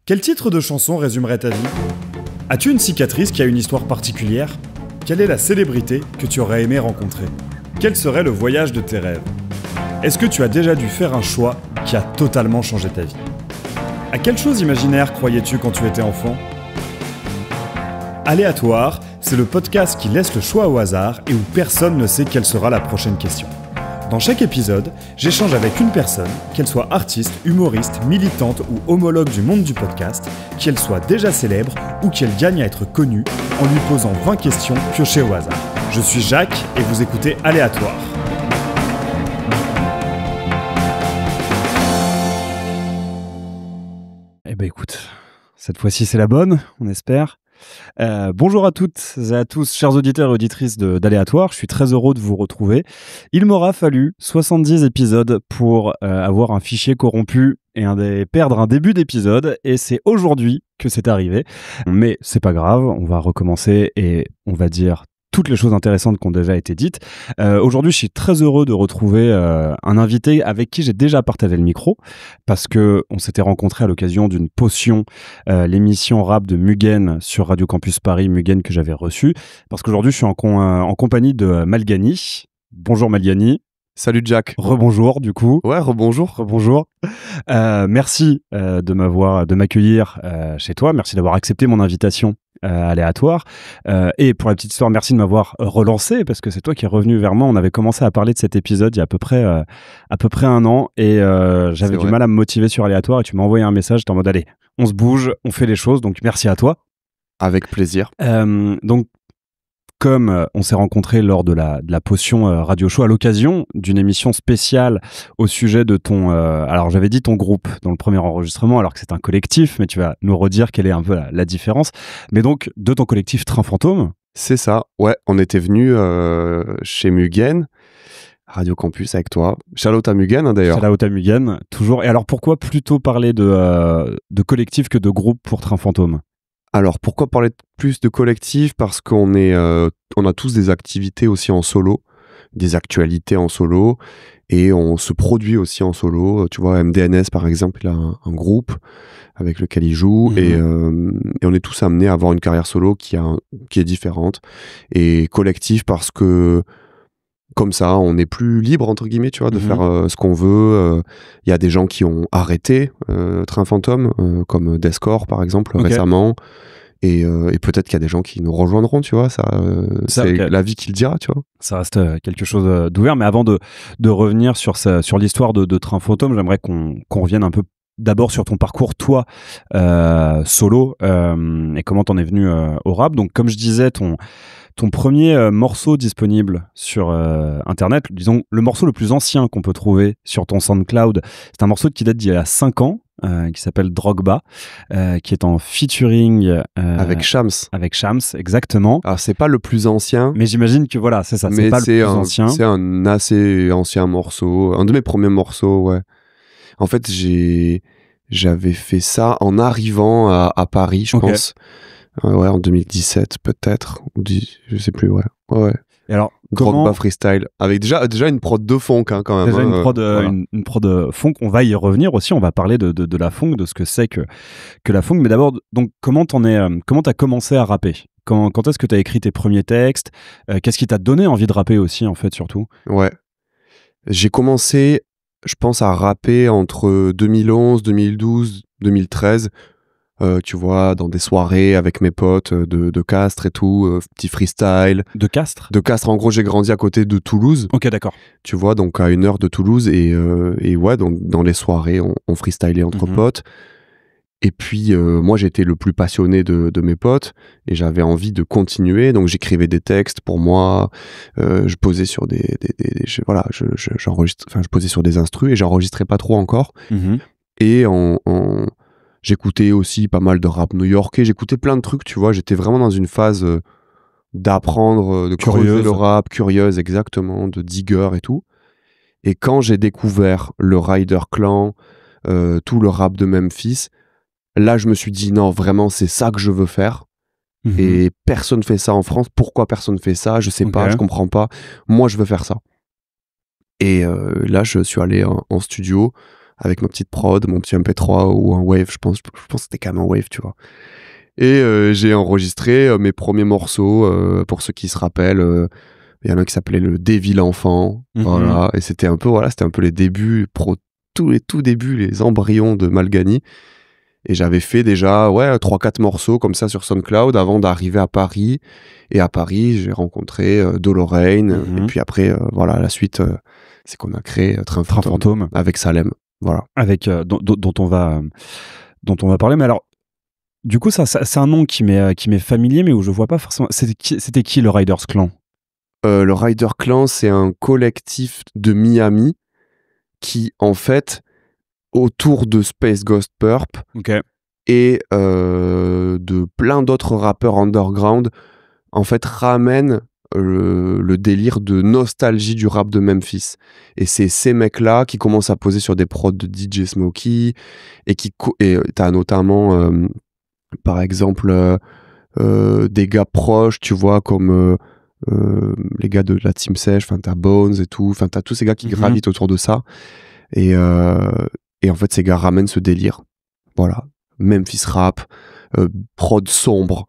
Quel titre de chanson résumerait ta vie ? As-tu une cicatrice qui a une histoire particulière ? Quelle est la célébrité que tu aurais aimé rencontrer ? Quel serait le voyage de tes rêves ? Est-ce que tu as déjà dû faire un choix qui a totalement changé ta vie ? À quelle chose imaginaire croyais-tu quand tu étais enfant ? Aléatoire, c'est le podcast qui laisse le choix au hasard et où personne ne sait quelle sera la prochaine question. Dans chaque épisode, j'échange avec une personne, qu'elle soit artiste, humoriste, militante ou homologue du monde du podcast, qu'elle soit déjà célèbre ou qu'elle gagne à être connue, en lui posant 20 questions piochées au hasard. Je suis Jacques et vous écoutez Aléatoire. Eh ben écoute, cette fois-ci c'est la bonne, on espère. Bonjour à toutes et à tous, chers auditeurs et auditrices d'Aléatoire, je suis très heureux de vous retrouver. Il m'aura fallu 70 épisodes pour avoir un fichier corrompu et perdre un début d'épisode, et c'est aujourd'hui que c'est arrivé. Mais c'est pas grave, on va recommencer et on va dire toutes les choses intéressantes qui ont déjà été dites. Aujourd'hui, je suis très heureux de retrouver un invité avec qui j'ai déjà partagé le micro, parce que on s'était rencontrés à l'occasion d'une potion, l'émission rap de Mugen sur Radio Campus Paris, Mugen que j'avais reçu, parce qu'aujourd'hui, je suis en compagnie de Malgani. Bonjour Malgani. Salut Jack. Rebonjour du coup. Ouais, rebonjour. Rebonjour. Merci de m'accueillir chez toi. Merci d'avoir accepté mon invitation aléatoire. Et pour la petite histoire, merci de m'avoir relancé, parce que c'est toi qui es revenu vers moi. On avait commencé à parler de cet épisode il y a à peu près un an, et j'avais du mal à me motiver sur aléatoire, et tu m'as envoyé un message, t'es en mode allez, on se bouge, on fait les choses, donc merci à toi. Avec plaisir. Donc, comme on s'est rencontrés lors de la potion radio show à l'occasion d'une émission spéciale au sujet de ton... alors j'avais dit ton groupe dans le premier enregistrement alors que c'est un collectif, mais tu vas nous redire quelle est un peu la différence. Mais donc de ton collectif Train Fantôme. C'est ça, ouais, on était venus chez Mugen, Radio Campus avec toi. Shout-out à Mugen d'ailleurs. Shout-out à Mugen, toujours. Et alors pourquoi plutôt parler de collectif que de groupe pour Train Fantôme ? Alors, pourquoi parler plus de collectif ? Parce qu'on on a tous des activités aussi en solo, des actualités en solo, et on se produit aussi en solo. Tu vois, MDNS, par exemple, il a un groupe avec lequel il joue, et on est tous amenés à avoir une carrière solo qui est différente, et collectif parce que comme ça, on est plus libre, entre guillemets, tu vois, de faire ce qu'on veut. Il y a des gens qui ont arrêté Train Fantôme, comme Descore, par exemple, récemment. Et peut-être qu'il y a des gens qui nous rejoindront, tu vois. C'est la vie qui le dira, tu vois. Ça reste quelque chose d'ouvert. Mais avant de revenir sur l'histoire de Train Fantôme, j'aimerais qu'on revienne un peu d'abord sur ton parcours, toi, solo, et comment t'en es venu au rap. Donc, comme je disais, ton premier morceau disponible sur Internet, disons le morceau le plus ancien qu'on peut trouver sur ton SoundCloud, c'est un morceau qui date d'il y a 5 ans, qui s'appelle Drogba, qui est en featuring avec Shams. Avec Shams, exactement. Alors c'est pas le plus ancien, mais j'imagine que voilà, c'est ça, c'est pas le plus ancien. C'est un assez ancien morceau, un de mes premiers morceaux, ouais. En fait, j'avais fait ça en arrivant à Paris, je pense. Ouais, en 2017 peut-être, je sais plus, ouais. Et alors, Drogba freestyle, avec déjà une prod de funk, hein, quand même. Déjà une prod funk, on va y revenir aussi, on va parler de la funk, de ce que c'est que la funk, mais d'abord, donc comment t'as commencé à rapper ? Quand est-ce que t'as écrit tes premiers textes ? Qu'est-ce qui t'a donné envie de rapper aussi, en fait, surtout ? Ouais, j'ai commencé, je pense, à rapper entre 2011, 2012, 2013, tu vois, dans des soirées avec mes potes de Castres et tout, petit freestyle. De Castres ? De Castres, en gros, j'ai grandi à côté de Toulouse. Ok, d'accord. Tu vois, donc à 1 heure de Toulouse, et ouais, donc dans les soirées, on freestylait entre potes. Et puis, moi, j'étais le plus passionné de mes potes, et j'avais envie de continuer, donc j'écrivais des textes pour moi, je posais sur je posais sur des instrus, et j'enregistrais pas trop encore. Et j'écoutais aussi pas mal de rap new-yorkais, j'écoutais plein de trucs, tu vois, j'étais vraiment dans une phase d'apprendre, de creuser le rap, curieuse, exactement, de digger et tout. Et quand j'ai découvert le Rider Clan, tout le rap de Memphis, là je me suis dit non, vraiment c'est ça que je veux faire. Et personne fait ça en France. Pourquoi personne fait ça ? Je sais pas, je comprends pas. Moi je veux faire ça. Et là je suis allé en studio avec ma petite prod, mon petit MP3 ou un Wave, je pense que c'était quand même un Wave, tu vois. Et j'ai enregistré mes premiers morceaux, pour ceux qui se rappellent. Il y en a un qui s'appelait le Devil Enfant, voilà. Et c'était un peu les débuts, tous les tout débuts, les embryons de Malgani. Et j'avais fait déjà 3-4 morceaux comme ça sur SoundCloud avant d'arriver à Paris. Et à Paris, j'ai rencontré Dolorraine. Et puis après, la suite, c'est qu'on a créé Train Fantôme avec Salem. Voilà. Avec, dont on va parler. Mais alors, du coup, ça c'est un nom qui m'est familier, mais où je vois pas forcément. C'était qui le Riders Clan? Le Rider Clan, c'est un collectif de Miami qui, en fait, autour de Space Ghost Purp et de plein d'autres rappeurs underground, en fait, ramène le délire de nostalgie du rap de Memphis. Et c'est ces mecs-là qui commencent à poser sur des prods de DJ Smokey et t'as notamment, par exemple, des gars proches, tu vois, comme les gars de la Team Sèche, enfin t'as Bones et tout, enfin t'as tous ces gars qui gravitent autour de ça. Et en fait, ces gars ramènent ce délire. Voilà. Memphis rap, prod sombre,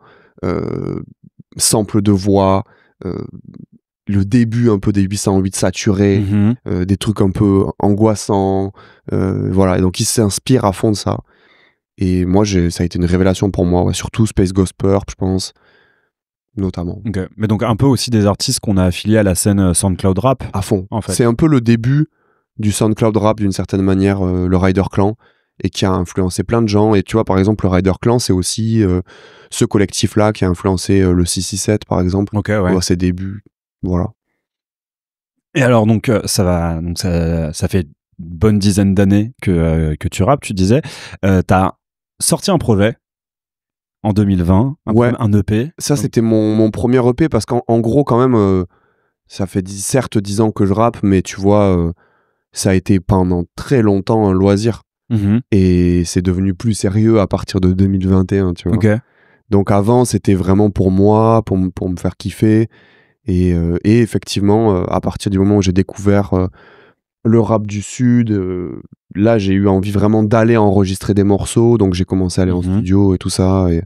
sample de voix, le début un peu des 808 saturés, des trucs un peu angoissants. Voilà. Et donc, ils s'inspirent à fond de ça. Et moi, ça a été une révélation pour moi. Ouais. Surtout Space Ghost Purp, je pense. Notamment. Mais donc, un peu aussi des artistes qu'on a affiliés à la scène SoundCloud Rap. À fond. En fait. C'est un peu le début du SoundCloud Rap d'une certaine manière, le Rider Clan, et qui a influencé plein de gens. Et tu vois, par exemple, le Rider Clan, c'est aussi ce collectif-là qui a influencé le 667, par exemple, à ses débuts. Voilà. Et alors, donc, ça fait une bonne dizaine d'années que tu rappes, tu disais. T'as sorti un projet en 2020, un EP. Ça, c'était mon premier EP, parce qu'en gros, quand même, ça fait certes 10 ans que je rappe, mais tu vois... ça a été pendant très longtemps un loisir. Et c'est devenu plus sérieux à partir de 2021, tu vois. Donc avant, c'était vraiment pour moi, pour me faire kiffer. Et effectivement, à partir du moment où j'ai découvert le rap du Sud, là, j'ai eu envie vraiment d'aller enregistrer des morceaux. Donc j'ai commencé à aller en studio et tout ça. Et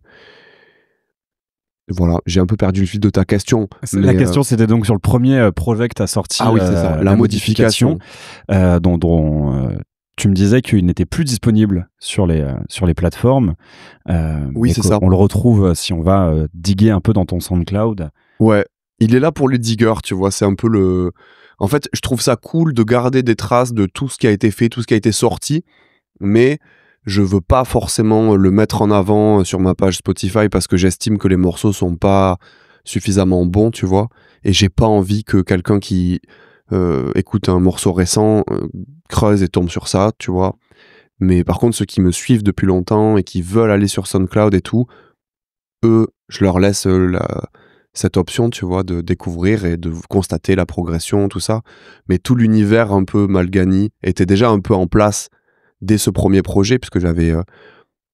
voilà, j'ai un peu perdu le fil de ta question. La question, c'était donc sur le premier projet que tu as sorti. Ah oui, c'est ça, la modification. Dont tu me disais qu'il n'était plus disponible sur les plateformes. Oui, c'est ça. On le retrouve si on va diguer un peu dans ton SoundCloud. Ouais, il est là pour les diggers, tu vois. C'est un peu le... En fait, je trouve ça cool de garder des traces de tout ce qui a été fait, tout ce qui a été sorti. Mais... je veux pas forcément le mettre en avant sur ma page Spotify parce que j'estime que les morceaux sont pas suffisamment bons, tu vois. Et j'ai pas envie que quelqu'un qui écoute un morceau récent creuse et tombe sur ça, tu vois. Mais par contre, ceux qui me suivent depuis longtemps et qui veulent aller sur SoundCloud et tout, eux, je leur laisse cette option, tu vois, de découvrir et de constater la progression, tout ça. Mais tout l'univers un peu Malgani était déjà un peu en place dès ce premier projet, puisque j'avais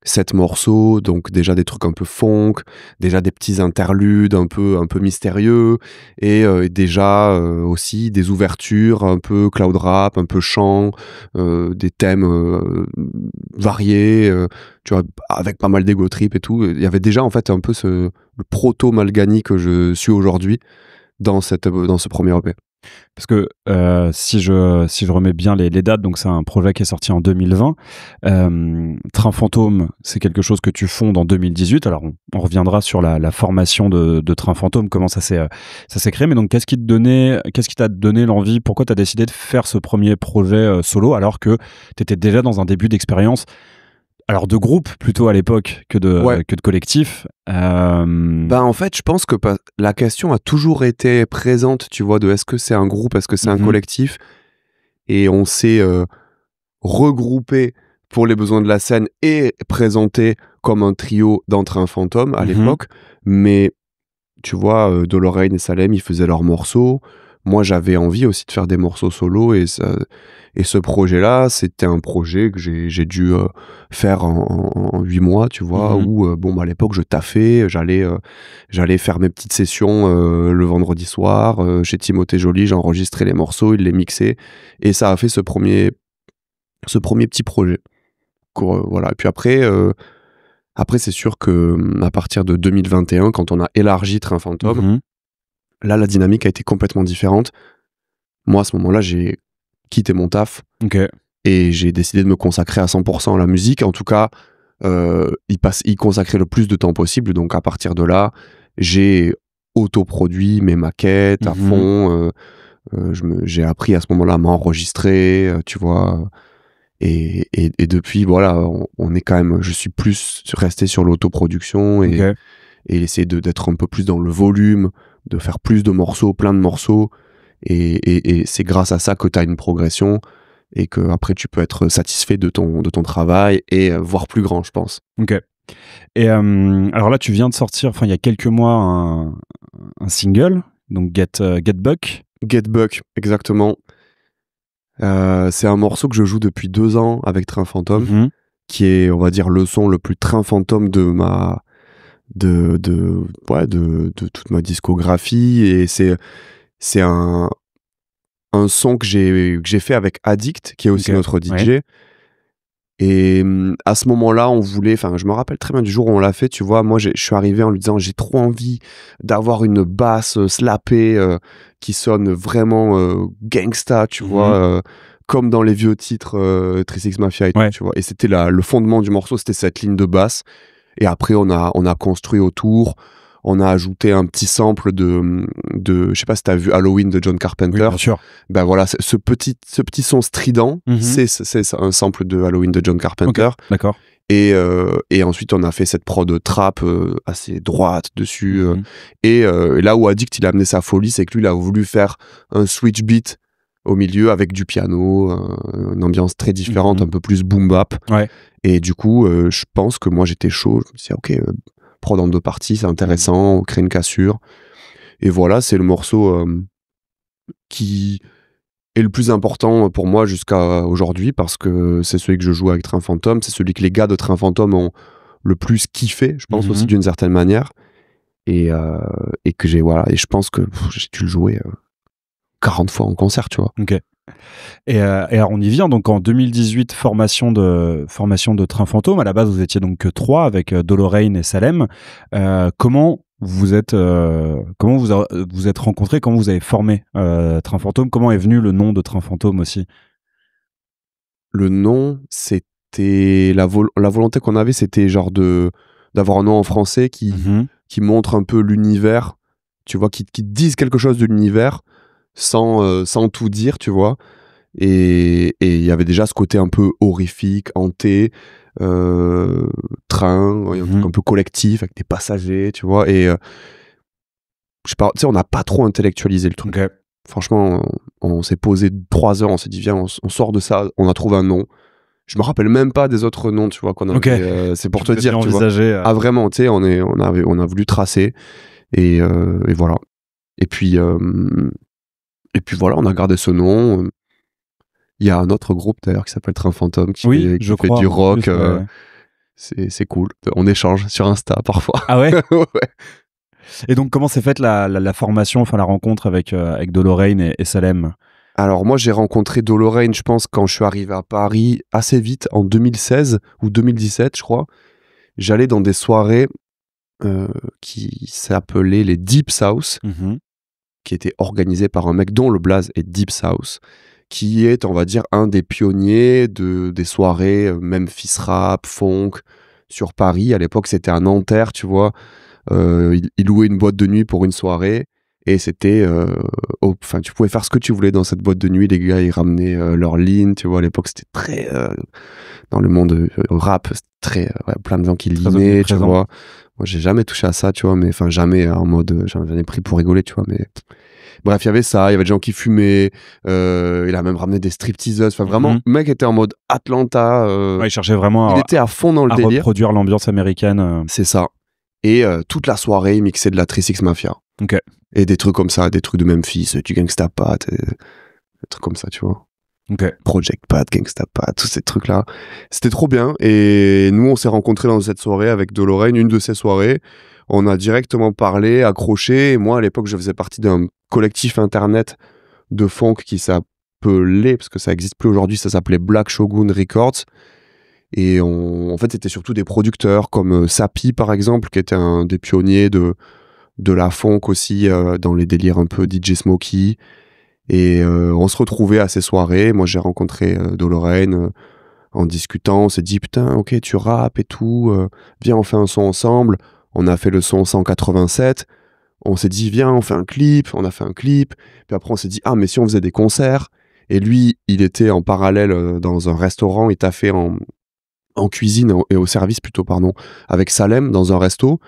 7 morceaux, donc déjà des trucs un peu funk, déjà des petits interludes un peu mystérieux, et déjà aussi des ouvertures un peu cloud rap, un peu chant, des thèmes variés, tu vois, avec pas mal d'ego trip et tout. Il y avait déjà en fait un peu le proto Malgani que je suis aujourd'hui dans ce premier EP. Parce que si je remets bien les dates, donc c'est un projet qui est sorti en 2020. Train Fantôme, c'est quelque chose que tu fondes en 2018. Alors on reviendra sur la formation de Train Fantôme, comment ça s'est créé. Mais donc qu'est-ce qui t'a donné l'envie? Pourquoi t'as décidé de faire ce premier projet solo alors que t'étais déjà dans un début d'expérience? Alors de groupe plutôt à l'époque que de collectif. En fait, je pense que la question a toujours été présente, tu vois, de est-ce que c'est un groupe, est-ce que c'est un collectif, et on s'est regroupé pour les besoins de la scène et présenté comme un trio dans Train Fantôme à l'époque. Mais tu vois, Dolorraine et Salem, ils faisaient leurs morceaux. Moi, j'avais envie aussi de faire des morceaux solo, et ce projet-là, c'était un projet que j'ai dû faire en 8 mois, tu vois, où, à l'époque, je taffais, j'allais faire mes petites sessions le vendredi soir, chez Timothée Joly, j'enregistrais les morceaux, il les mixait, et ça a fait ce premier ce premier petit projet. Voilà. Et puis après, c'est sûr que à partir de 2021, quand on a élargi Train Fantôme, là, la dynamique a été complètement différente. Moi, à ce moment-là, j'ai quitté mon taf et j'ai décidé de me consacrer à 100% à la musique. En tout cas, y consacrer le plus de temps possible. Donc, à partir de là, j'ai autoproduit mes maquettes à fond. J'ai appris à ce moment-là à m'enregistrer, tu vois. Et depuis, voilà, on est quand même. Je suis plus resté sur l'autoproduction et essayer d'être un peu plus dans le volume, de faire plus de morceaux, plein de morceaux. Et c'est grâce à ça que tu as une progression et que après tu peux être satisfait de ton travail et voir plus grand, je pense. Ok. Et alors là, tu viens de sortir, il y a quelques mois, un single, donc Get Buck. Get Buck, exactement. C'est un morceau que je joue depuis 2 ans avec Train Fantôme, qui est, on va dire, le son le plus Train Fantôme de toute ma discographie. Et c'est un son que j'ai fait avec Addict, qui est aussi notre DJ. Ouais. Et à ce moment-là, on voulait, je me rappelle très bien du jour où on l'a fait, tu vois, moi je suis arrivé en lui disant j'ai trop envie d'avoir une basse slappée qui sonne vraiment gangsta, tu vois, comme dans les vieux titres 3 Mafia et tout, tu vois. Et c'était le fondement du morceau, c'était cette ligne de basse. Et après, on a construit autour. On a ajouté un petit sample de je sais pas si t'as vu Halloween de John Carpenter. Oui, bien sûr. Ben voilà, ce petit son strident, c'est un sample de Halloween de John Carpenter. Okay, d'accord. Et ensuite, on a fait cette prod trap assez droite dessus. Et là où Addict, il a amené sa folie, c'est que lui, il a voulu faire un switch beat au milieu avec du piano, une ambiance très différente, un peu plus boom bap. Ouais. Et du coup, je pense que moi, j'étais chaud. Je me suis dit, ok, prod en 2 parties, c'est intéressant, on crée une cassure. Et voilà, c'est le morceau qui est le plus important pour moi jusqu'à aujourd'hui, parce que c'est celui que je joue avec Train Fantôme, c'est celui que les gars de Train Fantôme ont le plus kiffé, je pense aussi d'une certaine manière. Et que et je pense que j'ai dû le jouer 40 fois en concert, tu vois. Ok. Et alors on y vient, donc en 2018, formation de Train Fantôme. À la base, vous étiez donc que 3 avec Dolorein et Salem. Comment vous êtes rencontrés, comment vous avez formé Train Fantôme, comment est venu le nom de Train Fantôme aussi? Le nom, c'était la volonté qu'on avait, c'était genre d'avoir un nom en français qui montre un peu l'univers, tu vois, qui dise quelque chose de l'univers sans tout dire, tu vois. Et il y avait déjà ce côté un peu horrifique, hanté, train, un truc un peu collectif avec des passagers, tu vois. Et je sais pas, tu sais, on n'a pas trop intellectualisé le truc. Okay. Franchement, on s'est posé 3 heures, on s'est dit viens, on sort de ça, on a trouvé un nom. Je me rappelle même pas des autres noms, tu vois, qu'on avait. Okay. C'est pour te dire, tu vois. Ah vraiment, tu sais, on a voulu tracer et voilà. Et puis voilà, on a gardé ce nom. Il y a un autre groupe d'ailleurs qui s'appelle Train Fantôme qui fait du rock. Plus, c'est cool. On échange sur Insta parfois. Ah ouais. Ouais. Et donc comment s'est faite la formation, la rencontre avec Dolorein et Salem? Alors moi j'ai rencontré Dolorein, je pense, quand je suis arrivé à Paris assez vite, en 2016 ou 2017 je crois. J'allais dans des soirées qui s'appelaient les Deep South, qui étaient organisées par un mec dont le blaze est Deep South, qui est, on va dire, un des pionniers des soirées Memphis rap, funk sur Paris. À l'époque, c'était à Nanterre, tu vois. Il louait une boîte de nuit pour une soirée et c'était... tu pouvais faire ce que tu voulais dans cette boîte de nuit. Les gars, ils ramenaient leur ligne, tu vois. À l'époque, c'était très... dans le monde rap, c'était très... plein de gens qui linaient, tu vois. Moi, j'ai jamais touché à ça, tu vois, mais jamais en mode... j'en ai pris pour rigoler, tu vois, mais... Bref, il y avait ça, il y avait des gens qui fumaient, il a même ramené des stripteaseuses, vraiment, le mec était en mode Atlanta. Il cherchait vraiment il était à fond dans le délire. Reproduire l'ambiance américaine. C'est ça. Et toute la soirée, il mixait de la 3 Mafia. Okay. Et des trucs comme ça, des trucs de Memphis, du Gangsta Pat, des trucs comme ça, tu vois. Okay. Project Pat, Gangsta Pat, tous ces trucs-là. C'était trop bien. Et nous, on s'est rencontrés dans cette soirée avec Dolorein, une de ces soirées. On a directement parlé, accroché. Et moi, à l'époque, je faisais partie d'un collectif internet de funk qui s'appelait s'appelait, parce que ça existe plus aujourd'hui, ça s'appelait Black Shogun Records. Et en fait, c'était surtout des producteurs comme Sapi, par exemple, qui était un des pionniers de la funk aussi, dans les délires un peu DJ Smokey. Et on se retrouvait à ces soirées. Moi, j'ai rencontré Dolorane en discutant. On s'est dit, putain, ok, tu rappes et tout. Viens, on fait un son ensemble. On a fait le son 187. On s'est dit, viens, on fait un clip. On a fait un clip. Puis après, on s'est dit, ah, mais si on faisait des concerts. Et lui, il était en parallèle dans un restaurant. Il taffait en cuisine et au service plutôt, pardon, avec Salem dans un resto.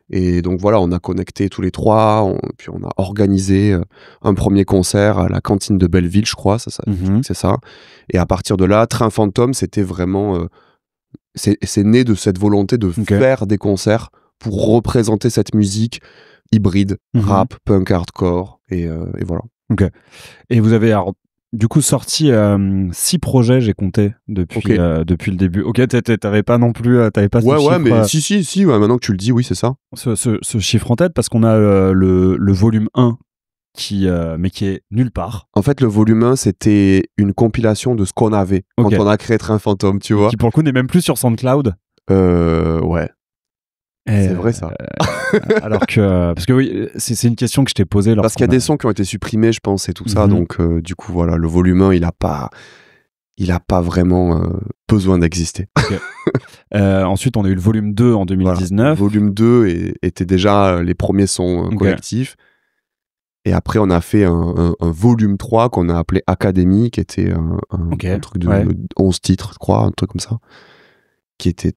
Et donc voilà, on a connecté tous les trois, puis on a organisé un premier concert à la cantine de Belleville, je crois, c'est ça. Et à partir de là, Train Fantôme, c'était vraiment... c'est né de cette volonté de faire des concerts pour représenter cette musique hybride, rap, punk, hardcore, et voilà. Ok. Et vous avez... du coup, sorti 6 projets, j'ai compté depuis le début. Ok, t'avais pas non plus, t'avais pas ce chiffre. Ouais, mais si, maintenant que tu le dis, oui, c'est ça. Ce chiffre en tête, parce qu'on a le volume 1 mais qui est nulle part. En fait, le volume 1, c'était une compilation de ce qu'on avait quand on a créé Train Fantôme, tu vois. Qui pour le coup n'est même plus sur SoundCloud. Ouais. C'est vrai ça. Alors que parce que oui, c'est une question que je t'ai posée. Parce qu'il y a des sons qui ont été supprimés, je pense, et tout ça. Donc du coup voilà, le volume 1, il a pas vraiment besoin d'exister. Okay. Ensuite, on a eu le volume 2 en 2019. Voilà. Le volume 2 était déjà les premiers sons collectifs. Et après, on a fait un volume 3 qu'on a appelé Académie, qui était un truc de 11 titres, je crois, un truc comme ça, qui était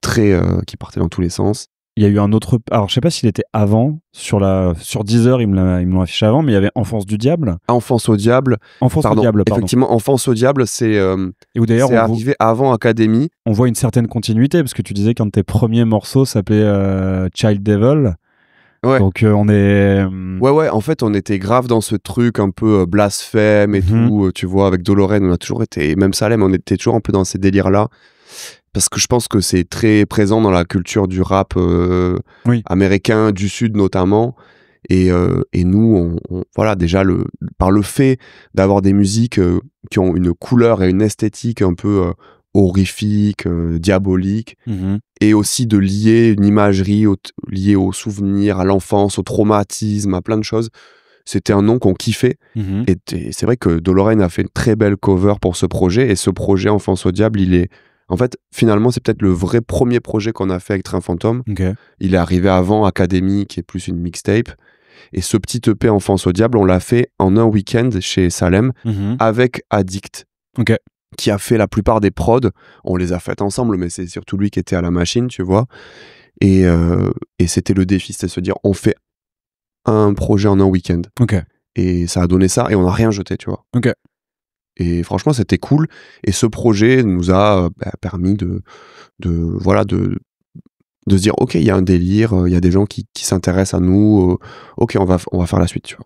qui partait dans tous les sens. Il y a eu un autre... Alors, je sais pas s'il était avant. Sur Deezer, ils me l'ont affiché avant, mais il y avait Enfance du Diable. Enfance au Diable. Pardon. Effectivement, Enfance au Diable, c'est arrivé avant Académie. On voit une certaine continuité, parce que tu disais qu'un de tes premiers morceaux s'appelait Child Devil. Ouais. Donc, on est... Ouais, en fait, on était grave dans ce truc un peu blasphème et tout, tu vois, avec Dolorane, on a toujours été... Même Salem, on était toujours un peu dans ces délires-là. Parce que je pense que c'est très présent dans la culture du rap américain, du Sud notamment. Et nous, voilà, déjà, par le fait d'avoir des musiques qui ont une couleur et une esthétique un peu horrifique, diabolique, et aussi de lier une imagerie liée aux souvenirs, à l'enfance, au traumatisme, à plein de choses. C'était un nom qu'on kiffait. Et c'est vrai que Dolorane a fait une très belle cover pour ce projet. Et ce projet, Enfance au Diable, il est... En fait, finalement, c'est peut-être le vrai premier projet qu'on a fait avec Train Fantôme. Il est arrivé avant Académie, qui est plus une mixtape. Et ce petit EP Enfance au Diable, on l'a fait en un week-end chez Salem avec Addict, qui a fait la plupart des prods. On les a faites ensemble, mais c'est surtout lui qui était à la machine, tu vois. Et c'était le défi, c'était de se dire, on fait un projet en un week-end. Et ça a donné ça, et on n'a rien jeté, tu vois. Et franchement, c'était cool. Et ce projet nous a permis de se dire, ok, il y a un délire, il y a des gens qui s'intéressent à nous. Ok, on va faire la suite, tu vois.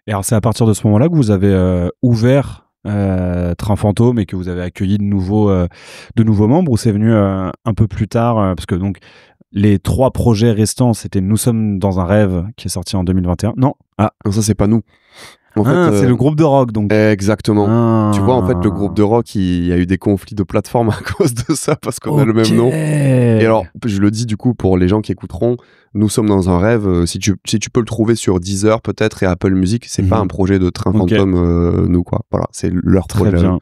Et alors, c'est à partir de ce moment-là que vous avez ouvert Train Fantôme et que vous avez accueilli de nouveaux membres, ou c'est venu un peu plus tard parce que donc les 3 projets restants, c'était Nous sommes dans un rêve qui est sorti en 2021. Non, ça c'est pas nous. En fait, c'est le groupe de rock, donc. Exactement. Tu vois, en fait, le groupe de rock, il y a eu des conflits de plateforme à cause de ça, parce qu'on a le même nom. Et alors, je le dis du coup pour les gens qui écouteront, Nous sommes dans un rêve. Si tu peux le trouver sur Deezer peut-être et Apple Music, c'est pas un projet de Train Fantôme, nous quoi. Voilà, c'est leur projet. Très bien.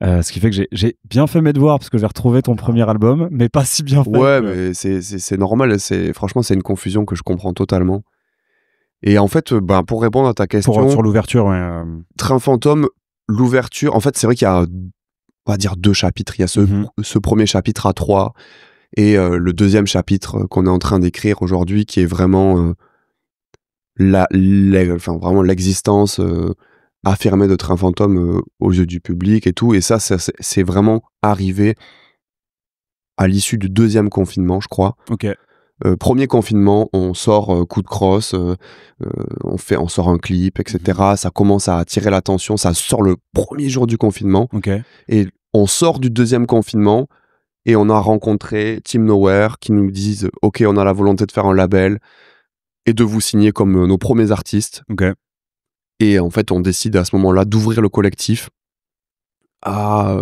Ce qui fait que j'ai bien fait mes devoirs, parce que j'ai retrouvé ton premier album, mais pas si bien fait. Ouais, mais c'est normal. Franchement, c'est une confusion que je comprends totalement. Et en fait, pour répondre à ta question... Sur l'ouverture, Train Fantôme, l'ouverture... En fait, c'est vrai qu'il y a, on va dire, 2 chapitres. Il y a ce premier chapitre à 3 et le deuxième chapitre qu'on est en train d'écrire aujourd'hui, qui est vraiment vraiment l'existence affirmée de Train Fantôme aux yeux du public et tout. Et ça, c'est vraiment arrivé à l'issue du 2e confinement, je crois. Premier confinement, on sort coup de crosse, on sort un clip, etc. Ça commence à attirer l'attention, ça sort le premier jour du confinement. Et on sort du 2e confinement et on a rencontré Team Nowhere qui nous disent « Ok, on a la volonté de faire un label et de vous signer comme nos premiers artistes. » Et en fait, on décide à ce moment-là d'ouvrir le collectif. à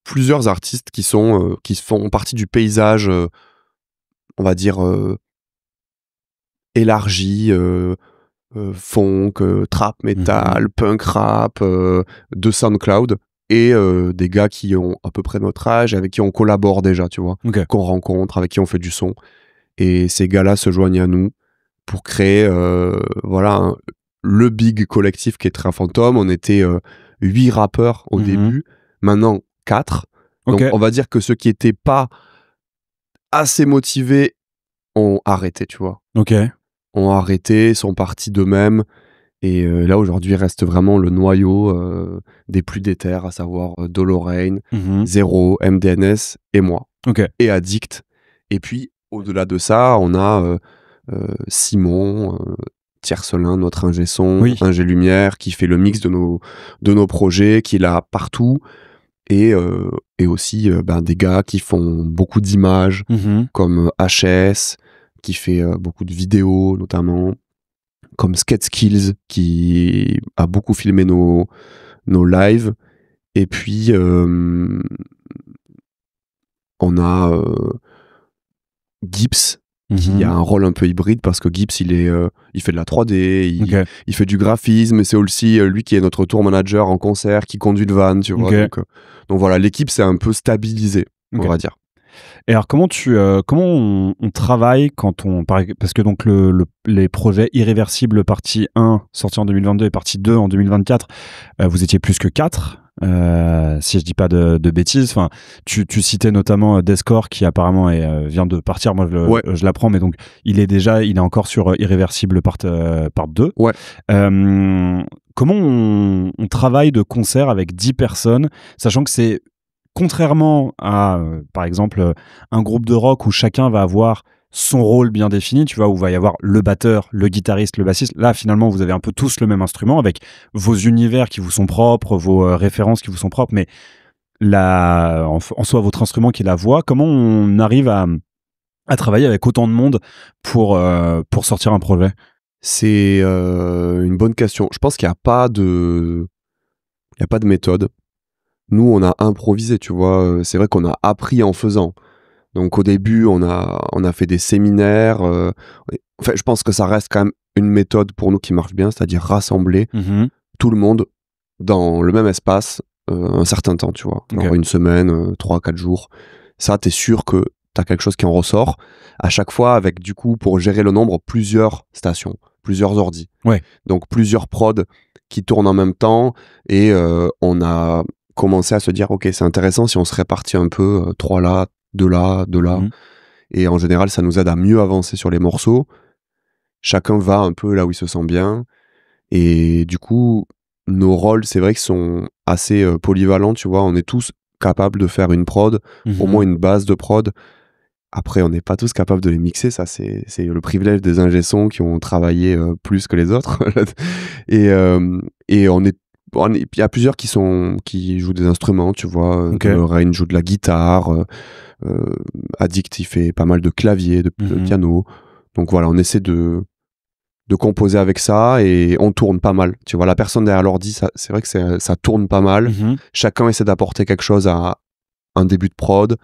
plusieurs artistes qui font partie du paysage, on va dire, élargi, funk, trap metal, punk rap, de SoundCloud, et des gars qui ont à peu près notre âge, avec qui on collabore déjà, tu vois, qu'on rencontre, avec qui on fait du son. Et ces gars-là se joignent à nous pour créer le big collectif qui est Train Fantôme. On était 8 rappeurs au début, maintenant 4. Donc on va dire que ceux qui n'étaient pas assez motivés ont arrêté, tu vois. Ont arrêté, sont partis d'eux-mêmes. Et là, aujourd'hui, il reste vraiment le noyau des plus déter, à savoir Dolorraine, Zero, MDNS et moi. Et Addict. Et puis, au-delà de ça, on a Simon, Tiercelin, notre ingé son, ingé lumière, qui fait le mix de nos projets, qui est là partout. Et aussi des gars qui font beaucoup d'images, comme HS, qui fait beaucoup de vidéos, notamment, comme Skate Skills, qui a beaucoup filmé nos lives. Et puis, on a Gibbs, qui a un rôle un peu hybride, parce que Gibbs, il fait de la 3D, il fait du graphisme, et c'est aussi lui qui est notre tour manager en concert, qui conduit le van, tu vois. Donc voilà, l'équipe s'est un peu stabilisée, on va dire. Et alors, comment on travaille quand parce que donc les projets Irréversibles partie 1 sorti en 2022 et partie 2 en 2024, vous étiez plus que 4, si je dis pas de bêtises. Enfin, tu citais notamment Descore, qui apparemment vient de partir. Moi, je l'apprends, mais donc il est encore sur Irréversible part 2. Comment on travaille de concert avec 10 personnes, sachant que c'est contrairement à, par exemple, un groupe de rock où chacun va avoir son rôle bien défini, tu vois, où il va y avoir le batteur, le guitariste, le bassiste. Là, finalement, vous avez un peu tous le même instrument, avec vos univers qui vous sont propres, vos références qui vous sont propres, mais en soi, votre instrument qui est la voix. Comment on arrive à travailler avec autant de monde pour sortir un projet? C'est une bonne question. Je pense qu'il n'y a pas de méthode. Nous, on a improvisé, tu vois. C'est vrai qu'on a appris en faisant. Donc au début, on a fait des séminaires. Enfin, je pense que ça reste quand même une méthode pour nous qui marche bien, c'est-à-dire rassembler tout le monde dans le même espace un certain temps, tu vois. Genre une semaine, 3-4 jours. Ça, t'es sûr que t'as quelque chose qui en ressort. À chaque fois, avec du coup, pour gérer le nombre, plusieurs stations, plusieurs ordis. Donc plusieurs prods qui tournent en même temps. Et on a commencé à se dire, ok, c'est intéressant si on se répartit un peu, 3 là, 2 là, 2 là. Et en général, ça nous aide à mieux avancer sur les morceaux. Chacun va un peu là où il se sent bien. Et du coup, nos rôles, c'est vrai qu'ils sont assez polyvalents, tu vois. On est tous capables de faire une prod, au moins une base de prod. Après, on n'est pas tous capables de les mixer. Ça, c'est le privilège des ingé-sons qui ont travaillé plus que les autres. Et il y a plusieurs qui jouent des instruments, tu vois. Rain joue de la guitare. Addict, il fait pas mal de clavier, de piano. Donc voilà, on essaie de composer avec ça, et on tourne pas mal. Tu vois, la personne derrière l'ordi, c'est vrai que ça tourne pas mal. Chacun essaie d'apporter quelque chose à un début de prod.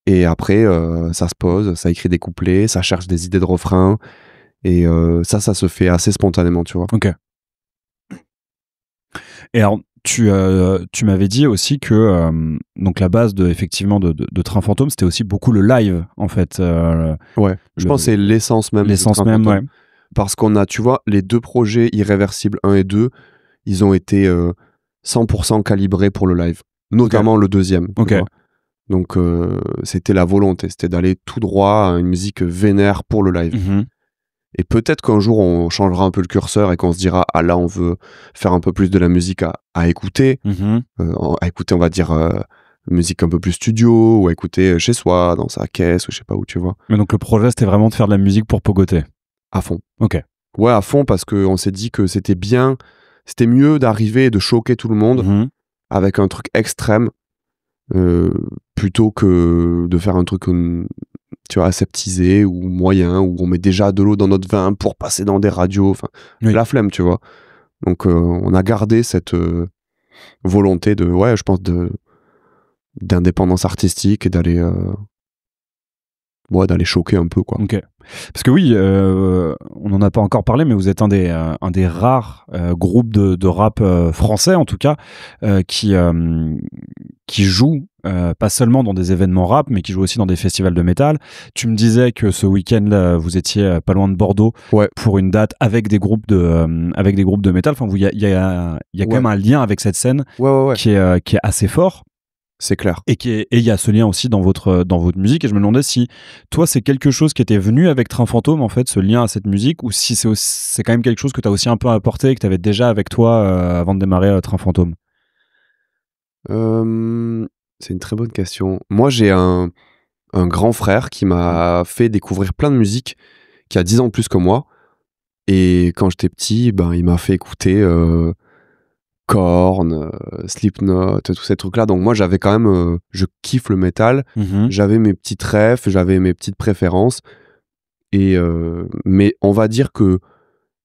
Et après, ça se pose, ça écrit des couplets, ça cherche des idées de refrain. Et ça se fait assez spontanément, tu vois. Et alors, tu m'avais dit aussi que donc la base effectivement de Train Fantôme, c'était aussi beaucoup le live, en fait. Je pense que c'est l'essence même. L'essence même, Parce qu'on a, tu vois, les 2 projets Irréversibles 1 et 2, ils ont été 100% calibrés pour le live. Notamment le deuxième. Donc, c'était la volonté, c'était d'aller tout droit à une musique vénère pour le live. Et peut-être qu'un jour, on changera un peu le curseur et qu'on se dira, ah là, on veut faire un peu plus de la musique à écouter. À écouter, on va dire, musique un peu plus studio, ou à écouter chez soi, dans sa caisse, ou je sais pas où, tu vois. Mais donc, le projet, c'était vraiment de faire de la musique pour pogoter. À fond. Ouais, à fond, parce qu'on s'est dit que c'était mieux d'arriver et de choquer tout le monde avec un truc extrême, plutôt que de faire un truc, tu vois, aseptisé ou moyen, où on met déjà de l'eau dans notre vin pour passer dans des radios. Enfin, la flemme, tu vois. Donc, on a gardé cette volonté de, je pense d'indépendance artistique et d'aller choquer un peu, quoi. Ok. Parce que oui, on n'en a pas encore parlé, mais vous êtes un des rares groupes de rap français, en tout cas, qui joue pas seulement dans des événements rap, mais qui joue aussi dans des festivals de métal. Tu me disais que ce week-end, vous étiez pas loin de Bordeaux pour une date avec des groupes de métal. Enfin, il y a quand même un lien avec cette scène qui est assez fort. C'est clair. Et il y a ce lien aussi dans votre musique. Et je me demandais si toi, c'est quelque chose qui était venu avec Train Fantôme, en fait, ce lien à cette musique, ou si c'est quand même quelque chose que tu as aussi un peu apporté et que tu avais déjà avec toi avant de démarrer Train Fantôme. C'est une très bonne question. Moi, j'ai un grand frère qui m'a fait découvrir plein de musique, qui a 10 ans de plus que moi. Et quand j'étais petit, il m'a fait écouter Korn, Slipknot, tous ces trucs-là. Donc moi, j'avais quand même... je kiffe le métal. J'avais mes petites refs, j'avais mes petites préférences. Mais on va dire que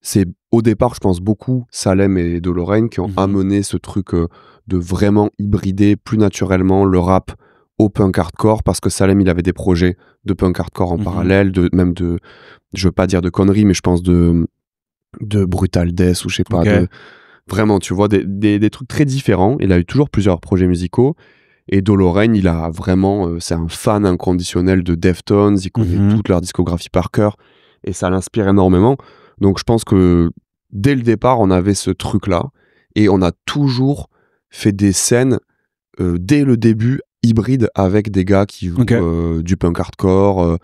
c'est au départ, je pense, beaucoup Salem et De Lorraine qui ont amené ce truc de vraiment hybrider plus naturellement le rap au punk hardcore, parce que Salem, il avait des projets de punk hardcore en parallèle, je veux pas dire de conneries, mais je pense de Brutal Death ou je sais pas, vraiment, tu vois, des trucs très différents. Il a eu toujours plusieurs projets musicaux. Et De Lorraine, il a vraiment... c'est un fan inconditionnel de Deftones. Il connaît toute leur discographie par cœur. Et ça l'inspire énormément. Donc, je pense que dès le départ, on avait ce truc-là. Et on a toujours fait des scènes, dès le début, hybrides avec des gars qui jouent du punk hardcore.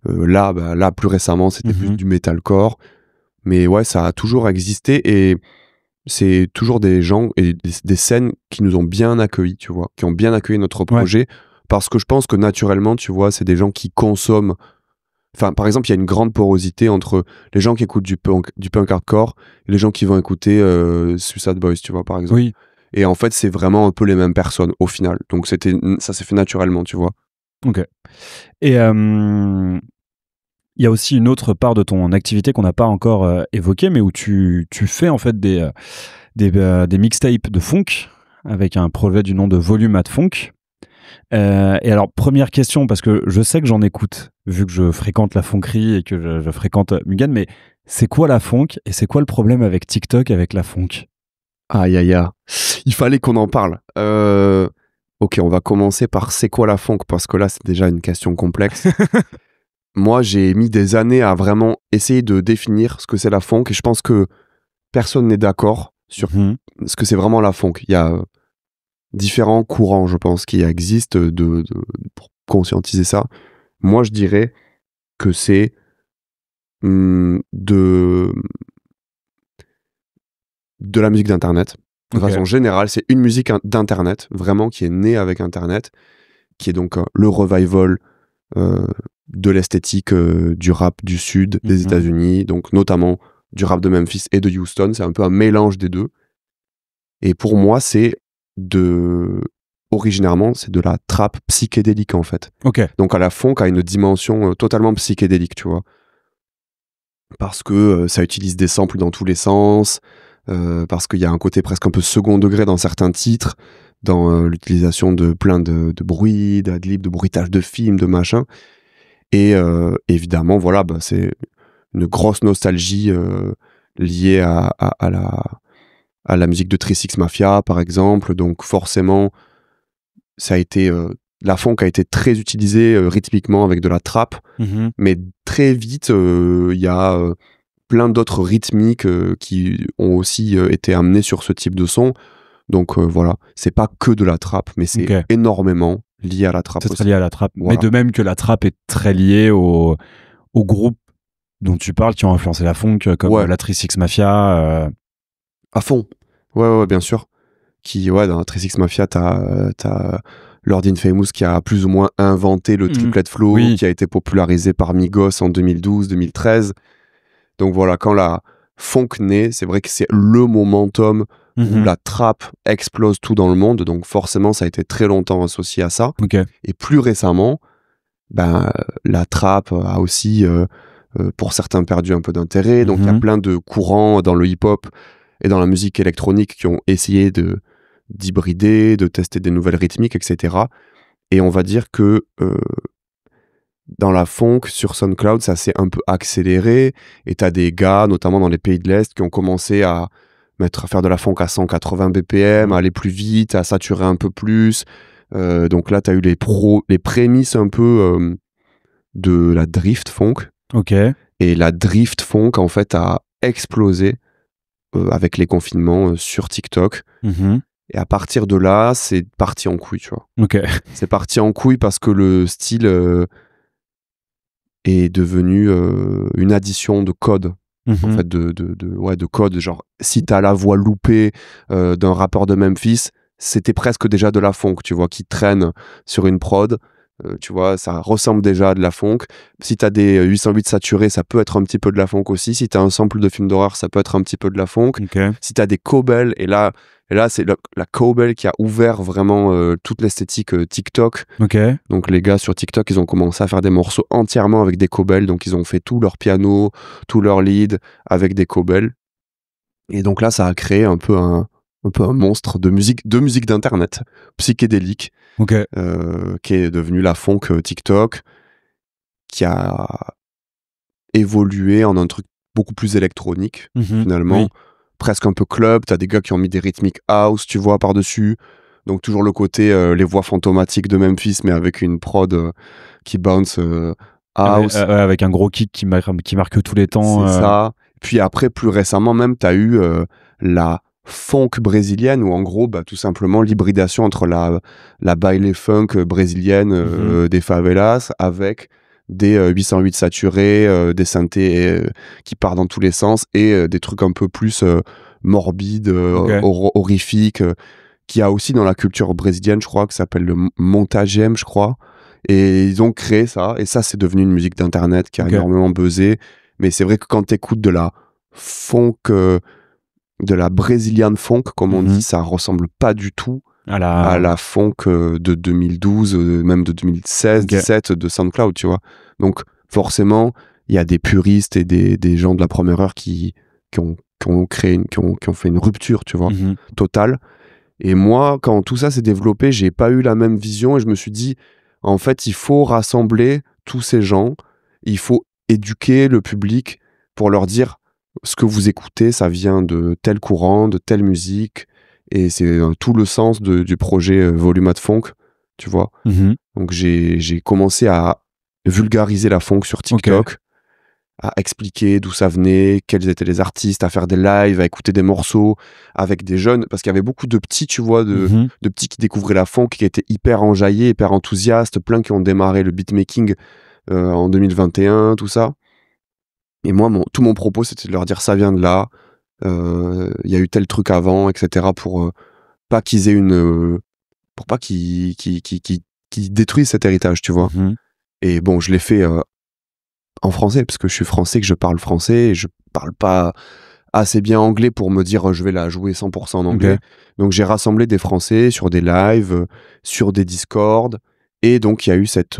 Là, plus récemment, c'était plus du metalcore. Mais ouais, ça a toujours existé. Et... c'est toujours des gens et des scènes qui nous ont bien accueillis, tu vois, qui ont bien accueilli notre projet, parce que je pense que naturellement, tu vois, c'est des gens qui consomment. Enfin, par exemple, il y a une grande porosité entre les gens qui écoutent du punk hardcore et les gens qui vont écouter Suicide Boys, tu vois, par exemple. Oui. Et en fait, c'est vraiment un peu les mêmes personnes au final. Donc ça s'est fait naturellement, tu vois. Ok. Et il y a aussi une autre part de ton activité qu'on n'a pas encore évoquée, mais où tu fais en fait des mixtapes de funk avec un projet du nom de Volume at Funk. Et alors, première question, parce que je sais que j'en écoute, vu que je fréquente la funkerie et que je fréquente Mugen, mais c'est quoi la funk et c'est quoi le problème avec TikTok, avec la funk? Aïe, aïe, aïe. Il fallait qu'on en parle. Ok, on va commencer par c'est quoi la funk, parce que là, c'est déjà une question complexe. Moi, j'ai mis des années à vraiment essayer de définir ce que c'est la funk, et je pense que personne n'est d'accord sur ce que c'est vraiment la funk. Il y a différents courants, je pense, qui existent pour conscientiser ça. Moi, je dirais que c'est de la musique d'Internet. De façon générale, c'est une musique d'Internet, vraiment, qui est née avec Internet, qui est donc le revival de l'esthétique du rap du sud des États-Unis, donc notamment du rap de Memphis et de Houston. C'est un peu un mélange des deux. Et pour moi, originairement, c'est de la trap psychédélique, en fait. Donc la funk a une dimension totalement psychédélique, tu vois. Parce que ça utilise des samples dans tous les sens, parce qu'il y a un côté presque un peu second degré dans certains titres, dans l'utilisation de plein de bruits, d'adlibs, de bruitages de films, de machin. Et évidemment, voilà, c'est une grosse nostalgie liée à la musique de 3 6 Mafia, par exemple. Donc forcément, ça a été... la funk a été très utilisée rythmiquement avec de la trap, mais très vite, il y a plein d'autres rythmiques qui ont aussi été amenés sur ce type de son. Donc voilà, c'est pas que de la trap, mais c'est énormément lié à la trap. C'est très lié à la trap. Voilà. Mais de même que la trap est très liée au groupe dont tu parles, qui ont influencé la funk, comme la 3 6 Mafia. À fond. Ouais, bien sûr. Dans la 3 6 Mafia, t'as Lord Infamous qui a plus ou moins inventé le triplet flow, qui a été popularisé par Migos en 2012-2013. Donc voilà, quand la funk naît, c'est vrai que c'est le momentum où la trap explose tout dans le monde. Donc forcément, ça a été très longtemps associé à ça. Et plus récemment, la trap a aussi, pour certains, perdu un peu d'intérêt. Donc il y a plein de courants dans le hip-hop et dans la musique électronique qui ont essayé de d'hybrider, de tester des nouvelles rythmiques, etc. Et on va dire que dans la funk, sur SoundCloud, ça s'est un peu accéléré. Et t'as des gars, notamment dans les pays de l'Est, qui ont commencé à faire de la funk à 180 BPM, à aller plus vite, à saturer un peu plus. Donc là, t'as eu les prémices un peu de la drift funk. Ok. Et la drift funk, en fait, a explosé avec les confinements sur TikTok. Et à partir de là, c'est parti en couille, tu vois. Ok. C'est parti en couille parce que le style est devenu une addition de code. En fait, de code. Genre, si t'as la voix loupée d'un rappeur de Memphis, c'était presque déjà de la funk, tu vois, qui traîne sur une prod. Tu vois, ça ressemble déjà à de la funk. Si t'as des 808 saturés, ça peut être un petit peu de la funk aussi. Si t'as un sample de film d'horreur, ça peut être un petit peu de la funk. Okay. Si t'as des cowbells, et là c'est la cowbell qui a ouvert vraiment toute l'esthétique TikTok. Okay. Donc les gars sur TikTok, ils ont commencé à faire des morceaux entièrement avec des cowbells. Donc ils ont fait tout leur piano, tout leur lead avec des cowbells. Et donc là, ça a créé un peu un monstre de musique d'internet psychédélique. Okay. Qui est devenu la funk TikTok, qui a évolué en un truc beaucoup plus électronique, finalement, presque un peu club. T'as des gars qui ont mis des rythmiques house, tu vois, par-dessus. Donc toujours le côté les voix fantomatiques de Memphis, mais avec une prod qui bounce house. Avec un gros kick qui marque tous les temps. C'est ça. Puis après, plus récemment même, t'as eu la funk brésilienne, ou en gros tout simplement l'hybridation entre la baile funk brésilienne des favelas avec des 808 saturés, des synthés qui partent dans tous les sens, et des trucs un peu plus morbides, horrifiques, qu'il y a aussi dans la culture brésilienne, je crois, que ça s'appelle le montagem, je crois. Et ils ont créé ça, et ça c'est devenu une musique d'internet qui a énormément buzzé. Mais c'est vrai que quand t'écoutes de la funk, de la Brazilian funk, comme on dit, ça ressemble pas du tout à la funk de 2012, même de 2016, 17 de SoundCloud, tu vois. Donc forcément, il y a des puristes et des gens de la première heure qui ont fait une rupture, tu vois, totale. Et moi, quand tout ça s'est développé, j'ai pas eu la même vision, et je me suis dit, en fait, il faut rassembler tous ces gens, il faut éduquer le public pour leur dire, ce que vous écoutez, ça vient de tel courant, de telle musique, et c'est tout le sens du projet Volumat Funk, tu vois. Donc j'ai commencé à vulgariser la funk sur TikTok, à expliquer d'où ça venait, quels étaient les artistes, à faire des lives, à écouter des morceaux avec des jeunes, parce qu'il y avait beaucoup de petits, tu vois, de petits qui découvraient la funk, qui étaient hyper enjaillés, hyper enthousiastes, plein qui ont démarré le beatmaking en 2021, tout ça. Et moi, tout mon propos, c'était de leur dire, ça vient de là, y a eu tel truc avant, etc., pour pas qu'ils aient pour pas qu'ils détruisent cet héritage, tu vois. Et bon, je l'ai fait en français, parce que je suis français, que je parle français, et je parle pas assez bien anglais pour me dire je vais la jouer 100% en anglais. Donc j'ai rassemblé des Français sur des lives, sur des Discord, et donc il y a eu cette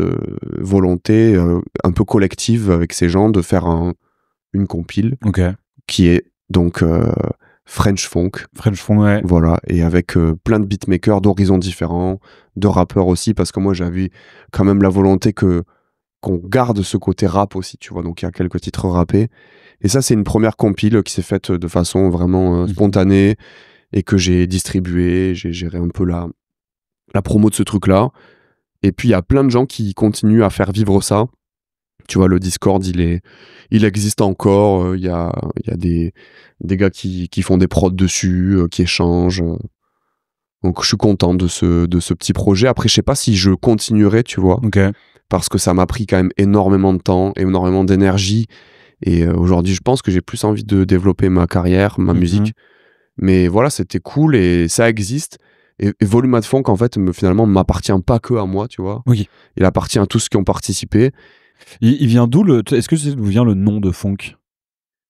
volonté un peu collective avec ces gens de faire une compile qui est donc French Funk. Ouais. Voilà, et avec plein de beatmakers d'horizons différents, de rappeurs aussi, parce que moi j'avais quand même la volonté qu'on garde ce côté rap aussi, tu vois. Donc il y a quelques titres rappés. Et ça, c'est une première compile qui s'est faite de façon vraiment spontanée, et que j'ai distribuée. J'ai géré un peu la promo de ce truc-là. Et puis il y a plein de gens qui continuent à faire vivre ça. Tu vois, le Discord, il existe encore. Il y a des gars qui font des prods dessus, qui échangent. Donc je suis content de ce petit projet. Après, je sais pas si je continuerai, tu vois. Parce que ça m'a pris quand même énormément de temps, énormément d'énergie. Et aujourd'hui, je pense que j'ai plus envie de développer ma carrière, ma musique. Mais voilà, c'était cool, et ça existe. Et Volumat Funk, en fait, finalement, m'appartient pas que à moi, tu vois. Il appartient à tous ceux qui ont participé. Il vient d'où est-ce que c'est d'où vient le nom de funk?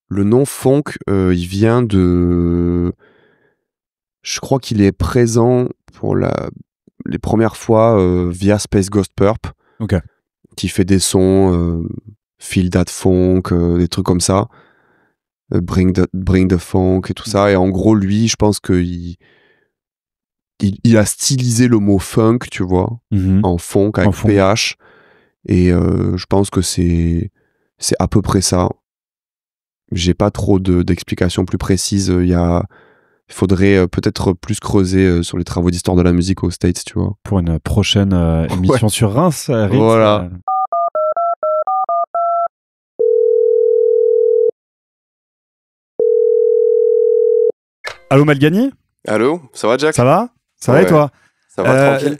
Le nom funk, il vient de... Je crois qu'il est présent pour les premières fois via Space Ghost Purp, qui fait des sons Feel That Funk, des trucs comme ça, Bring the Funk et tout ça. Et en gros, lui, je pense qu'il il a stylisé le mot funk, tu vois, en funk avec PH. Et je pense que c'est à peu près ça. J'ai pas trop d'explications plus précises. Il faudrait peut-être plus creuser sur les travaux d'histoire de la musique aux States, tu vois. Pour une prochaine émission sur Reims. Voilà. Allô Malgani ? Allô, ça va Jack ? Ça va ? Ça va et toi ? Ça va tranquille.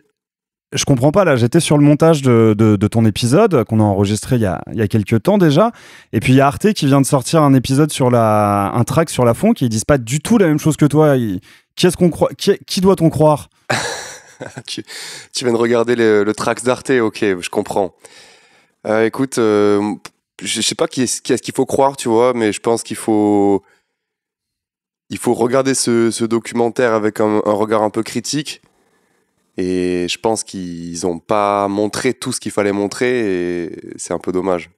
Je comprends pas là, j'étais sur le montage de ton épisode qu'on a enregistré il y a quelques temps déjà, et puis il y a Arte qui vient de sortir un épisode sur un track sur la funk et ils disent pas du tout la même chose que toi. Qui doit-on croire ? Tu viens de regarder le track d'Arte, ok, je comprends. Écoute, je sais pas qui est-ce qu'il faut croire, tu vois, mais je pense qu'il faut regarder ce documentaire avec un regard un peu critique. Et je pense qu'ils n'ont pas montré tout ce qu'il fallait montrer et c'est un peu dommage.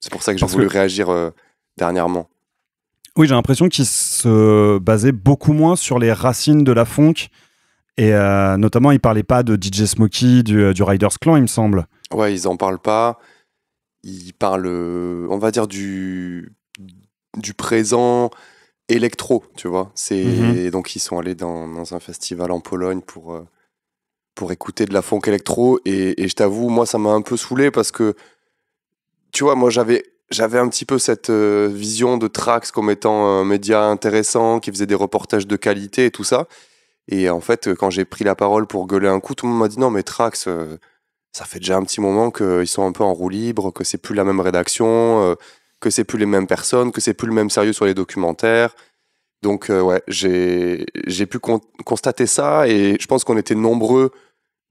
C'est pour ça que j'ai voulu réagir dernièrement. Oui, j'ai l'impression qu'ils se basaient beaucoup moins sur les racines de la funk et notamment ils ne parlaient pas de DJ Smokey, du Riders Clan, il me semble. Ouais, ils n'en parlent pas. Ils parlent, on va dire, du présent électro, tu vois. Donc ils sont allés dans un festival en Pologne pour écouter de la funk électro et je t'avoue, moi ça m'a un peu saoulé parce que tu vois, moi j'avais un petit peu cette vision de Trax comme étant un média intéressant qui faisait des reportages de qualité et tout ça, et en fait quand j'ai pris la parole pour gueuler un coup, tout le monde m'a dit non mais Trax ça fait déjà un petit moment qu'ils sont un peu en roue libre, que c'est plus la même rédaction, que c'est plus les mêmes personnes, que c'est plus le même sérieux sur les documentaires. Donc ouais, j'ai pu constater ça et je pense qu'on était nombreux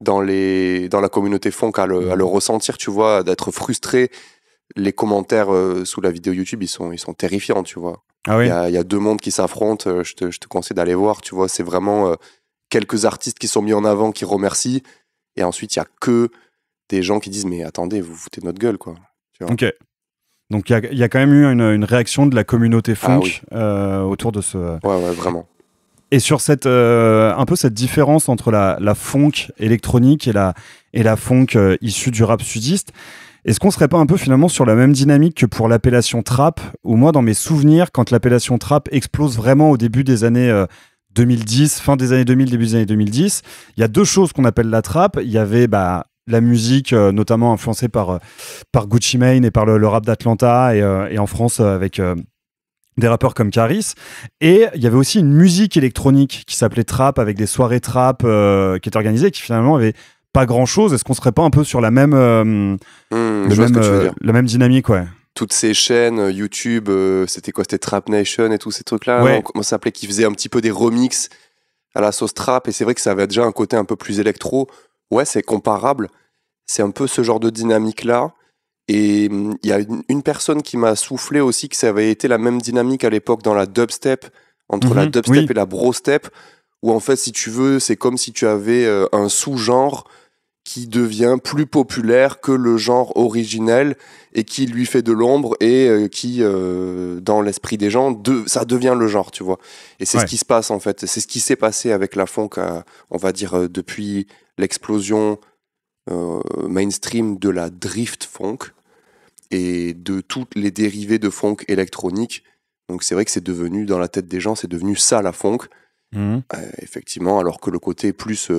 dans la communauté funk à le ressentir, tu vois, d'être frustré. Les commentaires sous la vidéo YouTube, ils sont terrifiants, tu vois. Ah oui. Il y a deux mondes qui s'affrontent, je te conseille d'aller voir, tu vois, c'est vraiment quelques artistes qui sont mis en avant, qui remercient, et ensuite il y a que des gens qui disent mais attendez, vous foutez de notre gueule, quoi. Tu vois. Ok. Donc il y a quand même eu une réaction de la communauté funk autour de ce... Ouais, vraiment. Et sur un peu cette différence entre la funk électronique et la funk issue du rap sudiste, est-ce qu'on serait pas un peu finalement sur la même dynamique que pour l'appellation trap, où moi dans mes souvenirs, quand l'appellation trap explose vraiment au début des années 2010, fin des années 2000, début des années 2010, il y a deux choses qu'on appelle la trap. Il y avait la musique notamment influencée par Gucci Mane et par le rap d'Atlanta et en France avec... des rappeurs comme Caris, et il y avait aussi une musique électronique qui s'appelait Trap, avec des soirées trap qui étaient organisées, qui finalement avaient pas grand chose. Est-ce qu'on serait pas un peu sur la même la même dynamique, ouais. Toutes ces chaînes YouTube, c'était quoi, c'était Trap Nation et tous ces trucs là, ouais. Comment ça s'appelait, qui faisaient un petit peu des remixes à la sauce trap, et c'est vrai que ça avait déjà un côté un peu plus électro. Ouais, c'est comparable, c'est un peu ce genre de dynamique là. Et il y a une personne qui m'a soufflé aussi que ça avait été la même dynamique à l'époque dans la dubstep, entre la dubstep et la brostep, où en fait, si tu veux, c'est comme si tu avais un sous-genre qui devient plus populaire que le genre originel et qui lui fait de l'ombre et qui, dans l'esprit des gens, ça devient le genre, tu vois. Et c'est ce qui se passe en fait. C'est ce qui s'est passé avec la funk, on va dire, depuis l'explosion mainstream de la drift funk et de toutes les dérivés de funk électronique. Donc c'est vrai que c'est devenu, dans la tête des gens, c'est devenu ça la funk. Effectivement, alors que le côté plus...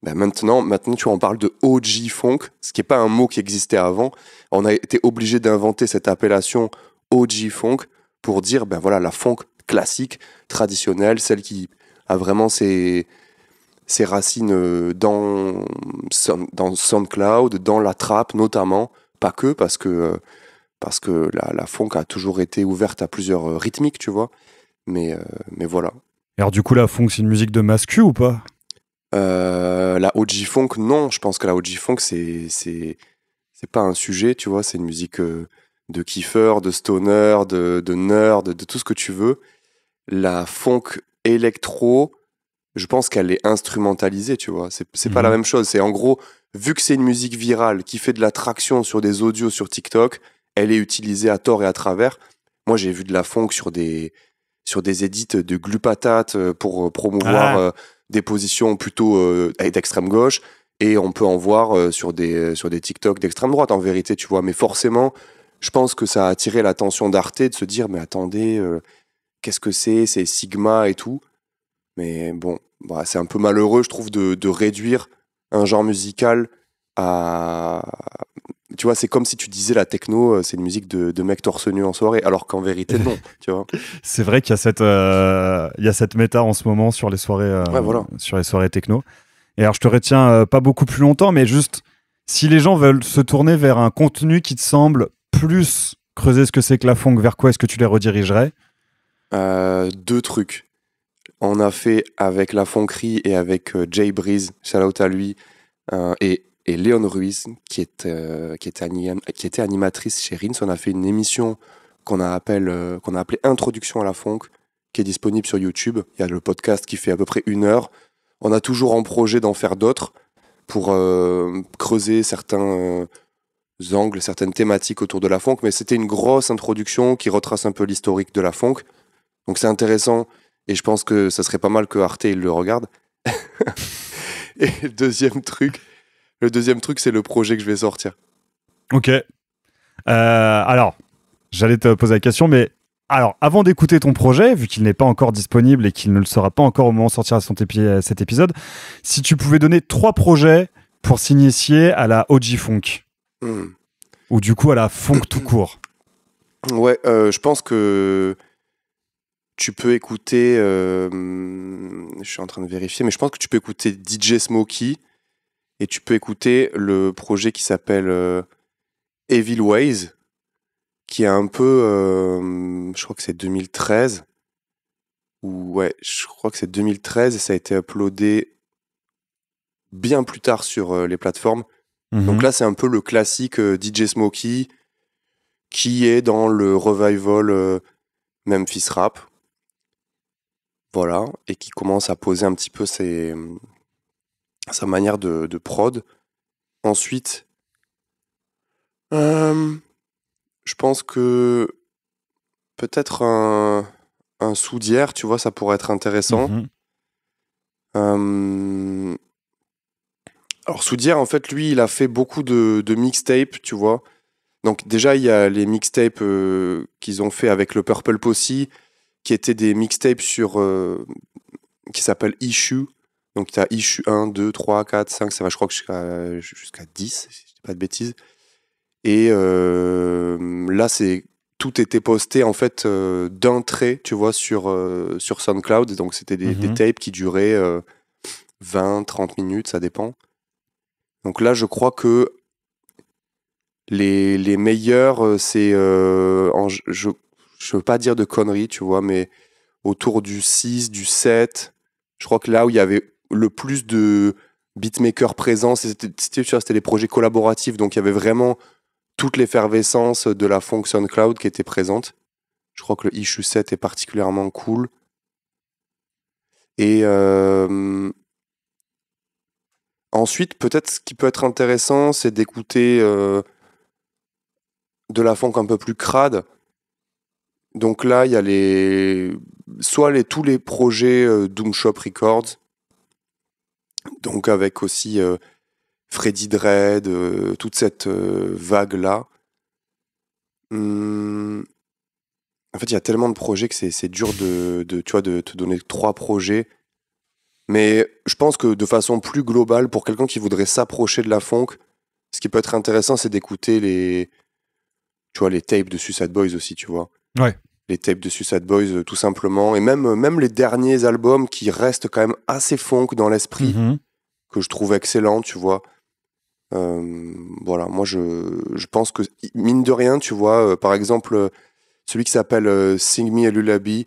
maintenant, tu vois, on parle de OG funk, ce qui n'est pas un mot qui existait avant. On a été obligé d'inventer cette appellation OG funk pour dire, voilà, la funk classique, traditionnelle, celle qui a vraiment ses racines dans SoundCloud, dans la trap notamment, pas que, parce que la funk a toujours été ouverte à plusieurs rythmiques, tu vois. Mais voilà. Alors du coup, la funk, c'est une musique de mascu ou pas ? La OG funk, non. Je pense que la OG funk, c'est pas un sujet, tu vois. C'est une musique de kiffeur, de stoner, de nerd, de tout ce que tu veux. La funk électro, je pense qu'elle est instrumentalisée, tu vois. C'est pas la même chose. C'est en gros, vu que c'est une musique virale qui fait de la traction sur des audios sur TikTok, elle est utilisée à tort et à travers. Moi, j'ai vu de la funk sur des sur des edits de glupatate pour promouvoir des positions plutôt d'extrême gauche, et on peut en voir sur des TikTok d'extrême droite, en vérité, tu vois. Mais forcément, je pense que ça a attiré l'attention d'Arte de se dire, mais attendez, qu'est-ce que c'est Sigma et tout. Mais bon, bah, c'est un peu malheureux, je trouve, de réduire un genre musical à... Tu vois, c'est comme si tu disais la techno, c'est une musique de mecs torse nu en soirée, alors qu'en vérité, non, tu vois. C'est vrai qu'il y a cette méta en ce moment sur les soirées, sur les soirées techno. Et alors, je te retiens pas beaucoup plus longtemps, mais juste, si les gens veulent se tourner vers un contenu qui te semble plus creuser ce que c'est que la funk, vers quoi est-ce que tu les redirigerais ? 2 trucs. On a fait avec La Fonquerie et avec Jay Breeze, shout out à lui, et Léon Ruiz, qui était animatrice chez Rins. On a fait une émission qu'on a appelée Introduction à la Funk, qui est disponible sur YouTube. Il y a le podcast qui fait à peu près 1 heure. On a toujours en projet d'en faire d'autres pour creuser certains angles, certaines thématiques autour de la funk, mais c'était une grosse introduction qui retrace un peu l'historique de la funk. Donc c'est intéressant, et je pense que ça serait pas mal que Arte il le regarde. Et le deuxième truc, c'est le projet que je vais sortir. Ok. Alors, j'allais te poser la question, mais alors, avant d'écouter ton projet, vu qu'il n'est pas encore disponible et qu'il ne le sera pas encore au moment où sortira cet épisode, si tu pouvais donner 3 projets pour s'initier à la OG Funk, ou du coup à la funk tout court. Ouais, je pense que tu peux écouter, je suis en train de vérifier, mais je pense que tu peux écouter DJ Smokey, et tu peux écouter le projet qui s'appelle Evil Ways, qui est un peu, je crois que c'est 2013, je crois que c'est 2013, et ça a été uploadé bien plus tard sur les plateformes. Donc là, c'est un peu le classique DJ Smokey, qui est dans le revival Memphis Rap. Voilà, et qui commence à poser un petit peu sa manière de prod. Ensuite, je pense que peut-être un Soudière, tu vois, ça pourrait être intéressant. Alors Soudière, en fait, lui, il a fait beaucoup de mixtapes, tu vois. Donc déjà, il y a les mixtapes qu'ils ont fait avec le Purple Posse, qui étaient des mixtapes qui s'appellent Issue. Donc tu as Issue 1, 2, 3, 4, 5, ça va, je crois que jusqu'à 10, si je dis pas de bêtises. Et là, tout était posté en fait d'un trait, tu vois, sur SoundCloud. Donc c'était des tapes qui duraient 20, 30 minutes, ça dépend. Donc là, je crois que les meilleurs, c'est... je veux pas dire de conneries, tu vois, mais autour du 6, du 7, je crois que là où il y avait le plus de beatmakers présents, c'était des projets collaboratifs, donc il y avait vraiment toute l'effervescence de la funk SoundCloud qui était présente. Je crois que le Issue 7 est particulièrement cool. Et ensuite, peut-être ce qui peut être intéressant, c'est d'écouter de la funk un peu plus crade. Donc là, il y a tous les projets Doom Shop Records, donc avec aussi Freddy Dread, toute cette vague-là. En fait, il y a tellement de projets que c'est dur de te donner 3 projets. Mais je pense que de façon plus globale, pour quelqu'un qui voudrait s'approcher de la funk, ce qui peut être intéressant, c'est d'écouter les tapes de Suicide Boys aussi, tu vois. Ouais. Les tapes de Suicide Boys, tout simplement. Et même les derniers albums qui restent quand même assez funk dans l'esprit, que je trouve excellents, tu vois. Voilà, moi, je pense que, mine de rien, tu vois, par exemple, celui qui s'appelle Sing Me a Lullaby,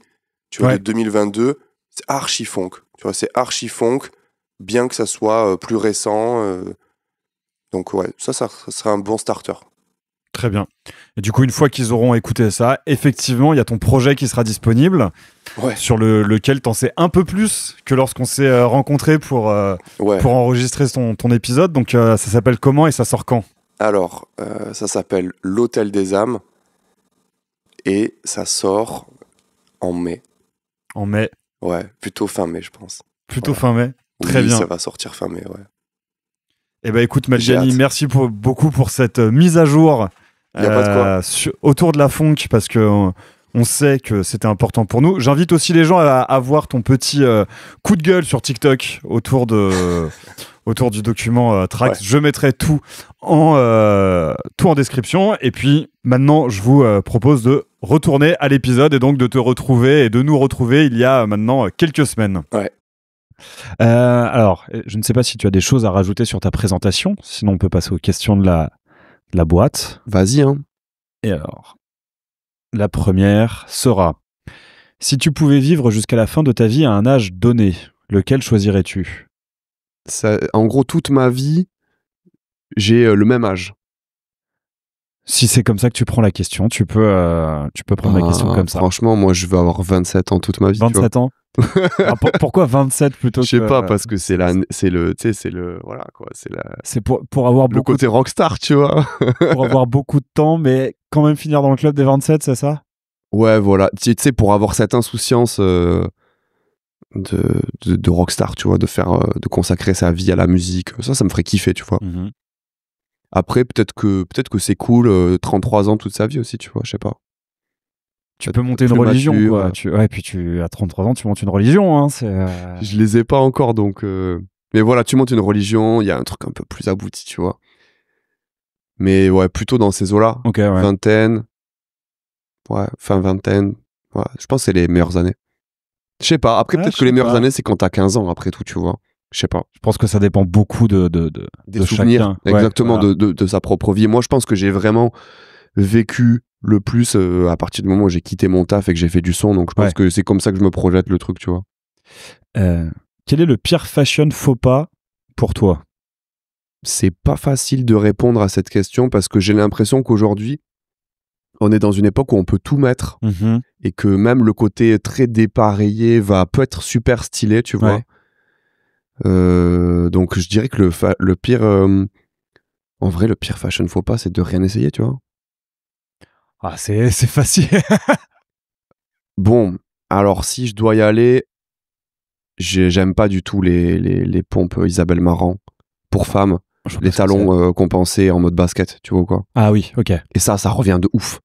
tu vois, de 2022, c'est archi funk. Tu vois, c'est archi funk, bien que ça soit plus récent. Donc, ouais, ça serait un bon starter. Très bien. Et du coup, une fois qu'ils auront écouté ça, effectivement, il y a ton projet qui sera disponible, sur lequel t'en sais un peu plus que lorsqu'on s'est rencontrés pour enregistrer ton épisode. Donc, ça s'appelle comment et ça sort quand ? Alors, ça s'appelle L'Hôtel des âmes et ça sort en mai. En mai. Ouais, plutôt fin mai, je pense. Plutôt fin mai. Très Oui, bien. ça va sortir fin mai, ouais. Eh ben écoute, J'ai Maljani, hâte. merci beaucoup pour cette mise à jour Y a pas de quoi. autour de la funk, parce que on sait que c'était important pour nous. J'invite aussi les gens à voir ton petit coup de gueule sur TikTok autour du document Tracks. Ouais. Je mettrai tout en description. Et puis maintenant, je vous propose de retourner à l'épisode et donc de te retrouver et de nous retrouver il y a maintenant quelques semaines. Ouais. Alors, je ne sais pas si tu as des choses à rajouter sur ta présentation, sinon on peut passer aux questions de la boîte. Vas-y, hein. Et alors, la première sera: si tu pouvais vivre jusqu'à la fin de ta vie à un âge donné, lequel choisirais-tu? En gros, toute ma vie, j'ai le même âge. Si c'est comme ça que tu prends la question, tu peux prendre la question comme ça. Franchement, moi, je veux avoir 27 ans toute ma vie. 27 ans. Alors, pourquoi 27 plutôt que... Je sais pas, parce que c'est le voilà quoi, C'est pour avoir le beaucoup côté rockstar, tu vois. pour avoir beaucoup de temps, mais quand même finir dans le club des 27, c'est ça? Ouais, voilà. Tu sais, pour avoir cette insouciance de rockstar, tu vois, de consacrer sa vie à la musique, ça me ferait kiffer, tu vois. Mhm. Après, peut-être que c'est cool, 33 ans toute sa vie aussi, tu vois, je sais pas. Tu peux monter une plus religion, mature. quoi. Ouais, puis à 33 ans, tu montes une religion, hein. Je les ai pas encore, donc... Mais voilà, tu montes une religion, il y a un truc un peu plus abouti, tu vois. Mais ouais, plutôt dans ces eaux-là. Ok, ouais. Vingtaine. Ouais, fin vingtaine. Ouais, je pense que c'est les meilleures années. Je sais pas. Après, Ouais, peut-être je que les sais meilleures pas. années, c'est quand t'as 15 ans, après tout, tu vois. Je sais pas. Je pense que ça dépend beaucoup de Des souvenirs. chacun. Exactement, Ouais, voilà. de sa propre vie. Moi, je pense que j'ai vraiment vécu le plus à partir du moment où j'ai quitté mon taf et que j'ai fait du son. Donc, je pense Ouais. que c'est comme ça que je me projette le truc, tu vois. Quel est le pire fashion faux pas pour toi? C'est pas facile de répondre à cette question parce que j'ai l'impression qu'aujourd'hui, on est dans une époque où on peut tout mettre Mhm. et que même le côté très dépareillé peut être super stylé, tu vois. Ouais. Donc je dirais que le pire, en vrai, le pire fashion faux pas, c'est de rien essayer, tu vois. Ah, c'est facile. Bon, alors si je dois y aller, j'aime pas du tout les pompes Isabelle Marant pour femmes, Je sais pas les ce que c'est. talons compensés en mode basket, tu vois quoi. Ah oui, ok. Et ça revient de ouf.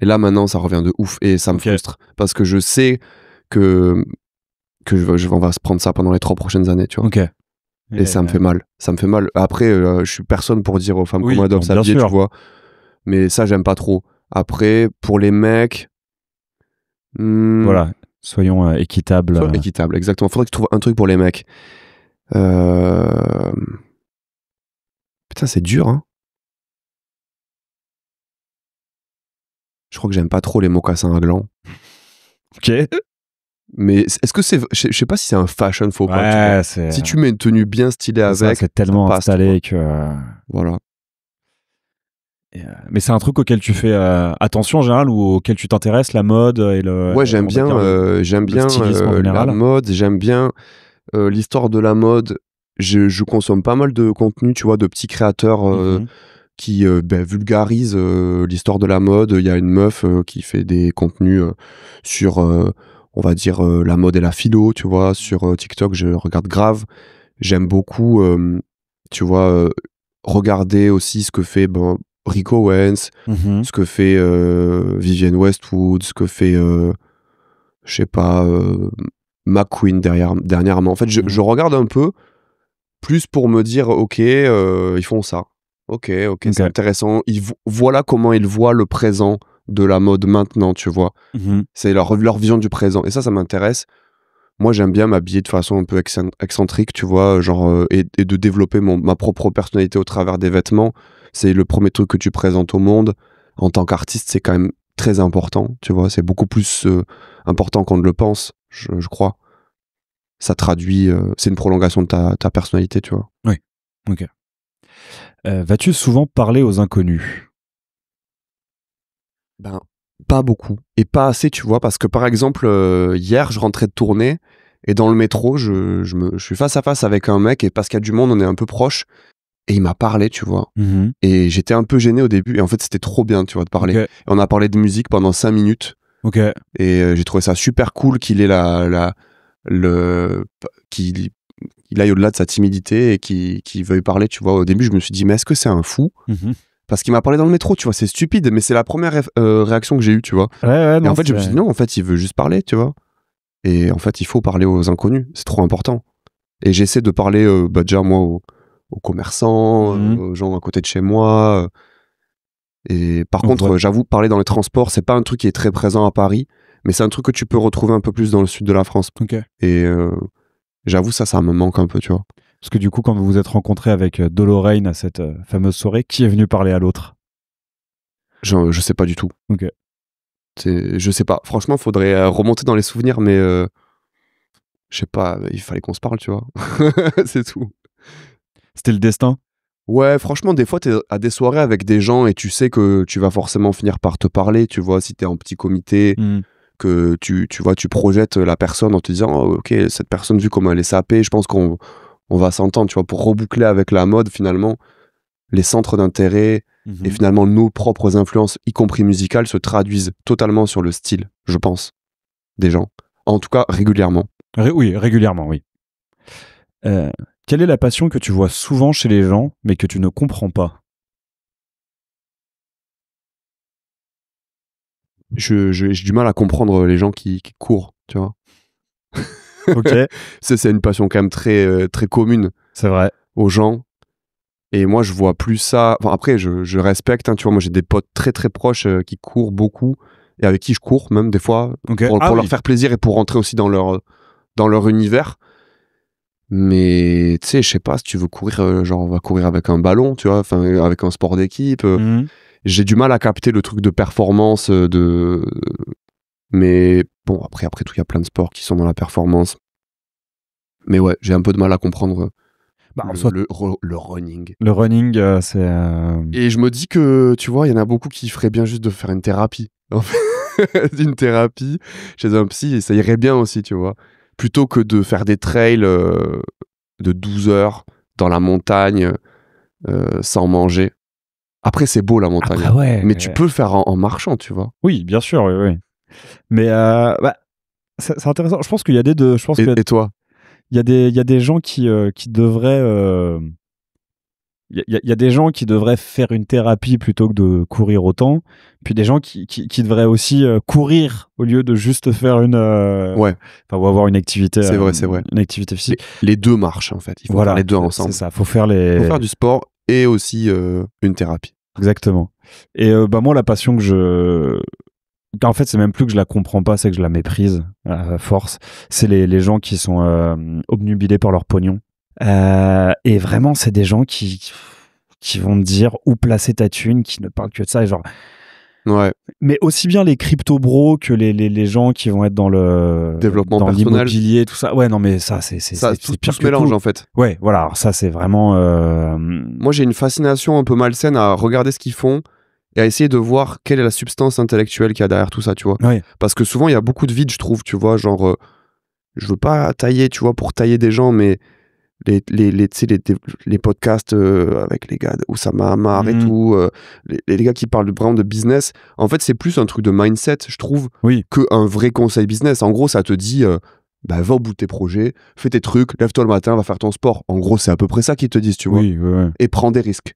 Et là maintenant, ça revient de ouf et ça me Ok. frustre parce que je sais que on va se prendre ça pendant les 3 prochaines années, tu vois. Ok. Et ça me fait mal. Ça me fait mal. Après, je suis personne pour dire aux femmes Oui, comment elles doivent non, bien s'habiller, sûr. tu vois. Mais ça, j'aime pas trop. Après, pour les mecs... Voilà, soyons équitables. Soit équitable, exactement. Faudrait que je trouve un truc pour les mecs. Putain, c'est dur, hein. Je crois que j'aime pas trop les mocassins à gland. Ok. Mais est-ce que c'est... Je sais pas si c'est un fashion faux pas, tu vois. Ouais, c'est... Si tu mets une tenue bien stylée ça, avec, c'est tellement ça passe, installé tu que... vois. Voilà. Mais c'est un truc auquel tu fais attention en général ou auquel tu t'intéresses, la mode et le... Ouais, j'aime bien stylisme en la général. mode, j'aime bien l'histoire de la mode. Je consomme pas mal de contenu, tu vois, de petits créateurs Mhm. qui vulgarisent l'histoire de la mode. Il y a une meuf qui fait des contenus sur, on va dire, la mode et la philo, tu vois. Sur TikTok, je regarde grave. J'aime beaucoup, tu vois, regarder aussi ce que fait Rick Owens, Mhm. ce que fait Vivienne Westwood, ce que fait, je sais pas, McQueen dernièrement. En fait, je regarde un peu, plus pour me dire, ok, ils font ça. Ok, c'est intéressant. Voilà comment ils voient le présent de la mode maintenant, tu vois. Mhm. C'est leur vision du présent. Et ça m'intéresse. Moi, j'aime bien m'habiller de façon un peu excentrique, tu vois, genre, et de développer ma propre personnalité au travers des vêtements. C'est le premier truc que tu présentes au monde. En tant qu'artiste, c'est quand même très important, tu vois. C'est beaucoup plus important qu'on ne le pense, je crois. Ça traduit, c'est une prolongation de ta personnalité, tu vois. Oui, ok. Vas-tu souvent parler aux inconnus? Ben, pas beaucoup. Et pas assez, tu vois, parce que par exemple, hier, je rentrais de tournée et dans le métro, je suis face à face avec un mec et parce qu'il y a du monde, on est un peu proche et il m'a parlé, tu vois. Et j'étais un peu gêné au début et en fait, c'était trop bien, tu vois, de parler. Ok. Et on a parlé de musique pendant 5 minutes. Ok. Et j'ai trouvé ça super cool qu'il ait qu'il aille au-delà de sa timidité et qu'il veuille parler, tu vois. Au début, je me suis dit, mais est-ce que c'est un fou? Parce qu'il m'a parlé dans le métro, tu vois, c'est stupide, mais c'est la première réaction que j'ai eue, tu vois. Ouais, non, et en fait, je me suis dit, non, en fait, il veut juste parler, tu vois. Et en fait, il faut parler aux inconnus, c'est trop important. Et j'essaie de parler, déjà, moi, aux commerçants, aux gens à côté de chez moi. Et par contre, j'avoue, parler dans les transports, c'est pas un truc qui est très présent à Paris, mais c'est un truc que tu peux retrouver un peu plus dans le sud de la France. Ok. Et j'avoue, ça me manque un peu, tu vois. Parce que du coup, quand vous vous êtes rencontrés avec Doloreine à cette fameuse soirée, qui est venu parler à l'autre? Je sais pas du tout. Ok. Je sais pas. Franchement, faudrait remonter dans les souvenirs, mais je sais pas, il fallait qu'on se parle, tu vois. C'est tout. C'était le destin? Ouais, franchement, des fois, t'es à des soirées avec des gens et tu sais que tu vas forcément finir par te parler, tu vois, si t'es en petit comité, que tu vois, tu projettes la personne en te disant, oh, ok, cette personne, vu comment elle est sapée, je pense qu'on va s'entendre, tu vois, pour reboucler avec la mode, finalement, les centres d'intérêt et finalement nos propres influences, y compris musicales, se traduisent totalement sur le style, je pense, des gens. En tout cas, régulièrement. Oui, régulièrement, oui. Quelle est la passion que tu vois souvent chez les gens, mais que tu ne comprends pas? J'ai du mal à comprendre les gens qui courent, tu vois. Ok. C'est une passion quand même très, très commune. C'est vrai. Aux gens. Et moi, je vois plus ça. Enfin, après, je respecte, hein, tu vois. Moi, j'ai des potes très très proches qui courent beaucoup et avec qui je cours même des fois pour leur faire plaisir et pour rentrer aussi dans leur univers. Mais tu sais, je sais pas, si tu veux courir, genre on va courir avec un ballon, tu vois, enfin avec un sport d'équipe. J'ai du mal à capter le truc de performance, mais bon, après tout, il y a plein de sports qui sont dans la performance. Mais ouais, j'ai un peu de mal à comprendre le running. Le running, c'est... Et je me dis que, tu vois, il y en a beaucoup qui feraient bien juste de faire une thérapie. En fait, une thérapie chez un psy, et ça irait bien aussi, tu vois. Plutôt que de faire des trails de 12 heures dans la montagne sans manger. Après, c'est beau la montagne. Après, ouais, mais tu peux le faire en marchant, tu vois. Oui, bien sûr, oui. Mais c'est intéressant. Je pense qu'il y a des deux. Je pense et toi? Il y a des gens qui devraient... Il y a des gens qui devraient faire une thérapie plutôt que de courir autant. Puis des gens qui devraient aussi courir au lieu de juste faire une... Ouais. Enfin, ou avoir une activité... C'est vrai. Une activité physique. Les deux marchent, en fait. Il faut faire les deux ensemble. C'est ça. Faut faire du sport et aussi une thérapie. Exactement. Et moi, la passion en fait, c'est même plus que je la comprends pas, c'est que je la méprise à force. C'est les gens qui sont obnubilés par leur pognon. Et vraiment, c'est des gens qui vont te dire où placer ta thune, qui ne parlent que de ça. Et genre... Ouais. Mais aussi bien les crypto-bros que les gens qui vont être dans le développement dans personnel, l'immobilier, tout ça. Ouais, non, mais ça, c'est tout se mélange en fait. Ouais, voilà. Alors ça, c'est vraiment. Moi, j'ai une fascination un peu malsaine à regarder ce qu'ils font et à essayer de voir quelle est la substance intellectuelle qu'il y a derrière tout ça, tu vois. Ouais. Parce que souvent, il y a beaucoup de vide, je trouve, tu vois. Genre, je veux pas tailler, tu vois, pour tailler des gens, mais les podcasts avec les gars Oussama Hamar et tout, les gars qui parlent vraiment de business, en fait, c'est plus un truc de mindset, je trouve, qu'un vrai conseil business. En gros, ça te dit, va au bout de tes projets, fais tes trucs, lève-toi le matin, va faire ton sport. En gros, c'est à peu près ça qu'ils te disent, tu vois. Ouais. Et prends des risques.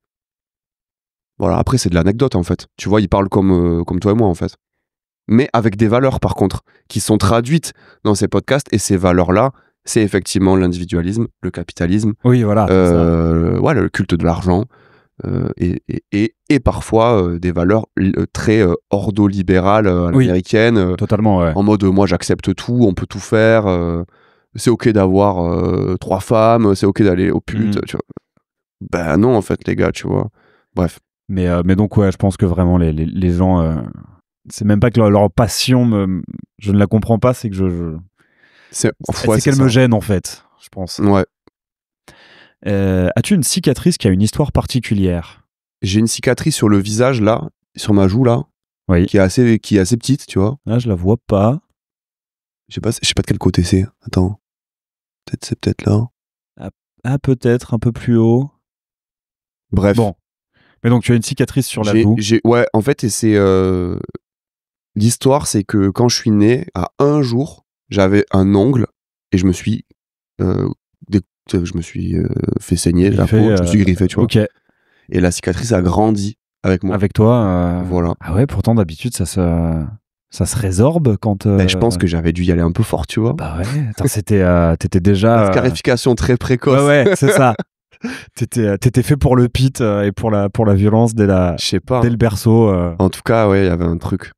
Voilà, après, c'est de l'anecdote, en fait. Tu vois, ils parlent comme toi et moi, en fait. Mais avec des valeurs, par contre, qui sont traduites dans ces podcasts, et ces valeurs-là, c'est effectivement l'individualisme, le capitalisme, oui, voilà, le culte de l'argent, et parfois des valeurs très ordolibérales américaines, totalement, ouais. en mode moi j'accepte tout, on peut tout faire, c'est ok d'avoir 3 femmes, c'est ok d'aller au pute, tu vois. Ben non en fait les gars, tu vois. Bref. Mais donc ouais, je pense que vraiment les gens, c'est même pas que leur passion, je ne la comprends pas, c'est que c'est qu'elle me gêne en fait, je pense. Ouais. As-tu une cicatrice qui a une histoire particulière? J'ai une cicatrice sur le visage là, sur ma joue là, qui est assez petite, tu vois. Ah, je la vois pas. Je sais pas de quel côté c'est. Attends. C'est peut-être là. Ah, peut-être un peu plus haut. Bref. Bon. Mais donc tu as une cicatrice sur la joue. Ouais, en fait, et c'est L'histoire, c'est que quand je suis né, à un jour, j'avais un ongle et je me suis fait saigner la peau, je me suis griffé, tu vois. Ok. Et la cicatrice a grandi avec moi. Avec toi. Voilà. Ah ouais, pourtant d'habitude ça se résorbe quand. Je pense que j'avais dû y aller un peu fort, tu vois. Bah ouais. Attends, t'étais déjà. La scarification très précoce. Ouais, c'est ça. T'étais fait pour le pit et pour la violence dès Je sais pas. le berceau. En tout cas, ouais, il y avait un truc.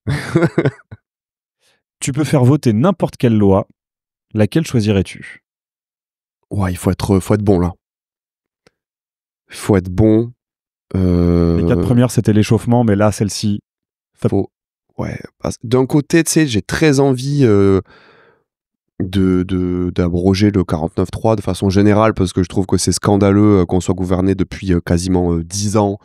Tu peux faire voter n'importe quelle loi. Laquelle choisirais-tu? Ouais, il faut être bon là. Il faut être bon. Les 4 premières, c'était l'échauffement, mais là, celle-ci. Ouais. D'un côté, tu sais, j'ai très envie d'abroger le 49.3 de façon générale parce que je trouve que c'est scandaleux qu'on soit gouverné depuis quasiment 10 ans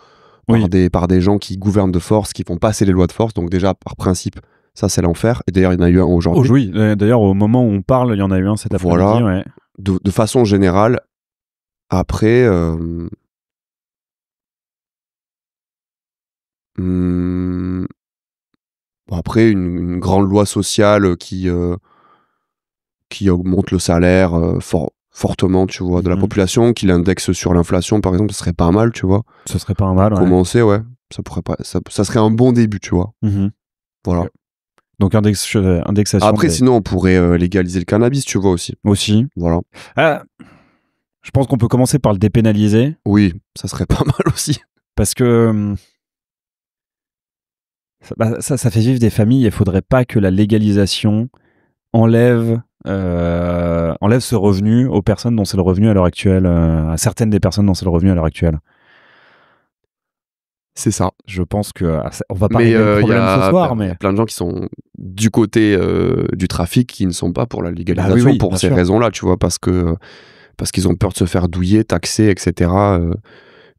par des gens qui gouvernent de force, qui font passer les lois de force. Donc déjà, par principe, ça c'est l'enfer. Et d'ailleurs, il y en a eu un aujourd'hui. Oh, oui, d'ailleurs, au moment où on parle, il y en a eu un cet après-midi. Voilà. Ouais. De façon générale, après... Après, une grande loi sociale qui augmente le salaire fortement, tu vois, de la population, qui l'indexe sur l'inflation, par exemple, ce serait pas mal, tu vois. Ce serait pas mal, ouais. Commencer, ouais. Ça serait un bon début, tu vois. Voilà. Okay. Donc, indexation. Après, sinon, on pourrait légaliser le cannabis, tu vois, aussi. Voilà. Je pense qu'on peut commencer par le dépénaliser. Oui, ça serait pas mal aussi. Parce que... ça fait vivre des familles. Il faudrait pas que la légalisation enlève ce revenu aux personnes dont c'est le revenu à l'heure actuelle, à certaines des personnes dont c'est le revenu à l'heure actuelle. C'est ça. Je pense que on va pas régler le problème ce soir, mais il y a plein de gens qui sont du côté du trafic qui ne sont pas pour la légalisation pour ces raisons-là, tu vois, parce qu'ils ont peur de se faire douiller, taxer, etc.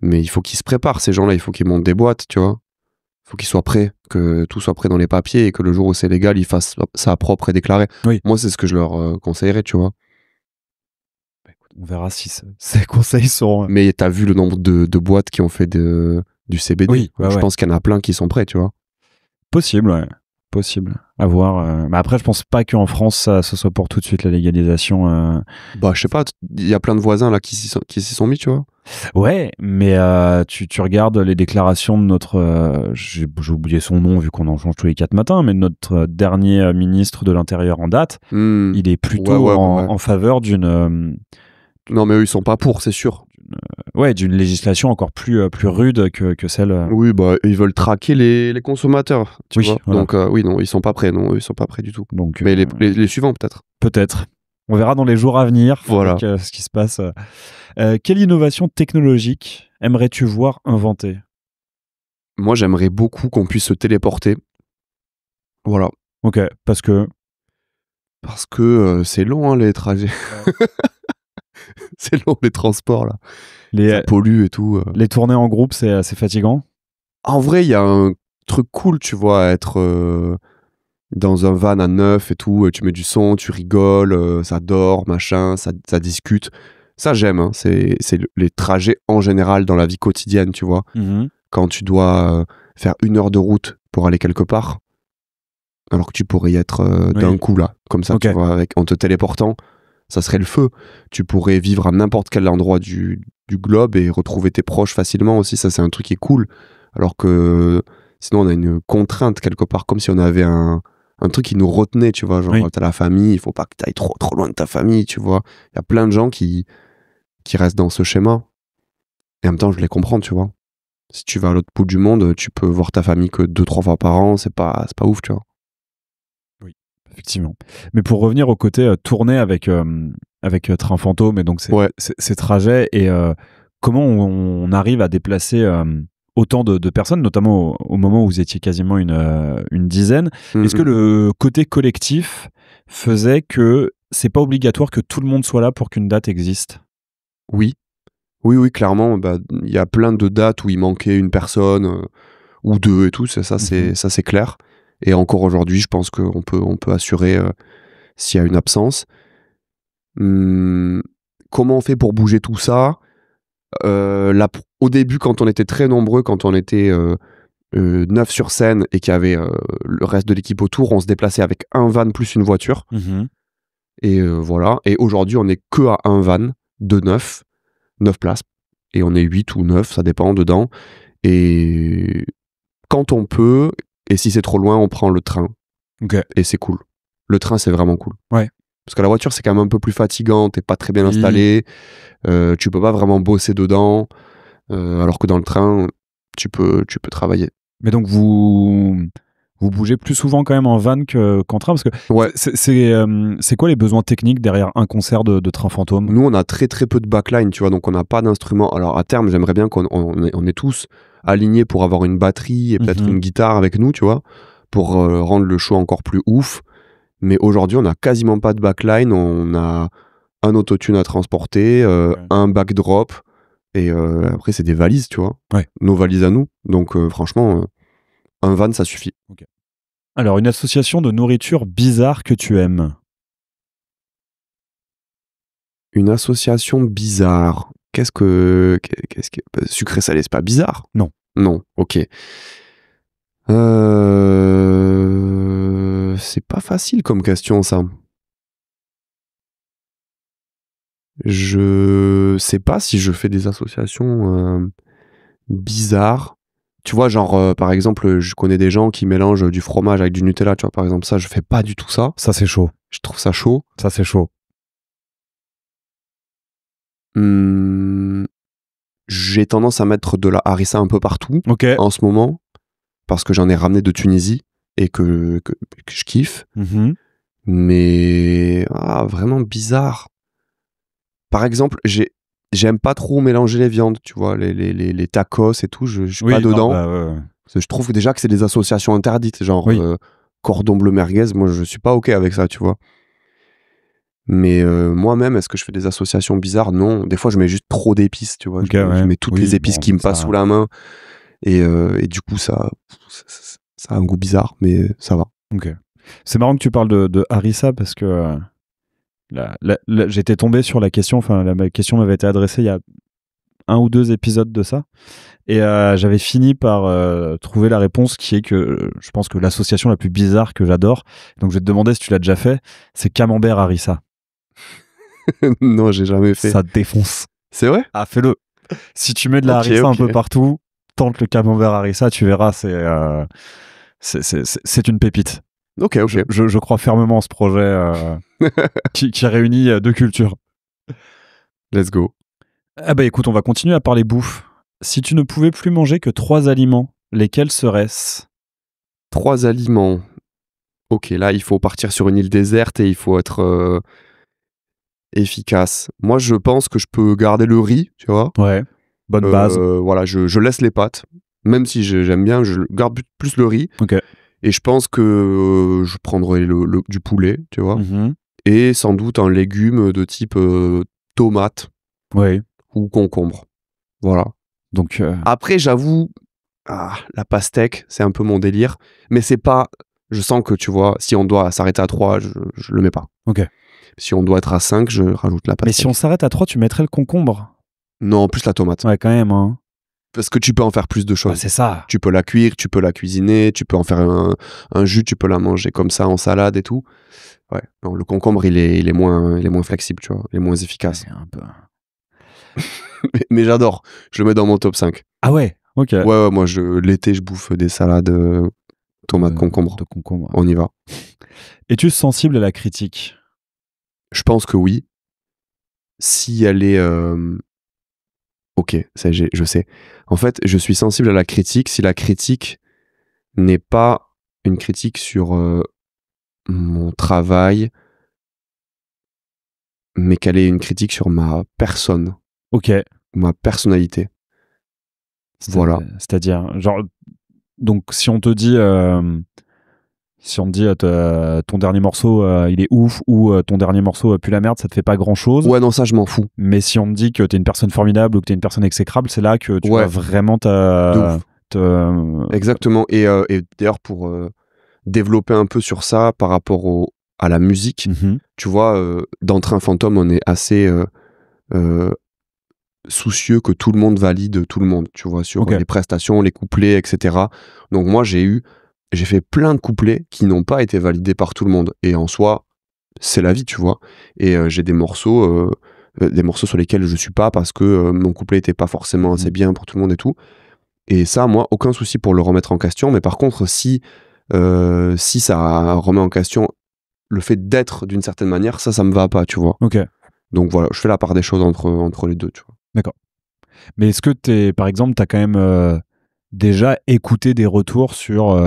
Mais il faut qu'ils se préparent, ces gens-là. Il faut qu'ils montent des boîtes, tu vois. Il faut qu'ils soient prêts, que tout soit prêt dans les papiers et que le jour où c'est légal, ils fassent ça propre et déclaré. Oui. Moi, c'est ce que je leur conseillerais, tu vois. On verra si ces conseils sont... Mais t'as vu le nombre de boîtes qui ont fait du CBD. Oui, je pense qu'il y en a plein qui sont prêts, tu vois. Possible, ouais. Possible. À voir. Mais après, je pense pas qu'en France, ce soit pour tout de suite la légalisation. Je sais pas, il y a plein de voisins là qui s'y sont mis, tu vois. Ouais, mais tu regardes les déclarations de notre... j'ai oublié son nom vu qu'on en change tous les 4 matins, mais notre dernier ministre de l'Intérieur en date, il est plutôt en faveur d'une... Non, mais eux, ils sont pas pour, c'est sûr. D'une législation encore plus rude que celle... Oui, ils veulent traquer les consommateurs, tu vois. Voilà. Donc, non, ils sont pas prêts, non, ils sont pas prêts du tout. Donc, mais les suivants, peut-être. Peut-être. On verra dans les jours à venir voilà. avec, ce qui se passe. Quelle innovation technologique aimerais-tu voir inventée? Moi, j'aimerais beaucoup qu'on puisse se téléporter. Voilà. Ok, parce que c'est long, hein, les trajets. C'est long, les transports, là. Ça pollue et tout. Les tournées en groupe, c'est assez fatigant. En vrai, il y a un truc cool, tu vois, à être dans un van à 9 et tout. Tu mets du son, tu rigoles, ça dort, machin, ça discute. Ça, j'aime. Hein. C'est les trajets en général dans la vie quotidienne, tu vois. Quand tu dois faire 1 heure de route pour aller quelque part, alors que tu pourrais y être d'un coup, là. Comme ça, tu vois, en te téléportant. Ça serait le feu. Tu pourrais vivre à n'importe quel endroit du globe et retrouver tes proches facilement aussi. Ça, c'est un truc qui est cool. Alors que sinon, on a une contrainte quelque part, comme si on avait un truc qui nous retenait, tu vois. Genre, t'as la famille, il faut pas que t'ailles trop loin de ta famille, tu vois. Il y a plein de gens qui restent dans ce schéma. Et en même temps, je les comprends, tu vois. Si tu vas à l'autre bout du monde, tu peux voir ta famille que 2-3 fois par an, c'est pas ouf, tu vois. Effectivement. Mais pour revenir au côté tourné avec Train Fantôme, et donc ces trajets, et comment on arrive à déplacer autant de personnes, notamment au moment où vous étiez quasiment une dizaine. Est-ce que le côté collectif faisait que c'est pas obligatoire que tout le monde soit là pour qu'une date existe? Oui, clairement. Il y a plein de dates où il manquait une personne ou deux et tout, ça c'est clair. Et encore aujourd'hui, je pense qu'on peut assurer s'il y a une absence. Comment on fait pour bouger tout ça? Au début, quand on était très nombreux, quand on était 9 sur scène et qu'il y avait le reste de l'équipe autour, on se déplaçait avec un van plus une voiture. Et voilà. Et aujourd'hui, on n'est que à un van de 9 places. Et on est 8 ou 9, ça dépend dedans. Et quand on peut, et si c'est trop loin, on prend le train. Et c'est cool. Le train, c'est vraiment cool. Ouais. Parce que la voiture, c'est quand même un peu plus fatigant, t'es pas très bien installé, tu peux pas vraiment bosser dedans, alors que dans le train, tu peux travailler. Mais donc vous bougez plus souvent quand même en van qu'en train, parce que c'est quoi les besoins techniques derrière un concert de Train Fantôme? Nous, on a très très peu de backline, tu vois, donc on n'a pas d'instrument. Alors à terme, j'aimerais bien qu'on est tous alignés pour avoir une batterie et peut-être une guitare avec nous, tu vois, pour rendre le show encore plus ouf. Mais aujourd'hui, on n'a quasiment pas de backline. On a un autotune à transporter, un backdrop, et après, c'est des valises, tu vois. Ouais. Nos valises à nous. Donc, franchement, un van, ça suffit. Okay. Alors, une association de nourriture bizarre que tu aimes? Une association bizarre. Qu'est-ce que... Sucré salé, c'est pas bizarre? Non. Non, ok. C'est pas facile comme question, ça. Je sais pas si je fais des associations bizarres. Tu vois, genre, par exemple, je connais des gens qui mélangent du fromage avec du Nutella, tu vois, par exemple, ça, je fais pas du tout ça. Ça, c'est chaud. Je trouve ça chaud. Ça, c'est chaud. J'ai tendance à mettre de la harissa un peu partout en ce moment, parce que j'en ai ramené de Tunisie et que je kiffe. Mais vraiment bizarre. Par exemple, j'aime pas trop mélanger les viandes, tu vois, les tacos et tout, je suis pas dedans. Parce que je trouve déjà que c'est des associations interdites, genre cordon bleu merguez, moi je suis pas ok avec ça, tu vois. Mais moi-même, est-ce que je fais des associations bizarres? Non, des fois je mets juste trop d'épices, tu vois. Je mets toutes les épices qui me passent sous la main et du coup ça a un goût bizarre, mais ça va. Ok. C'est marrant que tu parles de harissa parce que j'étais tombé sur la question, enfin la question m'avait été adressée il y a 1 ou 2 épisodes de ça, et j'avais fini par trouver la réponse qui est que je pense que l'association la plus bizarre que j'adore, donc je vais te demander si tu l'as déjà fait, c'est camembert harissa. Non, j'ai jamais fait. Ça défonce. C'est vrai? Ah, fais-le. Si tu mets de la harissa un peu partout, tente le camembert harissa, tu verras, c'est une pépite. Ok. Je crois fermement en ce projet qui réunit 2 cultures. Let's go. Ah bah écoute, on va continuer à parler bouffe. Si tu ne pouvais plus manger que 3 aliments, lesquels seraient-ce? 3 aliments. Ok, là, il faut partir sur une île déserte et il faut être efficace. Moi, je pense que je peux garder le riz, tu vois. Ouais, bonne base. Voilà, je laisse les pâtes. Même si j'aime bien, je garde plus le riz. Ok. Et je pense que je prendrai du poulet, tu vois. Et sans doute un légume de type tomate ou concombre. Voilà. Donc, après, j'avoue, la pastèque, c'est un peu mon délire. Mais c'est pas... Je sens que, tu vois, si on doit s'arrêter à 3, je le mets pas. Ok. Si on doit être à 5, je rajoute la pastèque. Mais si on s'arrête à 3, tu mettrais le concombre? Non, plus la tomate. Ouais, quand même, hein. Parce que tu peux en faire plus de choses. C'est ça. Tu peux la cuire, tu peux la cuisiner, tu peux en faire un jus, tu peux la manger comme ça en salade et tout. Ouais. Non, le concombre, il est moins flexible, tu vois. Il est moins efficace. Un peu. mais j'adore. Je le mets dans mon top 5. Ah ouais? Ok. Ouais, moi, l'été, je bouffe des salades tomates, concombre. De concombre. On y va. Es-tu sensible à la critique? Je pense que oui. Si elle est... Ok, ça, je sais. En fait, je suis sensible à la critique si la critique n'est pas une critique sur mon travail, mais qu'elle est une critique sur ma personne. Ok. Ma personnalité. Voilà. C'est-à-dire, genre, donc si on te dit... ton dernier morceau il est ouf ou ton dernier morceau pue la merde, ça te fait pas grand chose. Ouais, non, ça je m'en fous. Mais si on te dit que t'es une personne formidable ou que t'es une personne exécrable, c'est là que tu vas vraiment Exactement. Et d'ailleurs, pour développer un peu sur ça par rapport à la musique, tu vois, dans Train Fantôme, on est assez soucieux que tout le monde valide tout le monde, tu vois, sur Ok. les prestations, les couplets, etc. Donc moi, j'ai fait plein de couplets qui n'ont pas été validés par tout le monde. Et en soi, c'est la vie, tu vois. Et j'ai des morceaux sur lesquels je suis pas parce que mon couplet était pas forcément assez bien pour tout le monde et tout. Et ça, moi, aucun souci pour le remettre en question. Mais par contre, si ça remet en question le fait d'être d'une certaine manière, ça me va pas, tu vois. Ok. Donc voilà, je fais la part des choses entre les deux, tu vois. Mais est-ce que par exemple, tu as quand même déjà écouté des retours sur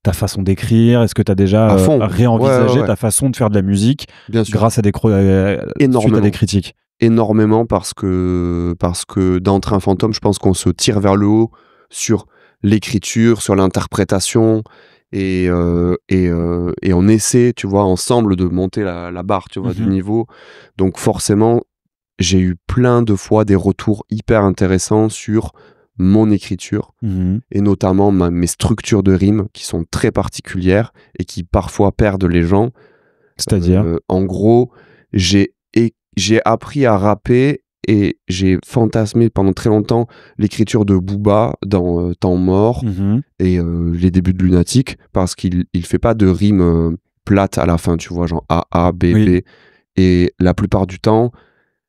ta façon d'écrire? Est-ce que tu as déjà À fond. réenvisagé Ouais. ta façon de faire de la musique Bien sûr. grâce à suite à des critiques? Énormément parce que dans Train Fantôme, je pense qu'on se tire vers le haut sur l'écriture, sur l'interprétation et on essaie, tu vois, ensemble de monter la barre, tu vois, du niveau. Donc forcément, j'ai eu plein de fois des retours hyper intéressants sur mon écriture et notamment mes structures de rimes qui sont très particulières et qui parfois perdent les gens. C'est-à-dire En gros, j'ai appris à rapper et j'ai fantasmé pendant très longtemps l'écriture de Booba dans Temps mort et les débuts de Lunatic parce qu'il fait pas de rimes plates à la fin, tu vois, genre A, A, B, Oui. B. Et la plupart du temps,